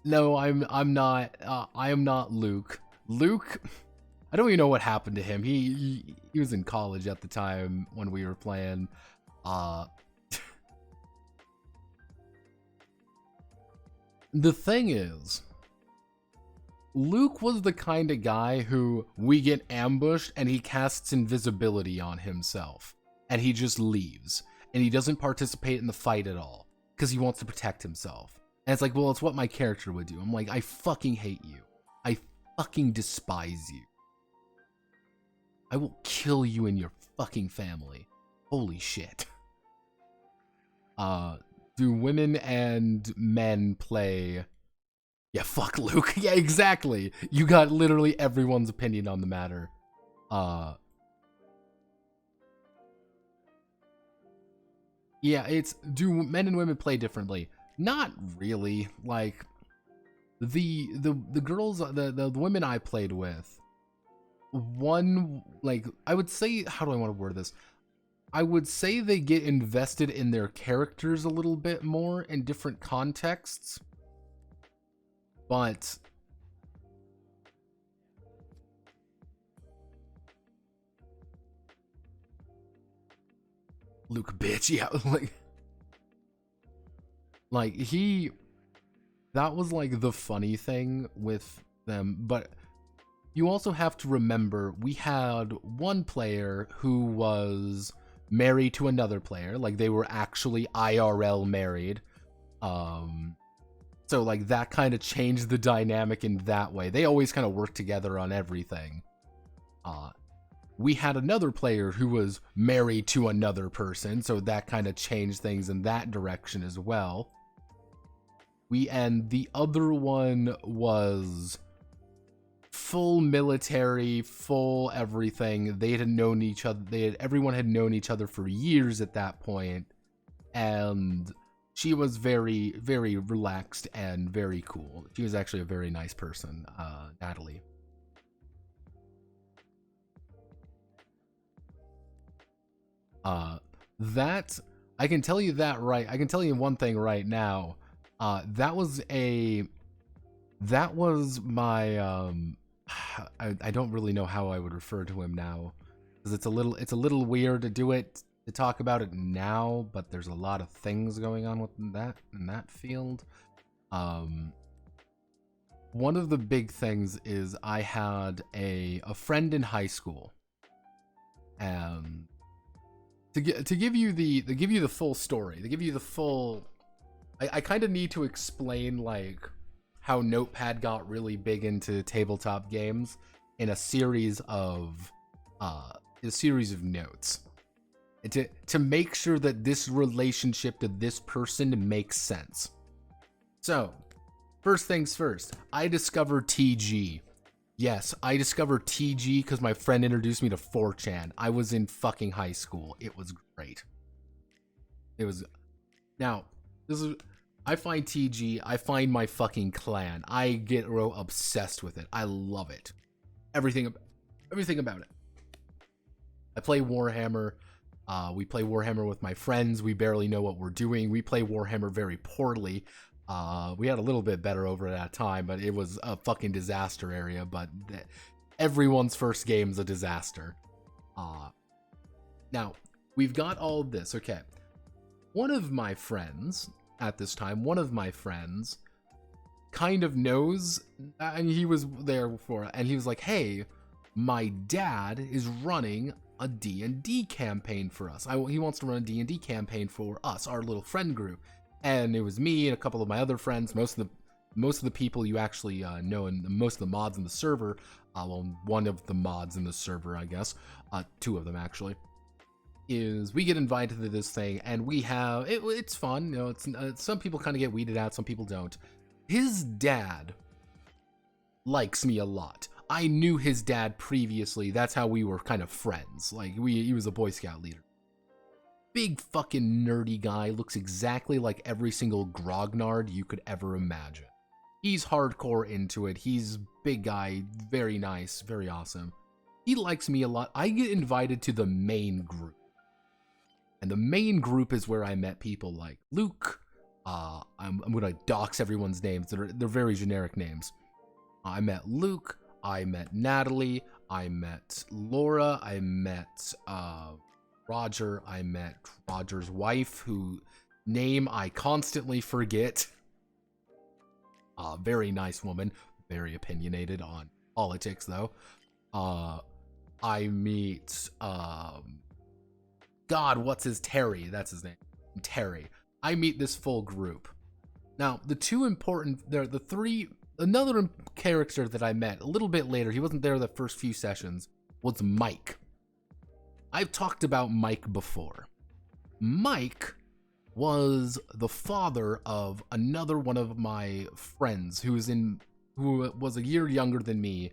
No, I'm not. I am not Luke. Luke, I don't even know what happened to him. He was in college at the time when we were playing. The thing is, Luke was the kind of guy who we get ambushed and he casts invisibility on himself and he just leaves and he doesn't participate in the fight at all because he wants to protect himself. And it's like, well, it's what my character would do. I'm like, I fucking hate you. I fucking despise you. I will kill you and your fucking family. Holy shit. Do women and men play? Yeah, fuck Luke. Yeah, exactly. You got literally everyone's opinion on the matter. Yeah, it's, do men and women play differently? Not really. Like, the girls, the women I played with, one, like, I would say, how do I want to word this? I would say they get invested in their characters a little bit more in different contexts. But Luke bitch, yeah, like he, that was like the funny thing with them. But you also have to remember, we had one player who was married to another player, like they were actually IRL married. So like that kind of changed the dynamic in that way. They always kind of worked together on everything. We had another player who was married to another person, so that kind of changed things in that direction as well. And the other one was full military, full everything. They had known each other. Everyone had known each other for years at that point, and she was very, very relaxed and very cool. She was actually a very nice person, Natalie. That, I can tell you that right. I can tell you one thing right now. That was my, I don't really know how I would refer to him now, because it's a little weird to do it, to talk about it now, but there's a lot of things going on with that in that field. One of the big things is I had a friend in high school, and to give you the full story, to give you the full, I kind of need to explain like how Notepad got really big into tabletop games in a series of notes, and to make sure that this relationship to this person makes sense. So, first things first, I discovered TG. Yes, I discovered TG because my friend introduced me to 4chan. I was in fucking high school. It was great. It was, now, this is, I find TG, I find my fucking clan. I get real obsessed with it. I love it. Everything about it. I play Warhammer. We play Warhammer with my friends. We barely know what we're doing. We play Warhammer very poorly. We had a little bit better over that time, but it was a fucking disaster area. But everyone's first game's a disaster. Now, we've got all this. Okay. One of my friends at this time, kind of knows, and he was there before, and he was like, hey, my dad is running a D&D campaign for us. He wants to run a D&D campaign for us, our little friend group. And it was me and a couple of my other friends, most of the people you actually know, and most of the mods in the server. Well, one of the mods in the server, I guess, two of them actually, is we get invited to this thing, and we have it's fun. You know, it's some people kind of get weeded out, some people don't. His dad likes me a lot. I knew his dad previously. That's how we were kind of friends. Like, he was a Boy Scout leader. Big fucking nerdy guy, looks exactly like every single grognard you could ever imagine. He's hardcore into it. He's big guy, very nice, very awesome. He likes me a lot. I get invited to the main group. And the main group is where I met people like Luke. I'm gonna dox everyone's names. They're very generic names. I met Luke. I met Natalie. I met Laura. I met Roger. I met Roger's wife, who name I constantly forget. Very nice woman. Very opinionated on politics, though. I meet God, what's his Terry? That's his name. Terry. I meet this full group. Now, the three. Another character that I met a little bit later, he wasn't there the first few sessions, was Mike. I've talked about Mike before. Mike was the father of another one of my friends who was a year younger than me,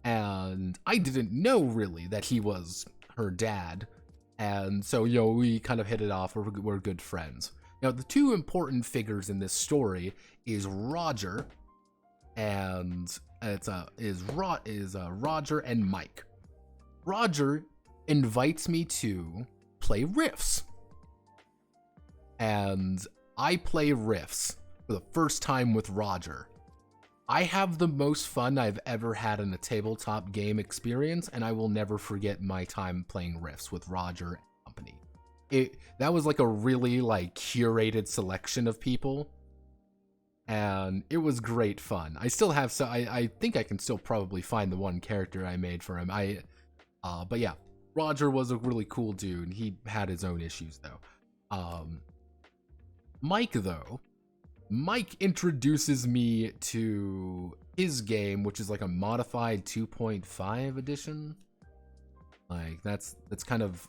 and I didn't know really that he was her dad, and so, you know, we kind of hit it off. We're good friends. Now, the two important figures in this story is Roger, and is Roger and Mike. Roger invites me to play Rifts, and I play Rifts for the first time with Roger. I have the most fun I've ever had in a tabletop game experience, and I will never forget my time playing Rifts with Roger and company. That was like a really curated selection of people, and it was great fun. I still have I think I can still probably find the one character I made for him. But yeah, Roger was a really cool dude. He had his own issues though. Mike introduces me to his game, which is like a modified 2.5 edition. Like that's kind of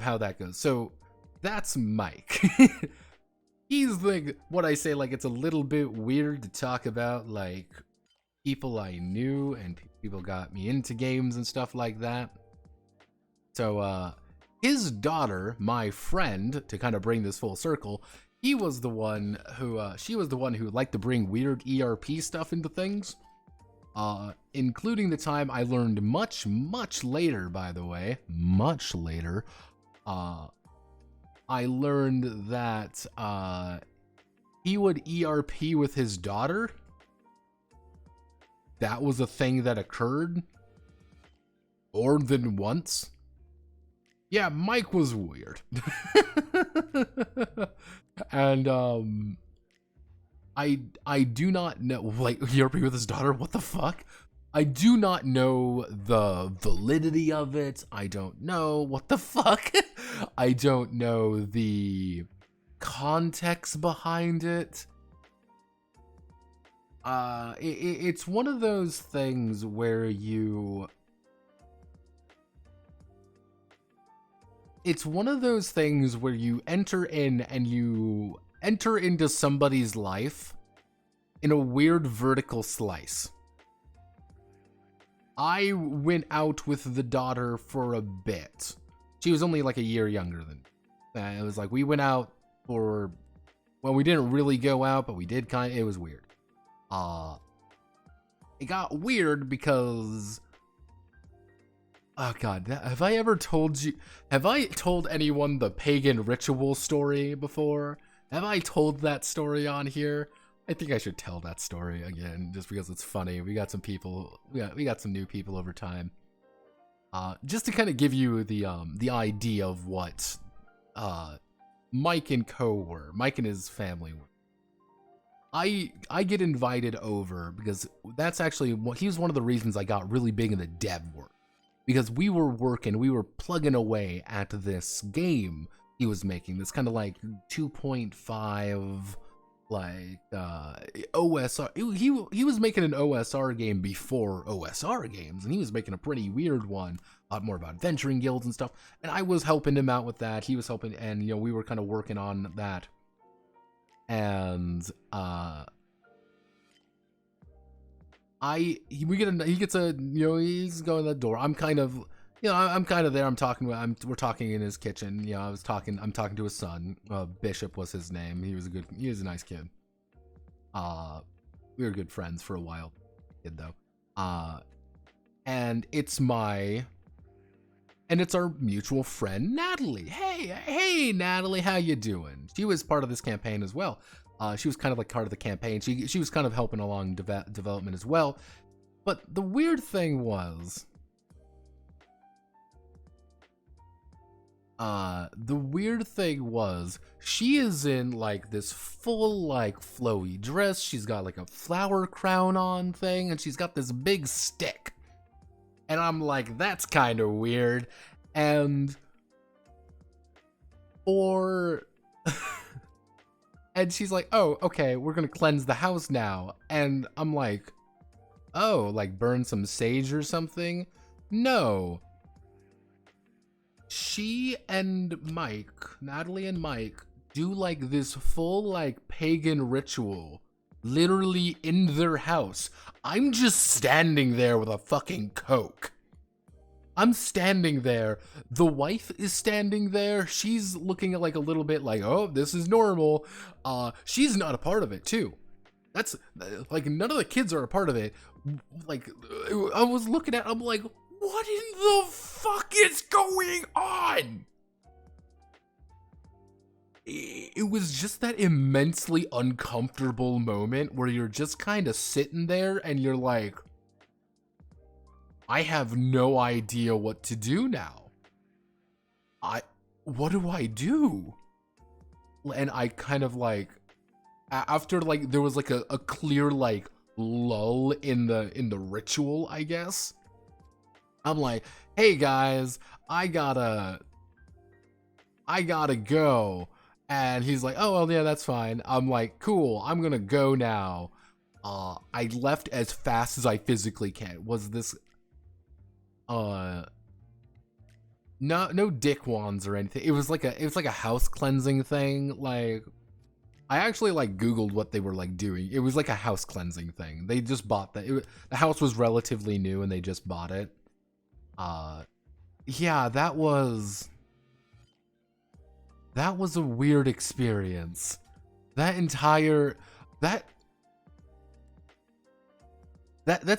how that goes. So that's Mike. He's like what I say, like it's a little bit weird to talk about like people I knew and people got me into games and stuff like that. So his daughter, my friend, to kind of bring this full circle, she was the one who liked to bring weird ERP stuff into things. Including the time I learned much later, by the way, much later, I learned that he would ERP with his daughter. That was a thing that occurred more than once. Yeah, Mike was weird. And I do not know, like, ERP with his daughter, what the fuck? I do not know the validity of it. I don't know what the fuck. I don't know the context behind it. It's one of those things where It's one of those things where you enter in and you enter into somebody's life in a weird vertical slice. I went out with the daughter for a bit. She was only like a year younger than me. It was like we went out for, well, we didn't really go out, but we did it was weird. It got weird because, oh god, have I told anyone the pagan ritual story before? Have I told that story on here? I think I should tell that story again, just because it's funny. We got some people, we got some new people over time. Just to kind of give you the idea of what Mike and Mike and his family were. I get invited over because that's actually he was one of the reasons I got really big in the dev work. because we were plugging away at this game he was making, this kind of like 2.5 like OSR. He was making an OSR game before OSR games, and he was making a pretty weird one, more about adventuring guilds and stuff. And I was helping him out with that. He was helping, and we were kind of working on that. And he gets a, he's going to the door. I'm kind of, I'm kind of there. We're talking in his kitchen. I'm talking to his son. Bishop was his name. He was a nice kid. We were good friends for a while, kid though. And it's our mutual friend, Natalie. Hey, Natalie, how you doing? She was part of this campaign as well. She was kind of like part of the campaign. She was kind of helping along development as well. But the weird thing was, she is in like this full like flowy dress. She's got like a flower crown on thing, and she's got this big stick. And I'm like, that's kind of weird. And and she's like, oh, okay, we're gonna cleanse the house now. And I'm like, oh, like burn some sage or something? No. She and Mike, Natalie and Mike, do like this full like pagan ritual, literally in their house. I'm just standing there with a fucking Coke. I'm standing there. The wife is standing there. She's looking at like a little bit like, oh, this is normal. She's not a part of it too. That's like, none of the kids are a part of it. Like, I was looking at, I'm like, what in the fuck is going on? It was just that immensely uncomfortable moment where you're just kind of sitting there and you're like, I have no idea what to do now. What do I do? And I kind of like, after like, there was like a clear like lull in the ritual, I guess. I'm like, hey guys, I gotta go. And he's like, oh, well, yeah, that's fine. I'm like, cool, I'm gonna go now. I left as fast as I physically can. Was this, no dick wands or anything. It was like a house cleansing thing. Like, I actually like Googled what they were like doing. It was like a house cleansing thing. They just bought that. The house was relatively new and they just bought it. Yeah, that was a weird experience. That's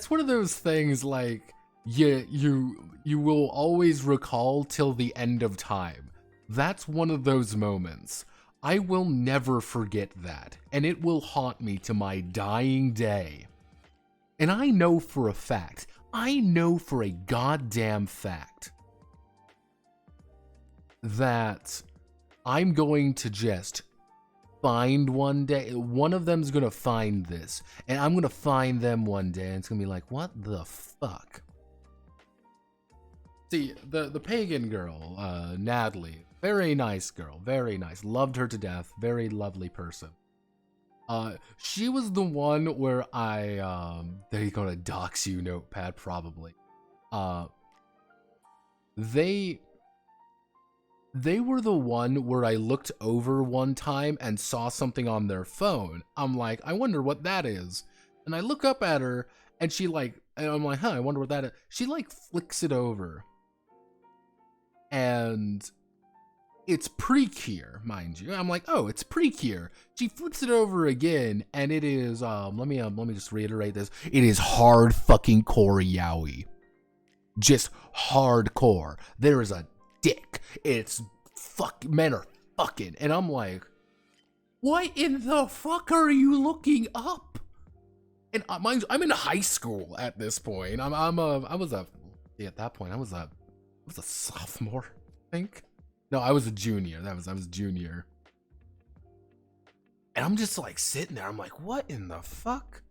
one of those things like you will always recall till the end of time. That's one of those moments. I will never forget that, and it will haunt me to my dying day. And I know for a goddamn fact that I'm going to just find one day, one of them's gonna find this, and I'm gonna find them one day, and it's gonna be like, what the fuck? See, the pagan girl, Natalie, very nice girl, very nice, loved her to death, very lovely person. She was the one where they're gonna dox you, Notepad, probably. They were the one where I looked over one time and saw something on their phone. I'm like, I wonder what that is. And I look up at her, and and I'm like, huh, I wonder what that is. She like flicks it over. And it's Prekir, mind you. I'm like, oh, it's Prekir. She flips it over again, and it is, let me just reiterate this. It is hard fucking core yaoi. Just hardcore. There is a dick. It's men are fucking. And I'm like, what in the fuck are you looking up? And I'm in high school at this point. At that point, I was a sophomore, I think. No, I was a junior. I was junior. And I'm just like sitting there. I'm like, what in the fuck?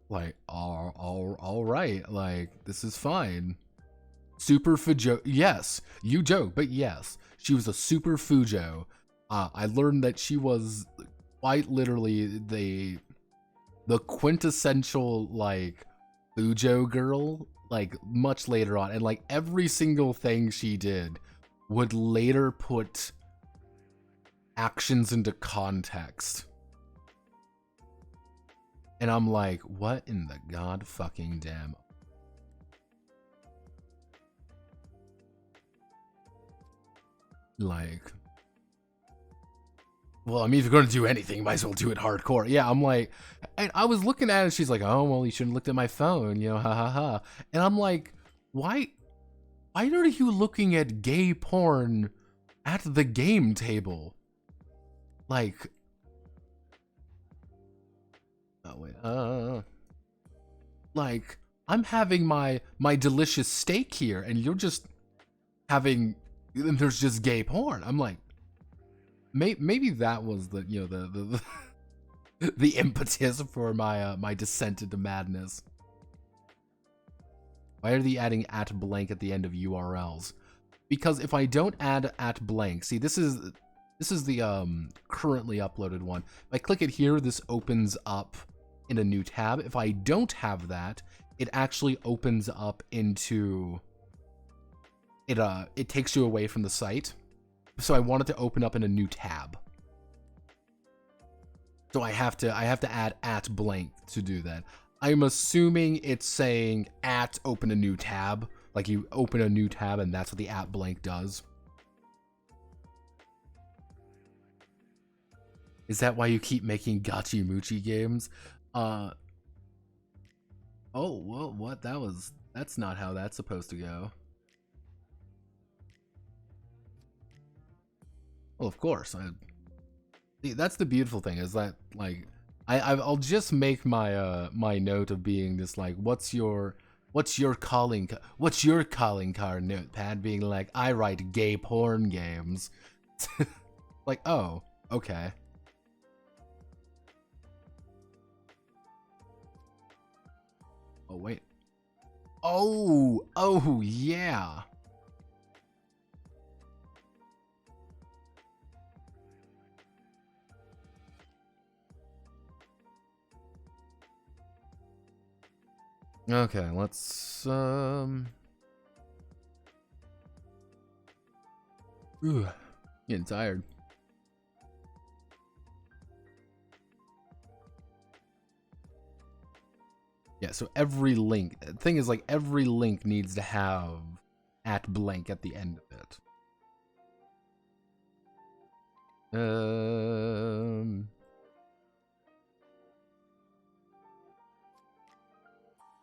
Like, all right. Like, this is fine. Super Fujo. Yes, you joke, but yes, she was a Super Fujo. I learned that she was quite literally the quintessential like Fujo girl, like much later on, and like every single thing she did would later put actions into context. And I'm like, what in the god fucking damn? Like, well, I mean, if you're gonna do anything, you might as well do it hardcore. Yeah, I'm like, and I was looking at it, she's like, oh, well, you shouldn't have looked at my phone, you know, ha ha ha. And I'm like, why are you looking at gay porn at the game table? Like, oh wait, like, I'm having my delicious steak here, and you're just having, and there's just gay porn. I'm like, maybe that was the, you know, the impetus for my my descent into madness. Why are they adding at blank at the end of URLs? Because if I don't add at blank, see, this is the currently uploaded one. If I click it here, this opens up in a new tab. If I don't have that, it actually opens up into it. It takes you away from the site. So I want it to open up in a new tab. So I have to add at blank to do that. I'm assuming it's saying at open a new tab. Like you open a new tab and that's what the at blank does. Is that why you keep making Gachi Muchi games? Oh, well, what? That's not how that's supposed to go. Well, of course. That's the beautiful thing is that like I'll just make my my note of being this like what's your calling card notepad being like I write gay porn games. Like, oh, okay. Oh wait. Oh yeah. Okay, let's getting tired. Yeah, so every link, the thing is like every link needs to have at blank at the end of it. Mm.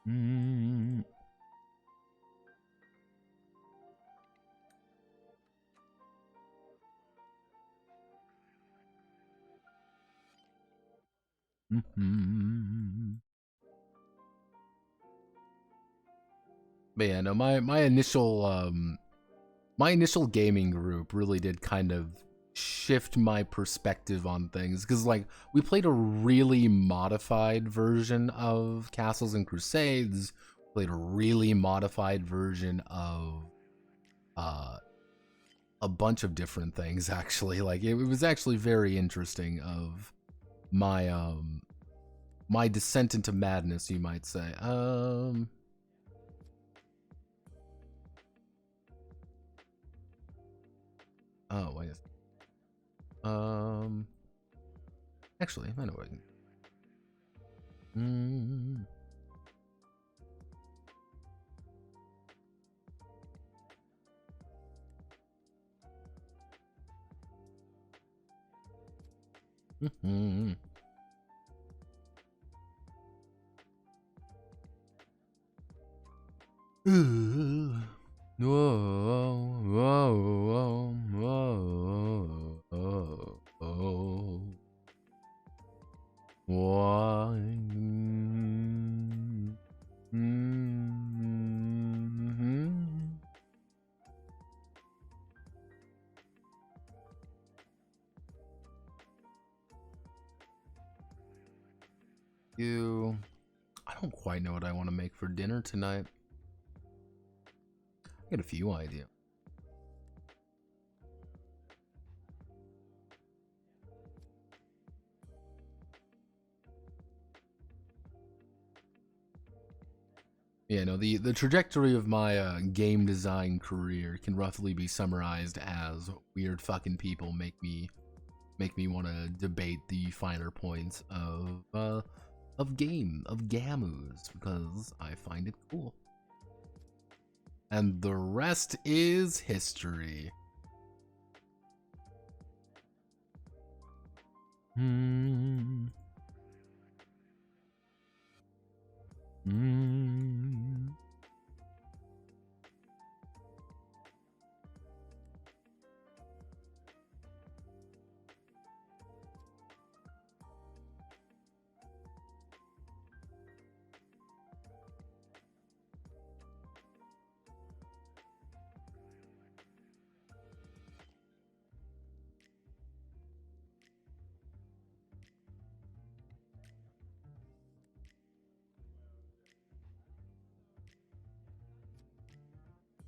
Mm-hmm. But yeah, no, my initial gaming group really did kind of shift my perspective on things because like we played a really modified version of Castles and Crusades, played a really modified version of a bunch of different things actually. Like it was actually very interesting of my my descent into madness, you might say. Oh wait. Actually, I know what I can. Mm-hmm. Whoa, whoa, whoa, whoa, whoa. Why? I don't quite know what I want to make for dinner tonight. Get a few ideas. Yeah, no, the trajectory of my game design career can roughly be summarized as weird fucking people make me want to debate the finer points of gamus because I find it cool. And the rest is history.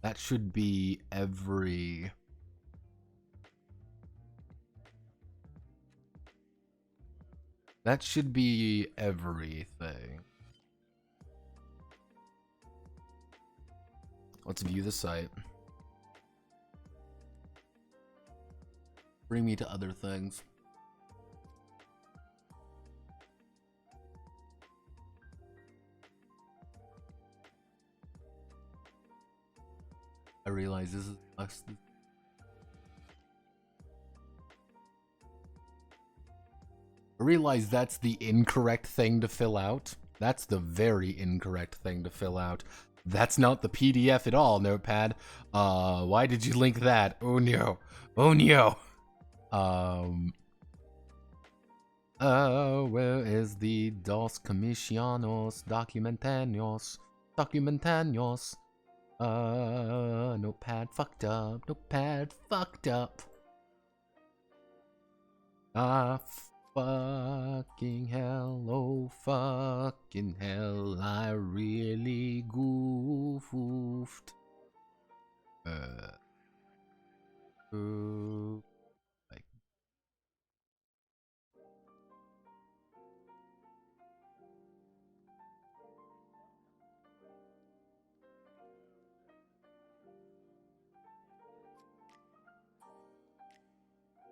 That should be every... That should be everything. Let's view the site. Bring me to other things. I realize this is us. I realize that's the incorrect thing to fill out. That's the very incorrect thing to fill out. That's not the PDF at all, Notepad. Why did you link that? Oh no. Oh no. Where is the Dos Comisiones Documentanos? Notepad fucked up. Notepad fucked up. Fucking hell, oh fucking hell, I really goofed. Like.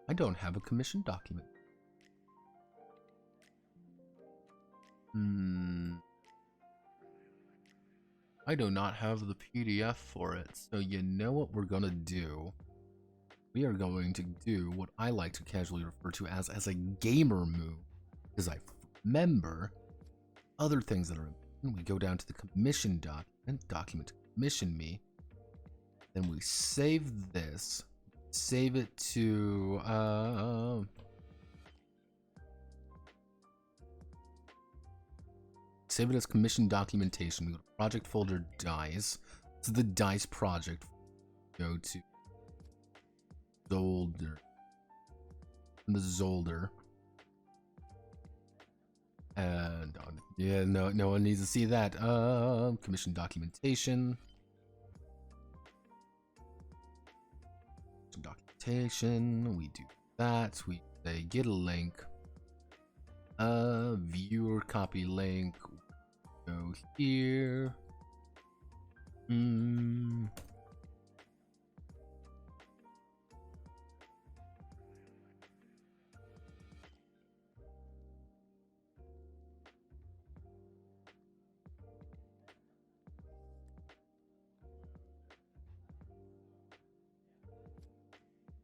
I don't have a commission document. I do not have the PDF for it, so you know what we're gonna do? We are going to do what I like to casually refer to as a gamer move, because I remember other things that are important. We go down to the commission document commission me, then we save this, save it to save it as commission documentation. We go to project folder dice. This is the dice project. Go to Zolder. The Zolder. And yeah, no one needs to see that. Commission documentation. Documentation. We do that. We say get a link. Viewer copy link. Go here.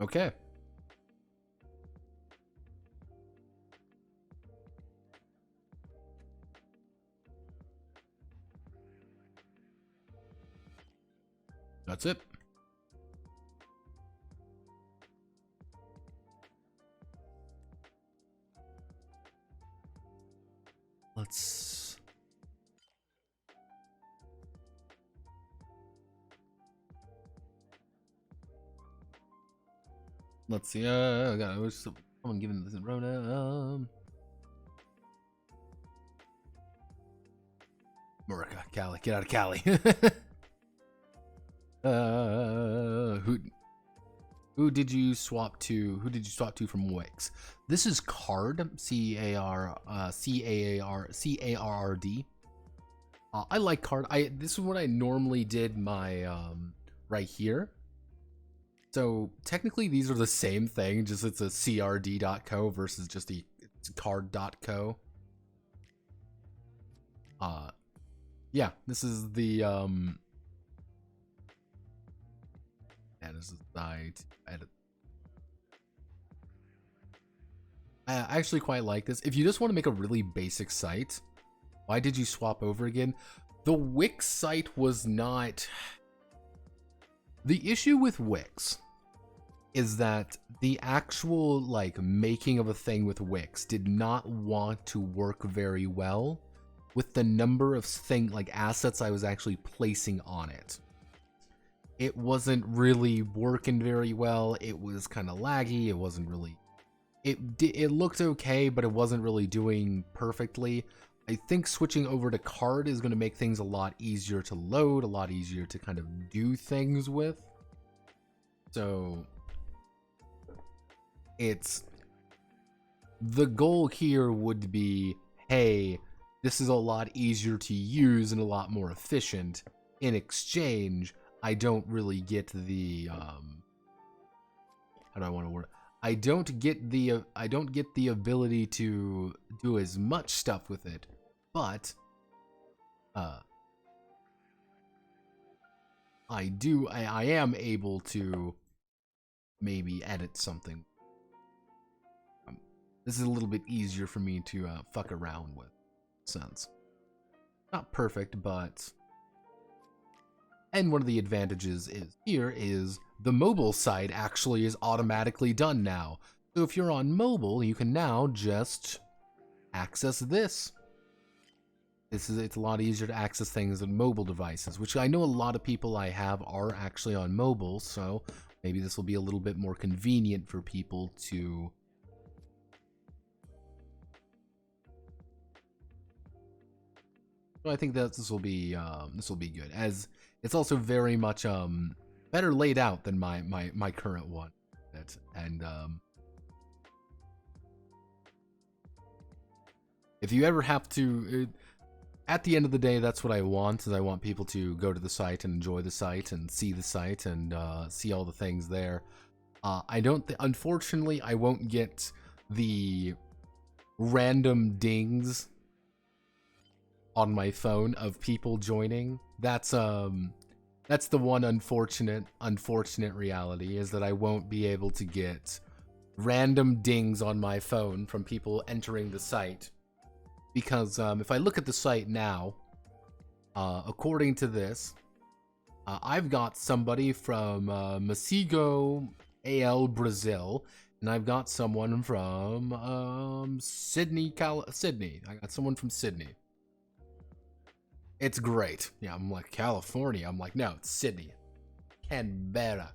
Okay. That's it. Let's see. I wish someone giving this Rona. Murica, Cali, get out of Cali. Who did you swap to? Who did you swap to from Wix? This is Card, C-A-R-R-D. I like Card. This is what I normally did my right here. So technically these are the same thing, just it's a crd.co versus just a card.co. Yeah, this is the yeah, this is site edit. I actually quite like this. If you just want to make a really basic site, why did you swap over again? The Wix site was not... The issue with Wix is that the actual like making of a thing with Wix did not want to work very well with the number of assets I was actually placing on it. It wasn't really working very well. It was kind of laggy. It wasn't really... It looked okay, but it wasn't really doing perfectly. I think switching over to Card is going to make things a lot easier to load, a lot easier to kind of do things with. So it's... The goal here would be, hey, this is a lot easier to use and a lot more efficient. In exchange, I don't really get the how do I want to word it? I don't get the ability to do as much stuff with it, but I am able to maybe edit something. This is a little bit easier for me to fuck around with. Sense. Not perfect, but... And one of the advantages is the mobile site actually is automatically done now. So if you're on mobile, you can now just access this. It's a lot easier to access things on mobile devices, which I know a lot of people I have are actually on mobile, so maybe this will be a little bit more convenient for people to... So I think that this will be good, as it's also very much better laid out than my current one. And if you ever have to, at the end of the day, that's what I want. Is I want people to go to the site and enjoy the site and see the site and see all the things there. Unfortunately, I won't get the random dings on my phone of people joining. That's the one unfortunate reality, is that I won't be able to get random dings on my phone from people entering the site, because if I look at the site now, according to this, I've got somebody from Masigo AL Brazil, and I've got someone from Sydney. I got someone from Sydney. It's great. Yeah, I'm like, California. I'm like, no, it's Sydney. Canberra.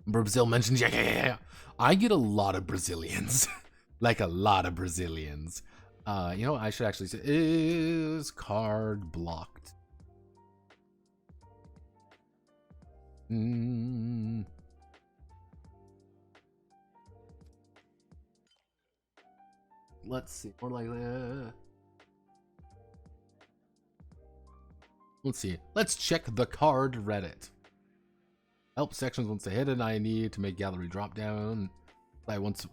Brazil mentions, yeah. I get a lot of Brazilians. Like, a lot of Brazilians. You know, I should actually say, is card blocked? Let's see. More like that. Let's see. Let's check the card Reddit. Help sections once they hit it. I need to make gallery drop down. I once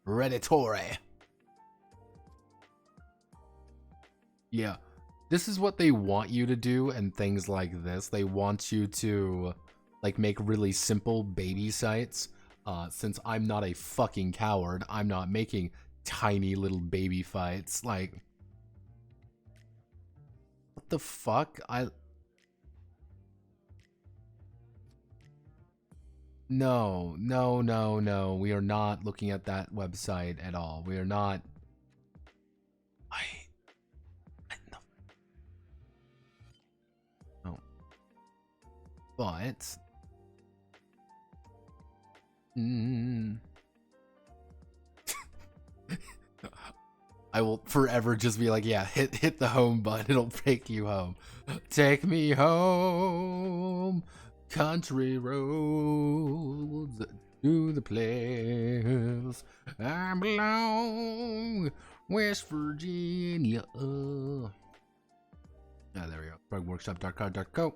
Redditore. Yeah. This is what they want you to do, and things like this. They want you to like make really simple baby sites. Since I'm not a fucking coward, I'm not making tiny little baby fights. Like, what the fuck? No. We are not looking at that website at all. We are not. No. But. I will forever just be like, yeah, hit the home button. It'll take you home. Take me home, country roads to the place I belong, West Virginia. There we go. Frog Workshop.co.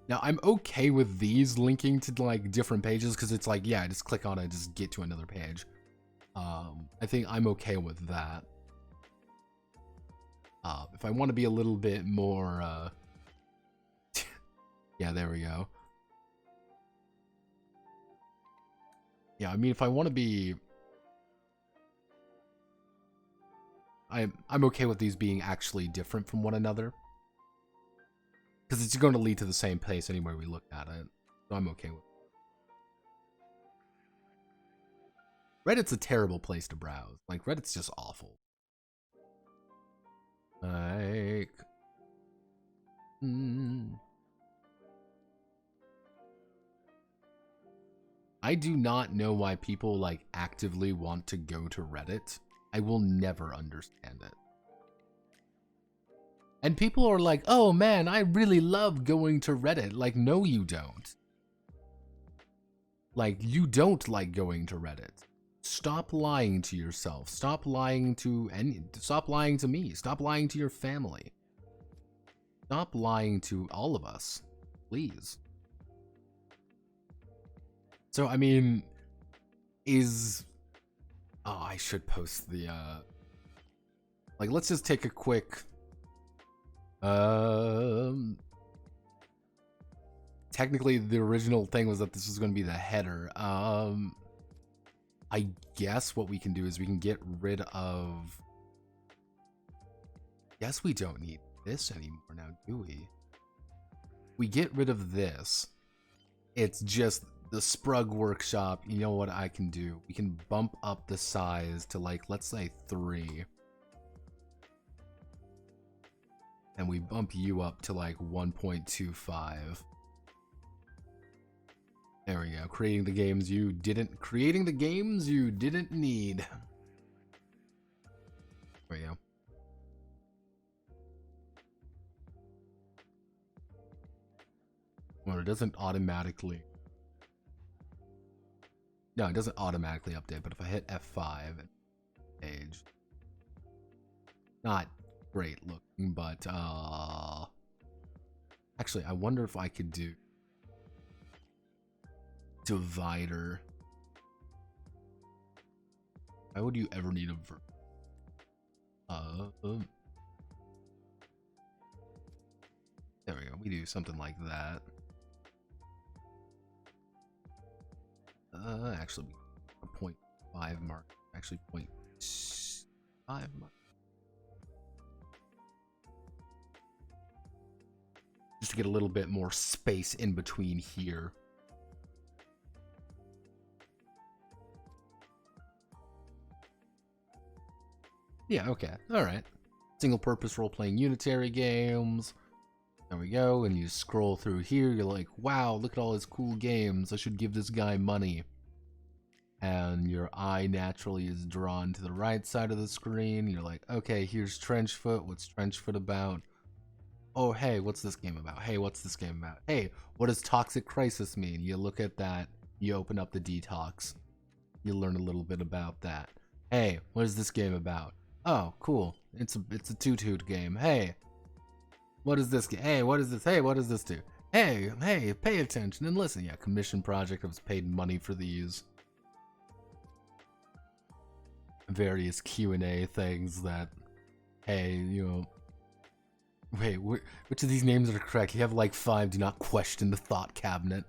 Now, I'm okay with these linking to, like, different pages, because it's like, yeah, I just click on it, just get to another page. I think I'm okay with that. If I want to be a little bit more, yeah, there we go. Yeah, I mean, if I want to be... I'm okay with these being actually different from one another. Because it's going to lead to the same place anywhere we look at it. So I'm okay with it. Reddit's a terrible place to browse. Like, Reddit's just awful. Like... I do not know why people, like, actively want to go to Reddit. I will never understand it. And people are like, oh man, I really love going to Reddit. Like, no, you don't. Like, you don't like going to Reddit. Stop lying to yourself. Stop lying to stop lying to me. Stop lying to your family. Stop lying to all of us. Please. So, I mean, oh, I should post the, like, let's just take a quick, technically the original thing was that this was going to be the header. I guess what we can do is we can get rid of, guess we don't need this anymore now, do we? We get rid of this. It's just the Sprug Workshop. You know what I can do? We can bump up the size to, like, let's say 3. And we bump you up to like 1.25. There we go. Creating the games you didn't need. There we go. Well, it doesn't automatically. No, it doesn't automatically update, but if I hit F5 page, not great looking, but actually I wonder if I could do divider. Why would you ever need a there we go. We do something like that. Actually, a 0.5 mark. Actually, 0.5 mark. Just to get a little bit more space in between here. Yeah, okay. Alright. Single purpose role-playing unitary games. There we go. And you scroll through here, you're like, wow, look at all his cool games. I should give this guy money. And your eye naturally is drawn to the right side of the screen. You're like, okay, here's Trenchfoot. What's Trenchfoot about? Oh, hey, what's this game about? Hey, what's this game about? Hey, what does Toxic Crisis mean? You look at that, you open up the detox. You learn a little bit about that. Hey, what is this game about? Oh, cool. It's a toot game. Hey, what is this game? Hey, what is this? Hey, what does this do? Hey, pay attention and listen. Yeah, commission project. I was paid money for these. Various Q&A things that, hey, you know, wait, which of these names are correct? You have like 5. Do not question the thought cabinet.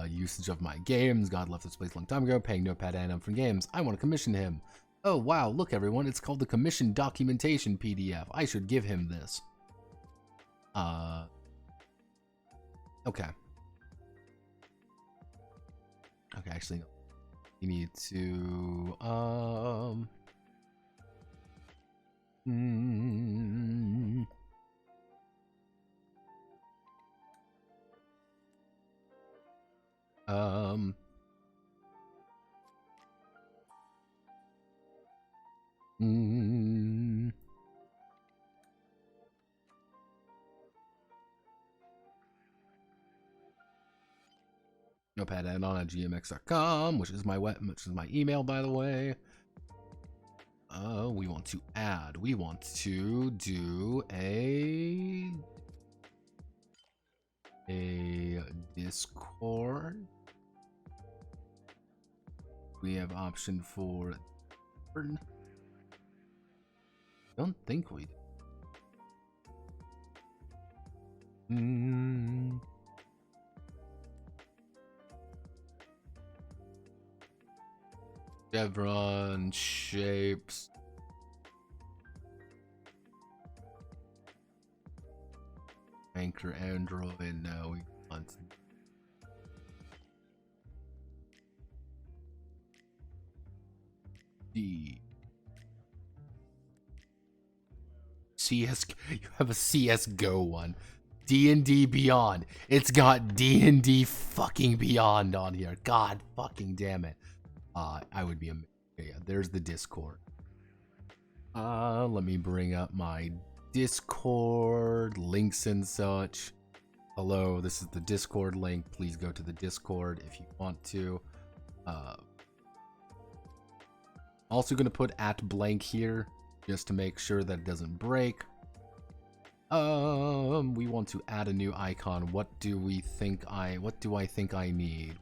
Usage of my games. God left this place a long time ago. Paying Notepad and from games. I want to commission him. Oh, wow, look everyone, it's called the Commission Documentation PDF. I should give him this. Okay. Okay, actually, no. You need to, notepadaddon@gmx.com, which is my email, by the way. We want to add. We want to do a Discord. We have option for. Don't think we do. Chevron shapes. Anchor Android. No, we want. D. CS. You have a CS:GO one. D&D Beyond. It's got D&D fucking Beyond on here. God fucking damn it. I would be amazed. Okay, yeah, there's the Discord. Let me bring up my Discord links and such. Hello, this is the Discord link. Please go to the Discord if you want to. Also gonna put @blank here just to make sure that it doesn't break. We want to add a new icon. What do I think I need?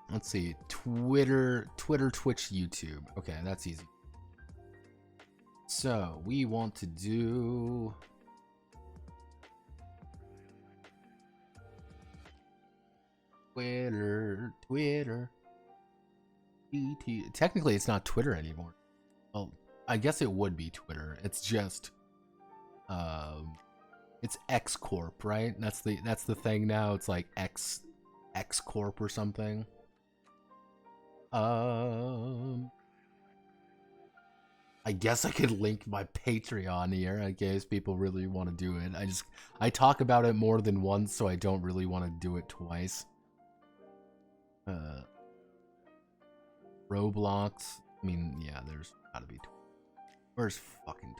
Let's see. Twitter, Twitch, YouTube. Okay, that's easy. So we want to do Twitter. Technically, it's not Twitter anymore. Well, I guess it would be Twitter. It's just, it's X Corp, right? That's the thing now. It's like X Corp or something. I guess I could link my Patreon here in case people really want to do it. I talk about it more than once, so I don't really want to do it twice. Roblox. I mean, yeah, there's gotta be. Where's fucking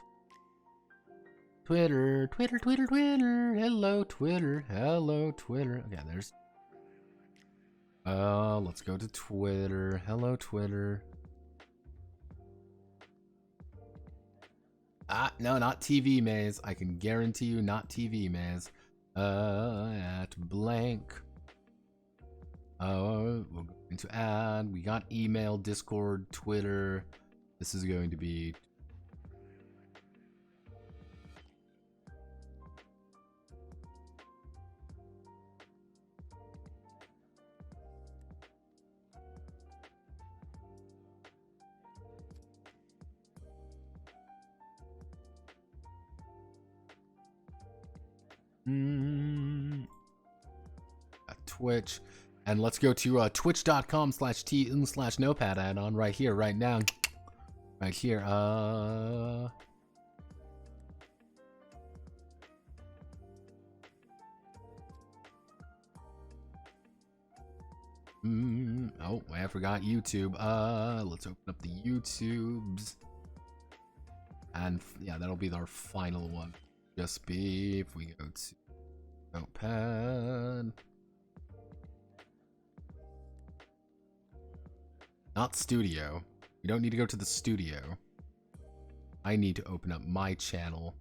Twitter? Hello, Twitter. Okay, there's. Let's go to Twitter. Hello, Twitter. No, not TV Maze. I can guarantee you, not TV Maze. @blank. We're going to add. We got email, Discord, Twitter. This is going to be. Twitch. And let's go to twitch.com/t/notepadaddon right here, right now. Right here. Oh, I forgot YouTube. Let's open up the YouTubes. And yeah, that'll be our final one. Just be if we go to Notepad. Not studio. You don't need to go to the studio. I need to open up my channel.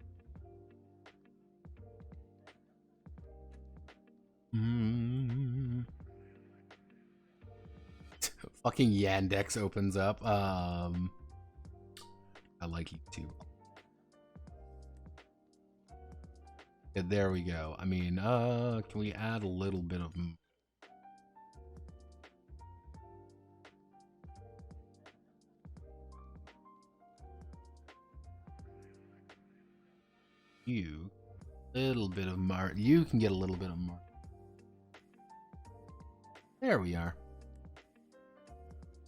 Fucking Yandex opens up. I like YouTube. Yeah, there we go. I mean, can we add a little bit of you? Little bit of you can get a little bit of There we are.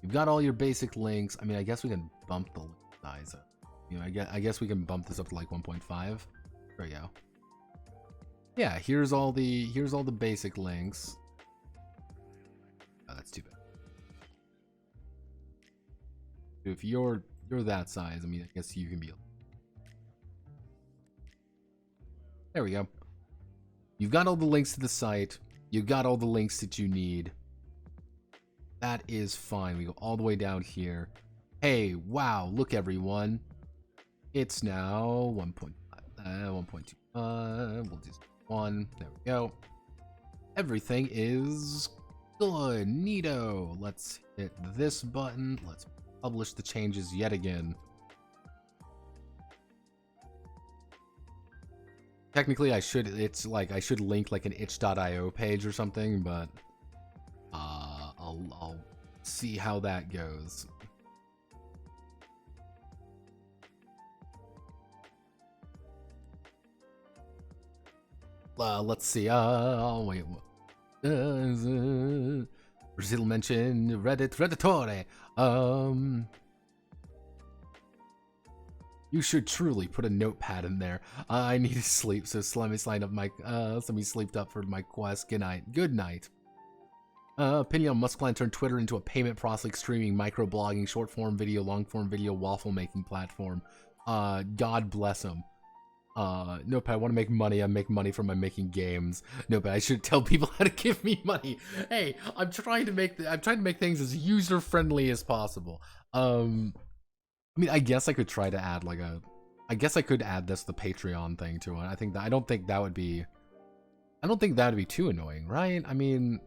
You've got all your basic links. I mean, I guess we can bump the size up. You know, I guess we can bump this up to like 1.5. There we go. Yeah, here's all the basic links. Oh, that's too bad. If you're you're that size. I mean, I guess you can be. There we go. You've got all the links to the site. You've got all the links that you need. That is fine. We go all the way down here. Hey, wow, look everyone. It's now 1.5, 1.2. We'll do 1. There we go. Everything is good. Neato. Let's hit this button. Let's publish the changes yet again. Technically, I should link like an itch.io page or something, but I'll see how that goes. Let's see. Oh wait. Brazil mentioned Redditore. You should truly put a notepad in there. I need to sleep, so let me sign up my let me sleep up for my quest. Good night. Good night. Opinion on Muskline turned Twitter into a payment processing, streaming, microblogging, short form video, long form video, waffle making platform. God bless him. Nope, I want to make money. I make money from my making games. Nope, I should tell people how to give me money. Hey, I'm trying to make things as user friendly as possible. I mean, I guess I could try to add like I guess I could add the Patreon thing to it. I don't think that would be too annoying, right? I mean,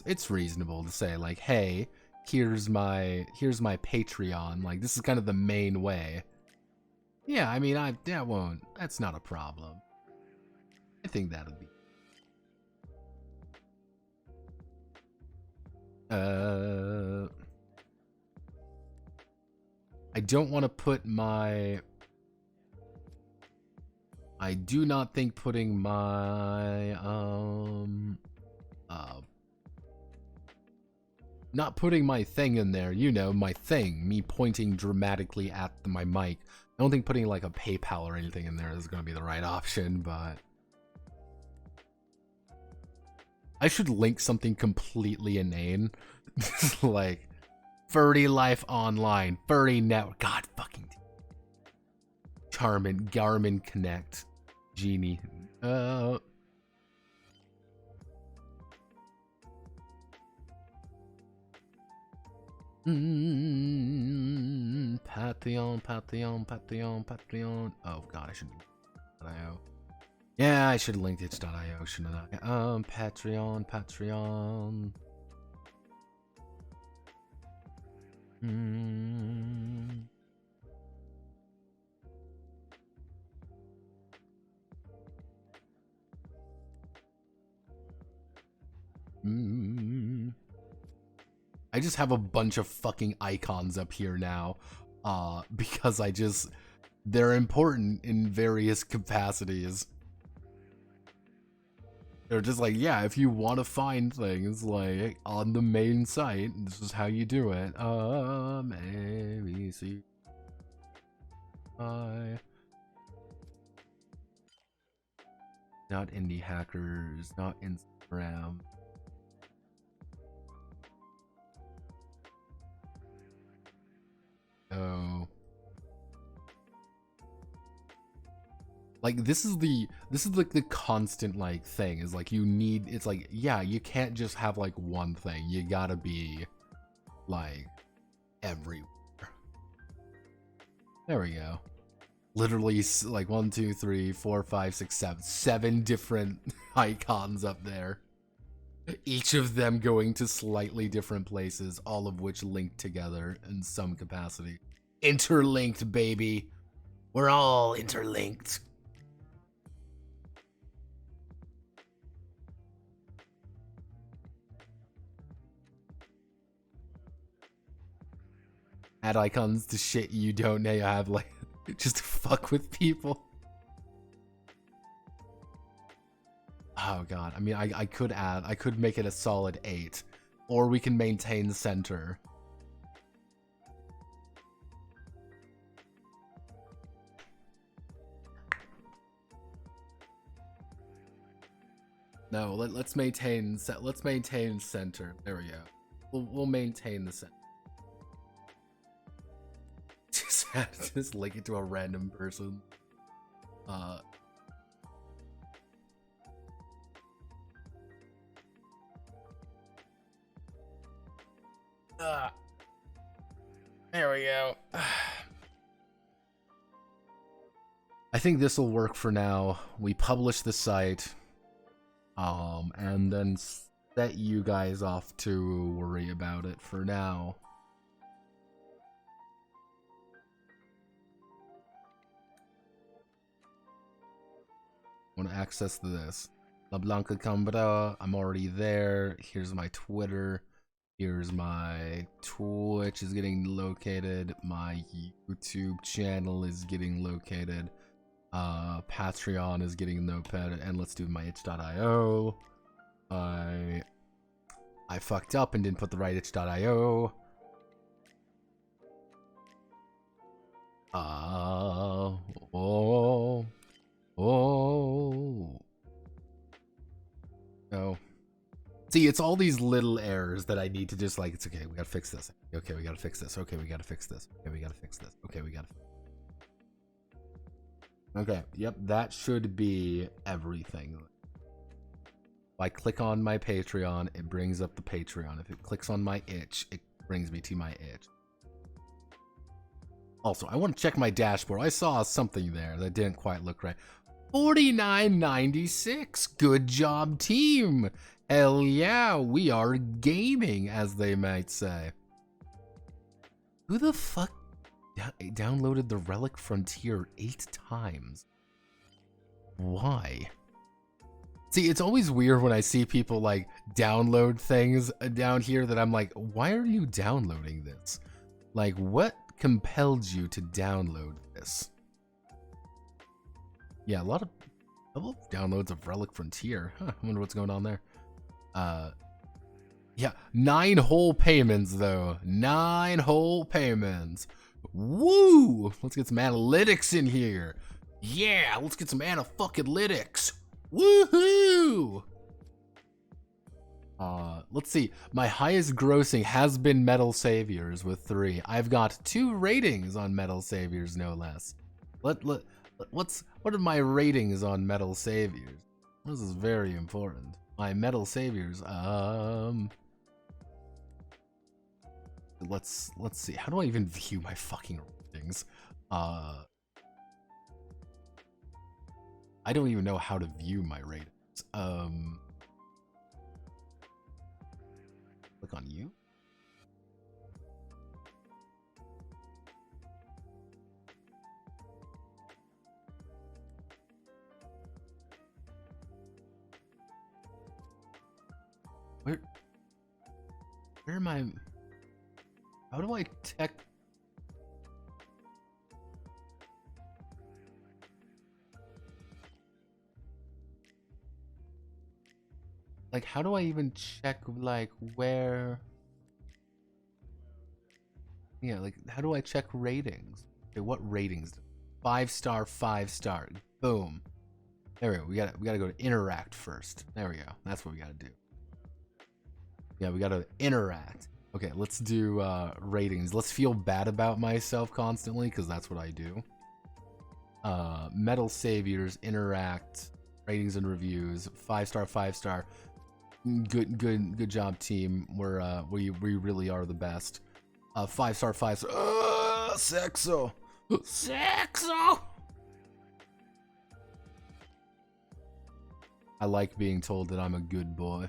it's reasonable to say like, hey, here's my Patreon. Like, this is kind of the main way. Yeah, I mean, that's not a problem. I think that'll be. I don't want to put my. I do not think putting my not putting my thing in there, you know, my thing, me pointing dramatically at my mic. I don't think putting like a PayPal or anything in there is going to be the right option, but I should link something completely inane. Like Furry Life Online, Furry Network, God fucking Charmin, Garmin Connect, Genie. Patreon. Oh god, I should. Yeah, I should have linked itch.io, shouldn't I? Patreon. I just have a bunch of fucking icons up here now, because they're important in various capacities. They're just like, yeah, if you want to find things like on the main site, this is how you do it. ABC. Not indie hackers, not Instagram. Oh. Like this is like the constant like thing is like it's like, yeah, you can't just have like one thing. You gotta be like everywhere. There we go. Literally like 1, 2, 3, 4, 5, 6, 7 different icons up there. Each of them going to slightly different places, all of which link together in some capacity. Interlinked, baby. We're all interlinked. Add icons to shit you don't know you have, like, just to fuck with people. Oh god, I mean, I could make it a solid 8, or we can maintain center. No, let's maintain center. There we go. We'll maintain the center. Just link it to a random person. There we go. I think this will work for now. We publish the site, and then set you guys off to worry about it for now. Want to access this? La Blanca Cambra. I'm already there. Here's my Twitter. Here's my Twitch is getting located. My YouTube channel is getting located. Patreon is getting located. And let's do my itch.io. I fucked up and didn't put the right itch.io. No. See, it's all these little errors that I need to just like, it's okay, we gotta fix this. Okay, we gotta fix this. Okay, we gotta fix this. Okay, we gotta fix this. Okay, we gotta. Okay, yep, that should be everything. If I click on my Patreon, it brings up the Patreon. If it clicks on my itch, it brings me to my itch. Also, I want to check my dashboard. I saw something there that didn't quite look right. 49.96. Good job, team. Hell yeah, we are gaming, as they might say. Who the fuck downloaded the Relic Frontier 8 times? Why? See, it's always weird when I see people like download things down here that I'm like, why are you downloading this? Like, what compelled you to download this? Yeah, a lot of downloads of Relic Frontier. Huh, I wonder what's going on there. Yeah, 9 whole payments though. 9 whole payments. Woo! Let's get some analytics in here. Yeah, let's get some ana-fucking-lytics. Woohoo! Let's see. My highest grossing has been Metal Saviors with 3. I've got 2 ratings on Metal Saviors, no less. What are my ratings on Metal Saviors? This is very important. My Metal Saviors. Let's see. How do I even view my fucking ratings? I don't even know how to view my ratings. Click on you. Where am I? How do I tech? Like, how do I even check, like, where? Yeah, like, how do I check ratings? Okay, what ratings? 5-star, 5-star. Boom. There we go. We gotta go to interact first. There we go. That's what we gotta do. Yeah, we gotta interact. Okay, let's do ratings. Let's feel bad about myself constantly, because that's what I do. Metal Saviors, interact, ratings and reviews, 5-star, 5-star. Good job, team. We really are the best. 5-star, 5-star. Sexo. I like being told that I'm a good boy.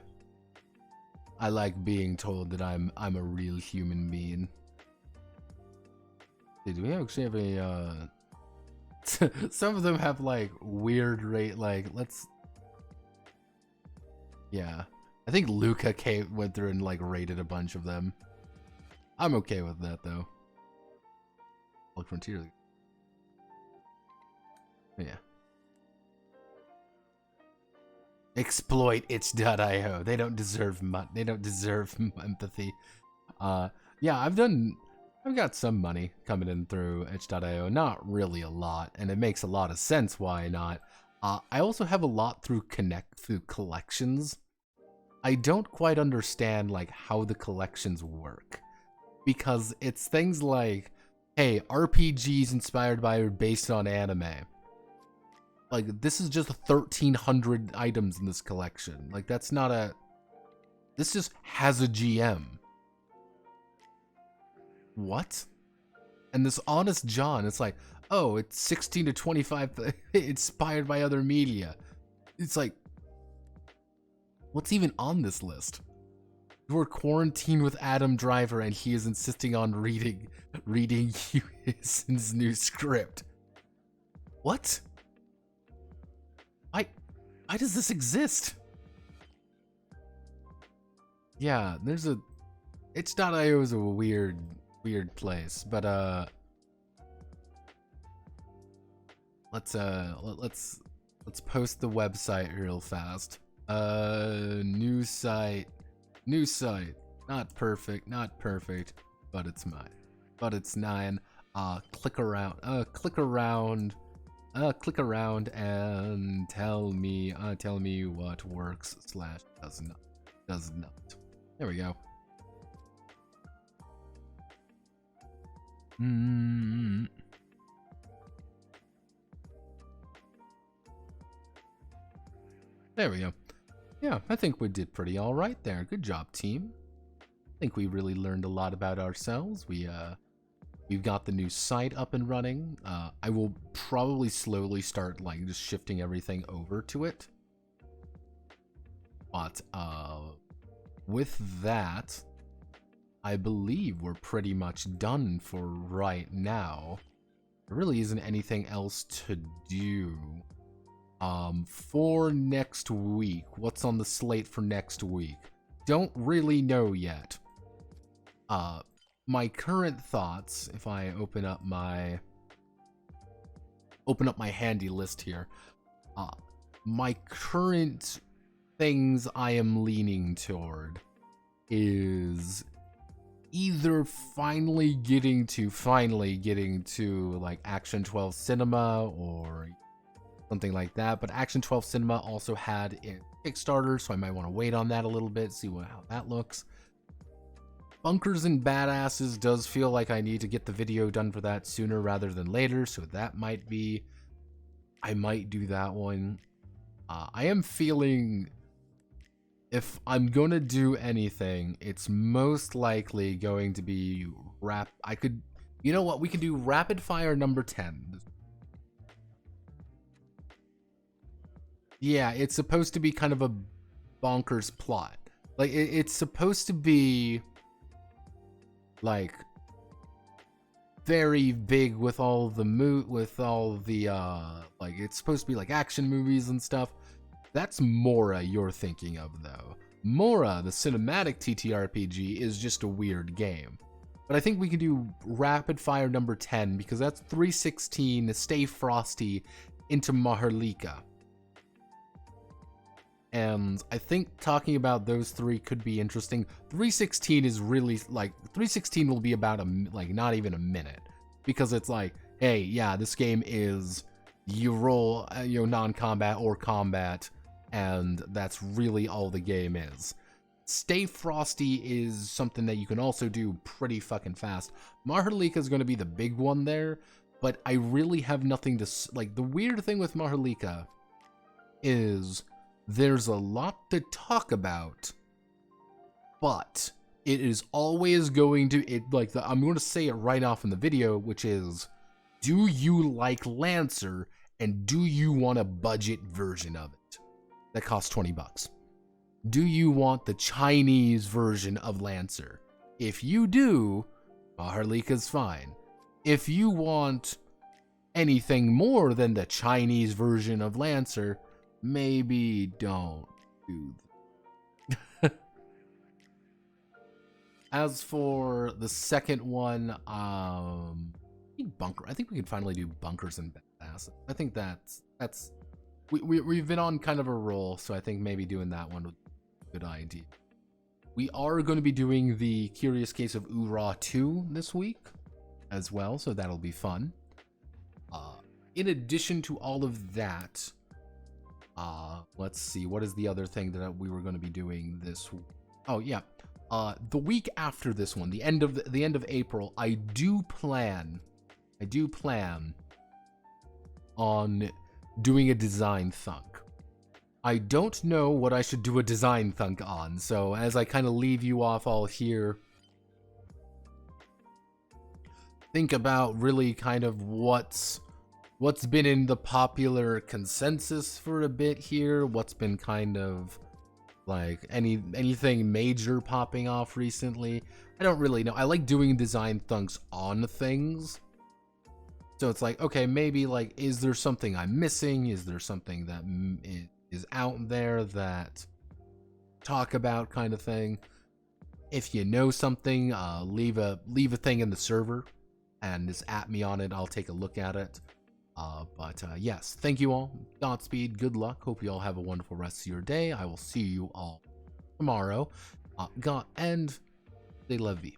I like being told that I'm a real human being. Do we actually have a some of them have like weird rate, like let's yeah. I think Luca went through and like rated a bunch of them. I'm okay with that though. Look, Frontier. Yeah. Exploit itch.io. They don't deserve they don't deserve empathy. Yeah, I've got some money coming in through itch.io. Not really a lot, and it makes a lot of sense why not. I also have a lot through collections. I don't quite understand like how the collections work, because it's things like hey, RPGs inspired by or based on anime. Like, this is just 1,300 items in this collection. Like, that's not a... This just has a GM. What? And this Honest John, it's like, oh, it's 16 to 25 inspired by other media. It's like, what's even on this list? You are quarantined with Adam Driver and he is insisting on reading his new script. What? Why does this exist? Yeah, there's a... itch.io is a weird place, but let's post the website real fast. New site. Not perfect, but it's mine. But it's 9. Click around and tell me what works / does not. There we go. There we go. Yeah, I think we did pretty all right there. Good job, team. I think we really learned a lot about ourselves. We've got the new site up and running. I will probably slowly start like just shifting everything over to it. But with that, I believe we're pretty much done for right now. There really isn't anything else to do. For next week, what's on the slate for next week? Don't really know yet. My current thoughts, if I open up my handy list here, my current things I am leaning toward is either finally getting to like Action 12 Cinema or something like that, but Action 12 Cinema also had a Kickstarter, so I might want to wait on that a little bit, see how that looks. Bunkers and Badasses does feel like I need to get the video done for that sooner rather than later, so that might be... I might do that one. I am feeling... if I'm gonna do anything, it's most likely going to be you know what? We can do Rapid Fire number 10. Yeah, it's supposed to be kind of a bonkers plot. Like, it's supposed to be... like very big with all the like, it's supposed to be like action movies and stuff. That's Mora you're thinking of, though. Mora, the cinematic TTRPG, is just a weird game. But I think we can do Rapid Fire number 10 because that's 316 Stay Frosty into Maharlika. And I think talking about those three could be interesting. 316 is really, like, 316 will be about not even a minute. Because it's like, hey, yeah, this game is, you roll, non-combat or combat, and that's really all the game is. Stay Frosty is something that you can also do pretty fucking fast. Maharlika is going to be the big one there, but I really have nothing to, like, the weird thing with Maharlika is... there's a lot to talk about, but it is always going to, I'm going to say it right off in the video, which is, do you like Lancer, and do you want a budget version of it that costs 20 bucks? Do you want the Chinese version of Lancer? If you do, Maharlika's fine. If you want anything more than the Chinese version of Lancer, maybe don't do that. As for the second one, I think we can finally do Bunkers and Badasses. I think that's we've been on kind of a roll, so I think maybe doing that one would be a good idea. We are going to be doing the Curious Case of Ura 2 this week as well, so that'll be fun. In addition to all of that, let's see, what is the other thing that we were going to be doing this week? Oh yeah, The week after this one, the end of April, I do plan on doing a design thunk. I don't know what I should do a design thunk on, so as I kind of leave you off all here, think about really kind of what's been in the popular consensus for a bit here, what's been kind of like anything major popping off recently. I don't really know. I like doing design thunks on things. So it's like, okay, maybe like, is there something I'm missing? Is there something that is out there that talk about kind of thing? If you know something, leave a thing in the server and just at me on it. I'll take a look at it. But yes, thank you all. Godspeed. Good luck. Hope you all have a wonderful rest of your day. I will see you all tomorrow. And stay la vie.